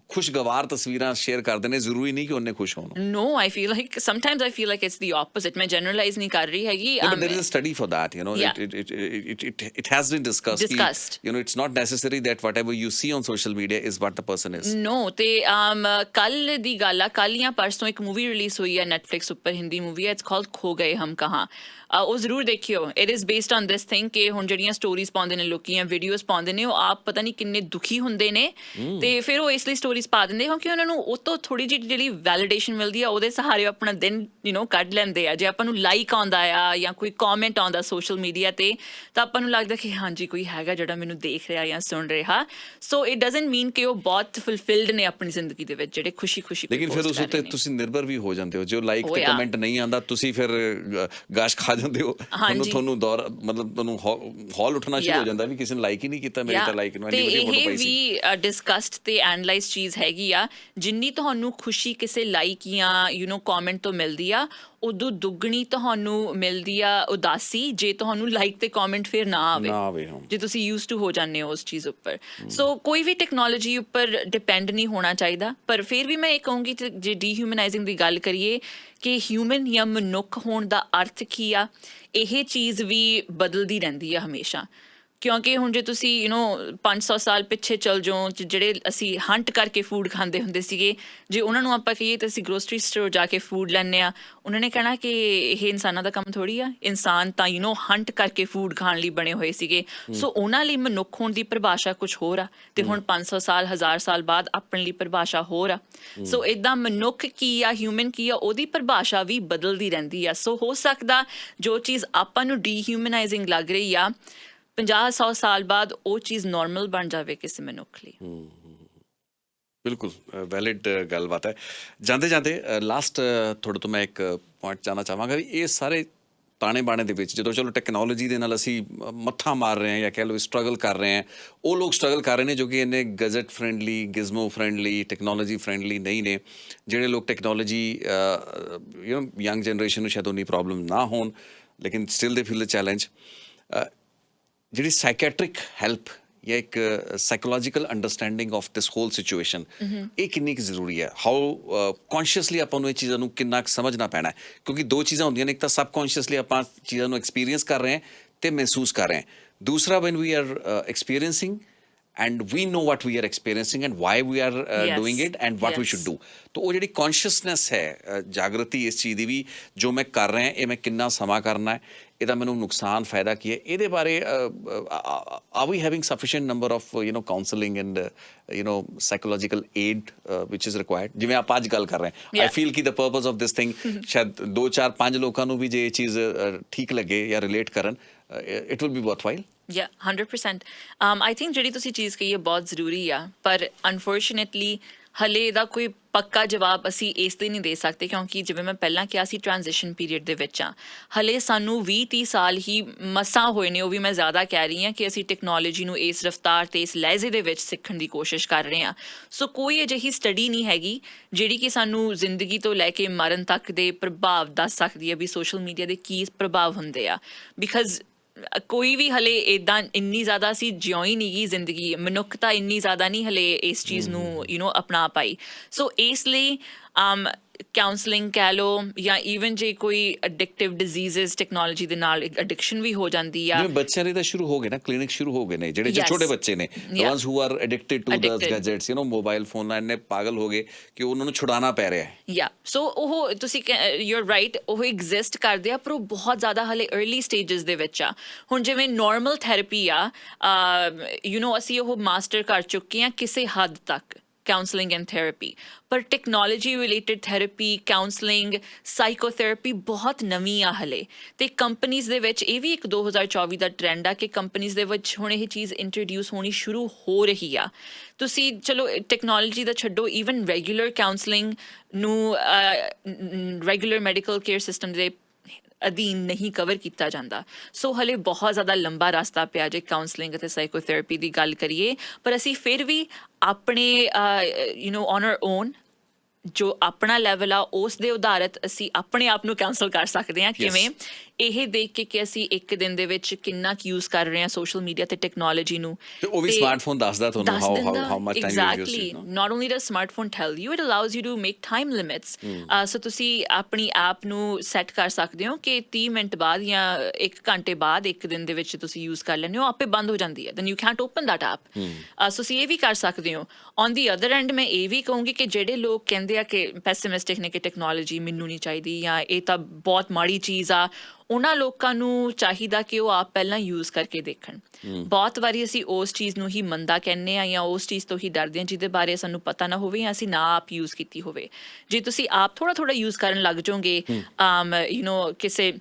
ਖੁਸ਼ਗਵਾਰ ਤਸਵੀਰਾਂ ਸ਼ੇਅਰ ਕਰਦੇ ਨੇ, ਜ਼ਰੂਰੀ ਨਹੀਂ ਕਿ ਉਹਨੇ ਖੁਸ਼ ਹੋਣ। No, I feel like sometimes I feel like it's the opposite. ਮੈਂ generalize ਨਹੀਂ ਕਰ ਰਹੀ ਹੈਗੀ। But there is a study for that, it has been discussed. It's not necessary that whatever you see on social media is what the person is. No, ਤੇ ਕੱਲ ਦੀ ਗੱਲ ਆ, ਕੱਲ ਜਾਂ ਪਰਸੋਂ ਇੱਕ ਮੂਵੀ ਰਿਲੀਜ਼ ਹੋਈ ਹੈ ਨੈਟਫਲਿਕਸ ਉੱਪਰ, ਹਿੰਦੀ ਮੂਵੀ ਹੈ, it's called ਖੋ ਗਏ ਹਮ ਕਹਾਂ। ਉਹ ਜ਼ਰੂਰ ਦੇਖਿਓ। It is based on this thing ਕਿ ਹੁਣ ਜਿਹੜੀਆਂ ਸਟੋਰੀਜ਼ ਪਾਉਂਦੇ ਨੇ ਲੋਕੀ ਜਾਂ ਵੀਡੀਓਜ਼ ਪਾਉਂਦੇ ਨੇ, ਉਹ ਆਪ ਪਤਾ ਨਹੀਂ ਕਿੰਨੇ ਦੁਖੀ ਹੁੰਦੇ ਨੇ, ਤੇ ਫਿਰ ਉਹ ਇਸ ਲਈ ਸਟੋਰੀਜ਼ ਪਾ ਦਿੰਦੇ ਕਿਉਂਕਿ ਉਹਨਾਂ ਨੂੰ ਉਹ ਤੋਂ ਥੋੜੀ ਜਿਹੀ ਜਿਹੜੀ ਵੈਲੀਡੇਸ਼ਨ ਮਿਲਦੀ ਆ ਉਹਦੇ ਸਹਾਰੇ ਉਹ ਆਪਣਾ ਦਿਨ ਕੱਢ ਲੈਂਦੇ ਆ। ਜੇ ਆਪਾਂ ਨੂੰ ਲਾਈਕ ਆਉਂਦਾ ਆ ਜਾਂ ਕੋਈ ਕਮੈਂਟ ਆਉਂਦਾ ਸੋਸ਼ਲ ਮੀਡੀਆ ਤੇ ਤਾਂ ਆਪਾਂ ਨੂੰ ਲੱਗਦਾ ਕਿ ਹਾਂਜੀ ਕੋਈ ਹੈਗਾ ਜਿਹੜਾ ਮੈਨੂੰ ਦੇਖ ਰਿਹਾ ਜਾਂ ਸੁਣ ਰਿਹਾ। ਸੋ ਇਟ ਡਜ਼ਨਟ ਮੀਨ ਕਿ ਉਹ ਬਹੁਤ ਫੁਲਫਿਲਡ ਨੇ ਆਪਣੀ ਜ਼ਿੰਦਗੀ ਦੇ ਵਿੱਚ ਜਿਹੜੇ ਖੁਸ਼ੀ ਲੇਕਿਨ ਫਿਰ ਉਸ ਉੱਤੇ ਤੁਸੀਂ ਨਿਰਭਰ ਵੀ ਹੋ ਜਾਂਦੇ ਹੋ। ਜੋ ਲਾਈਕ ਤੇ ਕਮੈਂਟ ਨਹੀਂ ਆਉਂਦਾ ਤੁਸੀਂ ਫਿਰ ਗਾਸ਼ ਖਾ ਜਾਂਦੇ ਹੋ। ਤੁਹਾਨੂੰ ਦੌਰ ਮਤਲਬ ਤੁਹਾਨੂੰ ਹੌਲ ਉੱਠਣਾ ਸ਼ੁਰੂ ਹੋ ਜਾਂਦਾ ਵੀ ਕਿਸੇ ਨੇ ਲਾਈਕ ਹੀ ਨਹੀਂ ਕੀਤਾ ਮੇਰੀ ਤਾਂ ਲਾਈਕ ਨੂੰ। ਤੇ ਇਹ ਵੀ ਡਿਸਕਸਡ ਤੇ ਐਨਲਾਈਜ਼ ਚੀਜ਼ ਹੈਗੀ ਆ। ਜਿੰਨੀ ਤੁਹਾਨੂੰ ਖੁਸ਼ੀ ਕਿਸੇ ਲਾਈਕ ਜਾਂ ਕਮੈਂਟ ਤੋਂ ਮਿਲਦੀ ਆ ਉਦੋਂ ਦੁੱਗਣੀ ਤੁਹਾਨੂੰ ਮਿਲਦੀ ਆ ਉਦਾਸੀ ਜੇ ਤੁਹਾਨੂੰ ਲਾਈਕ ਤੇ ਕਮੈਂਟ ਫਿਰ ਨਾ ਆਵੇ, ਜੇ ਤੁਸੀਂ ਯੂਜ਼ ਟੂ ਹੋ ਜਾਂਦੇ ਹੋ ਉਸ ਚੀਜ਼ ਉੱਪਰ। ਸੋ ਕੋਈ ਵੀ ਟੈਕਨੋਲੋਜੀ ਉੱਪਰ ਡਿਪੈਂਡ ਨਹੀਂ ਹੋਣਾ ਚਾਹੀਦਾ। ਪਰ ਫਿਰ ਵੀ ਮੈਂ ਇਹ ਕਹੂੰਗੀ ਜੇ ਡੀਹਿਊਮਨਾਈਜ਼ਿੰਗ ਦੀ ਗੱਲ ਕਰੀਏ ਕਿ ਹਿਊਮਨ ਜਾਂ ਮਨੁੱਖ ਹੋਣ ਦਾ ਅਰਥ ਕੀ ਆ, ਇਹ ਚੀਜ਼ ਵੀ ਬਦਲਦੀ ਰਹਿੰਦੀ ਆ ਹਮੇਸ਼ਾ। ਕਿਉਂਕਿ ਹੁਣ ਜੇ ਤੁਸੀਂ 500 ਸਾਲ ਪਿੱਛੇ ਚੱਲ ਜਾਓ, ਜਿਹੜੇ ਅਸੀਂ ਹੰਟ ਕਰਕੇ ਫੂਡ ਖਾਂਦੇ ਹੁੰਦੇ ਸੀਗੇ, ਜੇ ਉਹਨਾਂ ਨੂੰ ਆਪਾਂ ਕਹੀਏ ਤਾਂ ਅਸੀਂ ਗਰੋਸਰੀ ਸਟੋਰ ਜਾ ਕੇ ਫੂਡ ਲੈਂਦੇ ਹਾਂ, ਉਹਨਾਂ ਨੇ ਕਹਿਣਾ ਕਿ ਇਹ ਇਨਸਾਨਾਂ ਦਾ ਕੰਮ ਥੋੜ੍ਹੀ ਆ, ਇਨਸਾਨ ਤਾਂ ਹੰਟ ਕਰਕੇ ਫੂਡ ਖਾਣ ਲਈ ਬਣੇ ਹੋਏ ਸੀਗੇ। ਸੋ ਉਹਨਾਂ ਲਈ ਮਨੁੱਖ ਹੋਣ ਦੀ ਪਰਿਭਾਸ਼ਾ ਕੁਛ ਹੋਰ ਆ ਤੇ ਹੁਣ 500 ਸਾਲ 1000 ਸਾਲ ਬਾਅਦ ਆਪਣੇ ਲਈ ਪਰਿਭਾਸ਼ਾ ਹੋਰ ਆ। ਸੋ ਇੱਦਾਂ ਮਨੁੱਖ ਕੀ ਆ, ਹਿਊਮਨ ਕੀ ਆ, ਉਹਦੀ ਪਰਿਭਾਸ਼ਾ ਵੀ ਬਦਲਦੀ ਰਹਿੰਦੀ ਆ। ਸੋ ਹੋ ਸਕਦਾ ਜੋ ਚੀਜ਼ ਆਪਾਂ ਨੂੰ ਡੀਹਿਊਮਨਾਈਜ਼ਿੰਗ ਲੱਗ ਰਹੀ ਆ 50-100 ਸਾਲ ਬਾਅਦ ਉਹ ਚੀਜ਼ ਨਾਰਮਲ ਬਣ ਜਾਵੇ ਕਿਸੇ ਮਨੁੱਖ ਲਈ। ਬਿਲਕੁਲ ਵੈਲਿਡ ਗੱਲਬਾਤ ਹੈ। ਜਾਂਦੇ ਜਾਂਦੇ ਲਾਸਟ ਤੁਹਾਡੇ ਤੋਂ ਮੈਂ ਇੱਕ ਪੁਆਇੰਟ ਜਾਣਨਾ ਚਾਹਾਂਗਾ ਵੀ ਇਹ ਸਾਰੇ ਤਾਣੇ ਬਾਣੇ ਦੇ ਵਿੱਚ ਜਦੋਂ ਚਲੋ ਟੈਕਨੋਲੋਜੀ ਦੇ ਨਾਲ ਅਸੀਂ ਮੱਥਾ ਮਾਰ ਰਹੇ ਹਾਂ ਜਾਂ ਕਹਿ ਲਓ ਸਟਰਗਲ ਕਰ ਰਹੇ ਹਾਂ, ਉਹ ਲੋਕ ਸਟਰਗਲ ਕਰ ਰਹੇ ਨੇ ਜੋ ਕਿ ਇੰਨੇ gadget friendly, gizmo friendly, technology friendly ਨਹੀਂ ਨੇ। ਜਿਹੜੇ ਲੋਕ ਟੈਕਨੋਲੋਜੀ ਯੰਗ ਜਨਰੇਸ਼ਨ ਨੂੰ ਸ਼ਾਇਦ ਉਨੀ ਪ੍ਰੋਬਲਮ ਨਾ ਹੋਣ ਲੇਕਿਨ ਸਟਿਲ ਦੇ ਫੀਲ ਦ ਚੈਲੰਜ। ਜਿਹੜੀ ਸਾਈਕੈਟਰਿਕ ਹੈਲਪ ਜਾਂ ਇੱਕ psychological understanding of this hole situation, ਇਹ ਕਿੰਨੀ ਕੁ ਜ਼ਰੂਰੀ ਹੈ? ਹਾਊ ਕੌਨਸ਼ੀਅਸਲੀ ਆਪਾਂ ਨੂੰ ਇਹ ਚੀਜ਼ਾਂ ਨੂੰ ਕਿੰਨਾ ਕੁ ਸਮਝਣਾ ਪੈਣਾ? ਕਿਉਂਕਿ ਦੋ ਚੀਜ਼ਾਂ ਹੁੰਦੀਆਂ ਨੇ, ਇੱਕ ਤਾਂ ਸਬਕੌਨਸ਼ੀਅਸਲੀ ਆਪਾਂ ਚੀਜ਼ਾਂ ਨੂੰ ਐਕਸਪੀਰੀਅੰਸ ਕਰ ਰਹੇ ਹਾਂ ਅਤੇ ਮਹਿਸੂਸ ਕਰ ਰਹੇ ਹਾਂ। ਦੂਸਰਾ when we are experiencing and we know what we are experiencing and why we are doing it and what we should do। तो वो ਜਿਹੜੀ consciousness ਹੈ, ਜਾਗਰਤੀ ਇਸ ਚੀਜ਼ ਦੀ ਵੀ, ਜੋ ਮੈਂ ਕਰ ਰਿਹਾ ਇਹ ਮੈਂ ਕਿੰਨਾ ਸਮਾਂ ਕਰਨਾ ਹੈ, ਇਹਦਾ ਮੈਨੂੰ ਨੁਕਸਾਨ ਫਾਇਦਾ ਕੀ ਹੈ, ਇਹਦੇ ਬਾਰੇ are we having sufficient number of counseling and psychological aid which is required? ਜਿਵੇਂ ਆਪਾਂ ਅੱਜ ਗੱਲ ਕਰ ਰਹੇ ਹਾਂ, I feel ਕਿ the purpose of this thing ਸ਼ਾਇਦ 2 4 5 ਲੋਕਾਂ ਨੂੰ ਵੀ ਜੇ ਇਹ ਚੀਜ਼ ਠੀਕ ਲੱਗੇ ਜਾਂ ਰਿਲੇਟ ਕਰਨ, it will be worthwhile। 100%। I think ਜਿਹੜੀ ਤੁਸੀਂ ਚੀਜ਼ ਕਹੀ ਹੈ ਬਹੁਤ ਜ਼ਰੂਰੀ ਆ, ਪਰ ਅਨਫੋਰਚੂਨੇਟਲੀ ਹਲੇ ਇਹਦਾ ਕੋਈ ਪੱਕਾ ਜਵਾਬ ਅਸੀਂ ਇਸ 'ਤੇ ਨਹੀਂ ਦੇ ਸਕਦੇ ਕਿਉਂਕਿ ਜਿਵੇਂ ਮੈਂ ਪਹਿਲਾਂ ਕਿਹਾ ਸੀ ਟ੍ਰਾਂਜ਼ੀਸ਼ਨ ਪੀਰੀਅਡ ਦੇ ਵਿੱਚ ਆ। ਹਲੇ ਸਾਨੂੰ 20-30 ਸਾਲ ਹੀ ਮਸਾਂ ਹੋਏ ਨੇ, ਉਹ ਵੀ ਮੈਂ ਜ਼ਿਆਦਾ ਕਹਿ ਰਹੀ ਹਾਂ ਕਿ ਅਸੀਂ ਟੈਕਨੋਲੋਜੀ ਨੂੰ ਇਸ ਰਫਤਾਰ ਤੇ ਇਸ ਲਹਿਜ਼ੇ ਦੇ ਵਿੱਚ ਸਿੱਖਣ ਦੀ ਕੋਸ਼ਿਸ਼ ਕਰ ਰਹੇ ਹਾਂ। ਸੋ ਕੋਈ ਅਜਿਹੀ ਸਟੱਡੀ ਨਹੀਂ ਹੈਗੀ ਜਿਹੜੀ ਕਿ ਸਾਨੂੰ ਜ਼ਿੰਦਗੀ ਤੋਂ ਲੈ ਕੇ ਮਰਨ ਤੱਕ ਦੇ ਪ੍ਰਭਾਵ ਦੱਸ ਸਕਦੀ ਹੈ ਵੀ ਸੋਸ਼ਲ ਮੀਡੀਆ ਦੇ ਕੀ ਪ੍ਰਭਾਵ ਹੁੰਦੇ ਆ। ਬਿਕਾਜ਼ ਕੋਈ ਵੀ ਹਲੇ ਇੱਦਾਂ ਇੰਨੀ ਜ਼ਿਆਦਾ ਅਸੀਂ ਜਿਉਂ ਹੀ ਨਹੀਂ ਗਈ ਜ਼ਿੰਦਗੀ, ਮਨੁੱਖਤਾ ਇੰਨੀ ਜ਼ਿਆਦਾ ਨਹੀਂ ਹਲੇ ਇਸ ਚੀਜ਼ ਨੂੰ ਅਪਣਾ ਪਾਈ। ਸੋ ਇਸ ਲਈ ਕਾਉਂਸਲਿੰਗ ਕਹਿ ਲਓ ਜਾਂ ਈਵਨ ਜੇ ਕੋਈ ਅਡਿਕਟਿਵ ਡਿਜ਼ੀਜ਼ਸ ਟੈਕਨੋਲੋਜੀ ਦੇ ਨਾਲ ਐਡਿਕਸ਼ਨ ਵੀ ਹੋ ਜਾਂਦੀ ਆ। ਜਿਵੇਂ ਬੱਚਿਆਂ ਦੇ ਤਾਂ ਸ਼ੁਰੂ ਹੋ ਗਏ ਨਾ, ਕਲੀਨਿਕ ਸ਼ੁਰੂ ਹੋ ਗਏ ਨੇ, ਜਿਹੜੇ ਛੋਟੇ ਬੱਚੇ ਨੇ, the ones who are addicted to the gadgets, mobile phone ਨਾਲ ਇੰਨੇ ਪਾਗਲ ਹੋ ਗਏ ਕਿ ਉਹਨਾਂ ਨੂੰ ਛੁਡਾਉਣਾ ਪੈ ਰਿਹਾ ਹੈ। ਸੋ ਉਹ ਤੁਸੀਂ ਯੂਰ ਰਾਈਟ, ਉਹ ਐਗਜ਼ਿਸਟ ਕਰਦੇ ਆ ਪਰ ਉਹ ਬਹੁਤ ਜ਼ਿਆਦਾ ਹਲੇ अर्ਲੀ ਸਟੇਜਸ ਦੇ ਵਿੱਚ ਆ। ਹੁਣ ਜਿਵੇਂ ਨੋਰਮਲ ਥੈਰੇਪੀ ਆ, ਅਸੀਂ ਉਹ ਮਾਸਟਰ ਕਰ ਚੁੱਕੇ ਹਾਂ ਕਿਸੇ ਹੱਦ ਤੱਕ, counseling and therapy, ਪਰ ਟੈਕਨੋਲੋਜੀ ਰਿਲੇਟਡ ਥੈਰੇਪੀ, ਕਾਉਂਸਲਿੰਗ, ਸਾਈਕੋਥੈਰੇਪੀ ਬਹੁਤ ਨਵੀਂ ਆ ਹਲੇ। ਤੇ ਕੰਪਨੀਜ਼ ਦੇ ਵਿੱਚ ਇਹ ਵੀ ਇੱਕ 2024 ਦਾ ਟ੍ਰੈਂਡ ਆ ਕਿ ਕੰਪਨੀਜ਼ ਦੇ ਵਿੱਚ ਹੁਣ ਇਹ ਚੀਜ਼ ਇੰਟਰੋਡਿਊਸ ਹੋਣੀ ਸ਼ੁਰੂ ਹੋ ਰਹੀ ਆ। ਤੁਸੀਂ ਚਲੋ ਟੈਕਨੋਲੋਜੀ ਦਾ ਛੱਡੋ, ਈਵਨ ਰੈਗੂਲਰ ਕਾਉਂਸਲਿੰਗ ਨੂੰ ਰੈਗੂਲਰ ਮੈਡੀਕਲ ਕੇਅਰ ਸਿਸਟਮ ਦੇ ਅਧੀਨ ਨਹੀਂ ਕਵਰ ਕੀਤਾ ਜਾਂਦਾ। ਸੋ ਹਲੇ ਬਹੁਤ ਜ਼ਿਆਦਾ ਲੰਬਾ ਰਸਤਾ ਪਿਆ ਜੇ ਕਾਉਂਸਲਿੰਗ ਅਤੇ ਸਾਈਕੋਥੈਰੇਪੀ ਦੀ ਗੱਲ ਕਰੀਏ। ਪਰ ਅਸੀਂ ਫਿਰ ਵੀ ਆਪਣੇ ਔਨ ਆਰ ਓਨ ਜੋ ਆਪਣਾ ਲੈਵਲ ਆ ਉਸ ਦੇ ਉਦਾਹਰਤ ਅਸੀਂ ਆਪਣੇ ਆਪ ਨੂੰ ਕਾਉਂਸਲ ਕਰ ਸਕਦੇ ਹਾਂ। ਕਿਵੇਂ? ਇਹ ਦੇਖ ਕੇ ਕਿ ਅਸੀਂ ਇੱਕ ਦਿਨ ਦੇ ਵਿੱਚ ਕਿੰਨਾ ਕੁ ਯੂਜ਼ ਕਰ ਰਹੇ ਹਾਂ ਸੋਸ਼ਲ ਮੀਡੀਆ ਤੇ ਟੈਕਨੋਲੋਜੀ ਨੂੰ। ਤੇ ਉਹ ਵੀ ਸਮਾਰਟਫੋਨ ਦੱਸਦਾ ਤੁਹਾਨੂੰ how much time you use it। Not only does smartphone tell you, it allows you to make time limits। ਸੋ ਤੁਸੀਂ ਆਪਣੀ ਐਪ ਨੂੰ ਸੈੱਟ ਕਰ ਸਕਦੇ ਹੋ ਕਿ 30 ਮਿੰਟ ਬਾਅਦ ਜਾਂ 1 ਘੰਟੇ ਬਾਅਦ ਇੱਕ ਦਿਨ ਦੇ ਵਿੱਚ ਤੁਸੀਂ ਯੂਜ਼ ਕਰ ਲੈਂਦੇ ਹੋ, ਆਪੇ ਬੰਦ ਹੋ ਜਾਂਦੀ ਹੈ। then you can't open that app। ਸੋ ਤੁਸੀਂ ਇਹ ਵੀ ਕਰ ਸਕਦੇ ਹੋ। on the other end ਮੈਂ ਇਹ ਵੀ ਕਹੂੰਗੀ ਕਿ ਜਿਹੜੇ ਲੋਕ ਕਹਿੰਦੇ ਆ ਕਿ ਪੈਸਿਮਿਸਟਿਕ ਨੇ ਕਿ ਟੈਕਨੋਲੋਜੀ ਮੈਨੂੰ ਨਹੀਂ ਚਾਹੀਦੀ ਜਾਂ ਇਹ ਤਾਂ ਬਹੁਤ ਮਾੜੀ ਚੀਜ਼ ਆ, ਉਹਨਾਂ ਲੋਕਾਂ ਨੂੰ ਚਾਹੀਦਾ ਕਿ ਉਹ ਆਪ ਪਹਿਲਾਂ ਯੂਜ਼ ਕਰਕੇ ਦੇਖਣ। ਬਹੁਤ ਵਾਰੀ ਅਸੀਂ ਉਸ ਚੀਜ਼ ਨੂੰ ਹੀ ਮੰਦਾ ਕਹਿੰਦੇ ਆ ਜਾਂ ਉਸ ਚੀਜ਼ ਤੋਂ ਹੀ ਡਰਦੇ ਹਾਂ ਜਿਹਦੇ ਬਾਰੇ ਸਾਨੂੰ ਪਤਾ ਨਾ ਹੋਵੇ ਜਾਂ ਅਸੀਂ ਨਾ ਆਪ ਯੂਜ਼ ਕੀਤੀ ਹੋਵੇ। ਜੇ ਤੁਸੀਂ ਆਪ ਥੋੜਾ ਯੂਜ਼ ਕਰਨ ਲੱਗ ਜਾਓਗੇ ਕਿਸੇ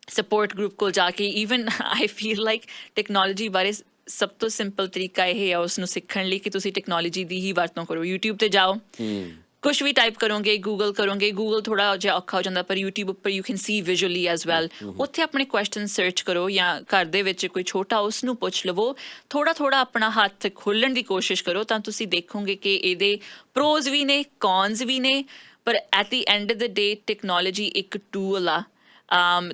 ਸਪੋਰਟ ਗਰੁੱਪ ਕੋਲ ਜਾ ਕੇ, even I feel like technology ਬਾਰੇ ਸਭ ਤੋਂ ਸਿੰਪਲ ਤਰੀਕਾ ਇਹ ਹੈ ਉਸ ਨੂੰ ਸਿੱਖਣ ਲਈ ਕਿ ਤੁਸੀਂ ਟੈਕਨੋਲੋਜੀ ਦੀ ਹੀ ਵਰਤੋਂ ਕਰੋ। YouTube ਤੇ ਜਾਓ, ਕੁਛ ਵੀ ਟਾਈਪ ਕਰੋਗੇ, ਗੂਗਲ ਥੋੜਾ ਜਿਹਾ ਔਖਾ ਹੋ ਜਾਂਦਾ, ਪਰ YouTube ਉੱਪਰ you can see visually as well. ਉੱਥੇ ਆਪਣੇ ਕੁਐਸਚਨ ਸਰਚ ਕਰੋ ਜਾਂ ਘਰ ਦੇ ਵਿੱਚ ਕੋਈ ਛੋਟਾ ਉਸ ਨੂੰ ਪੁੱਛ ਲਵੋ, ਥੋੜਾ ਆਪਣਾ ਹੱਥ ਖੋਲ੍ਹਣ ਦੀ ਕੋਸ਼ਿਸ਼ ਕਰੋ, ਤਾਂ ਤੁਸੀਂ ਦੇਖੋਗੇ ਕਿ ਇਹਦੇ ਪ੍ਰੋਜ਼ ਵੀ ਨੇ, ਕੌਨਜ਼ ਵੀ ਨੇ, ਪਰ at the end of the day technology ਇੱਕ ਟੂਲ ਆ।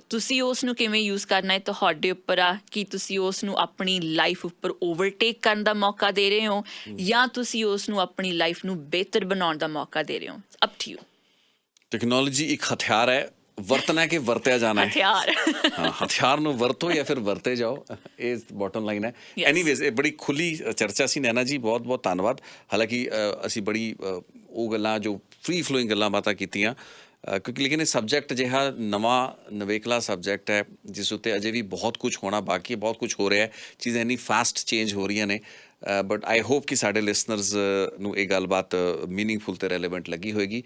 ਤੁਸੀਂ ਉਸ ਨੂੰ ਕਿਵੇਂ ਯੂਜ਼ ਕਰਨਾ ਹੈ ਤੁਹਾਡੇ ਉੱਪਰ ਆ। ਕਿ ਤੁਸੀਂ ਉਸ ਨੂੰ ਆਪਣੀ ਲਾਈਫ ਉੱਪਰ ਓਵਰਟੇਕ ਕਰਨ ਦਾ ਮੌਕਾ ਦੇ ਰਹੇ ਹੋ ਜਾਂ ਤੁਸੀਂ ਉਸ ਨੂੰ ਆਪਣੀ ਲਾਈਫ ਨੂੰ ਬਿਹਤਰ ਬਣਾਉਣ ਦਾ ਮੌਕਾ ਦੇ ਰਹੇ ਹੋ। Up to you. ਟੈਕਨੋਲੋਜੀ ਇੱਕ ਹਥਿਆਰ ਹੈ, ਵਰਤਣਾ ਹੈ ਕਿ ਵਰਤਿਆ ਜਾਣਾ ਹੈ। ਹਥਿਆਰ ਹਾਂ, ਹਥਿਆਰ ਨੂੰ ਵਰਤੋ ਜਾਂ ਫਿਰ ਵਰਤੇ ਜਾਓ, ਇਹ ਬਾਟਮ ਲਾਈਨ ਹੈ। ਐਨੀਵੇਜ਼ ਇਹ ਬੜੀ ਖੁੱਲੀ ਚਰਚਾ ਸੀ ਨੈਨਾ ਜੀ, ਬਹੁਤ ਬਹੁਤ ਧੰਨਵਾਦ। ਹਾਲਾਂਕਿ ਅਸੀਂ ਬੜੀ ਉਹ ਗੱਲਾਂ ਜੋ ਫ੍ਰੀ ਫਲੋਇੰਗ ਗੱਲਾਂ ਬਾਤਾਂ ਕੀਤੀਆਂ, ਕਿਉਂਕਿ ਲੇਕਿਨ ਇਹ ਸਬਜੈਕਟ ਜਿਹਾ ਨਵਾਂ ਨਵੇਕਲਾ ਸਬਜੈਕਟ ਹੈ ਜਿਸ ਉੱਤੇ ਅਜੇ ਵੀ ਬਹੁਤ ਕੁਝ ਹੋਣਾ ਬਾਕੀ ਹੈ, ਬਹੁਤ ਕੁਝ ਹੋ ਰਿਹਾ ਹੈ, ਚੀਜ਼ਾਂ ਇੰਨੀ ਫਾਸਟ ਚੇਂਜ ਹੋ ਰਹੀਆਂ ਨੇ। ਬਟ ਆਈ ਹੋਪ ਕਿ ਸਾਡੇ ਲਿਸਨਰਸ ਨੂੰ ਇਹ ਗੱਲਬਾਤ ਮੀਨਿੰਗਫੁਲ ਤੇ ਰੈਲੇਵੈਂਟ ਲੱਗੀ ਹੋਏਗੀ।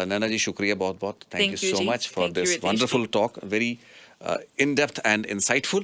ਨੈਨਾ ਜੀ ਸ਼ੁਕਰੀਆ ਬਹੁਤ ਬਹੁਤ, thank you so much for this wonderful talk, very in depth and insightful.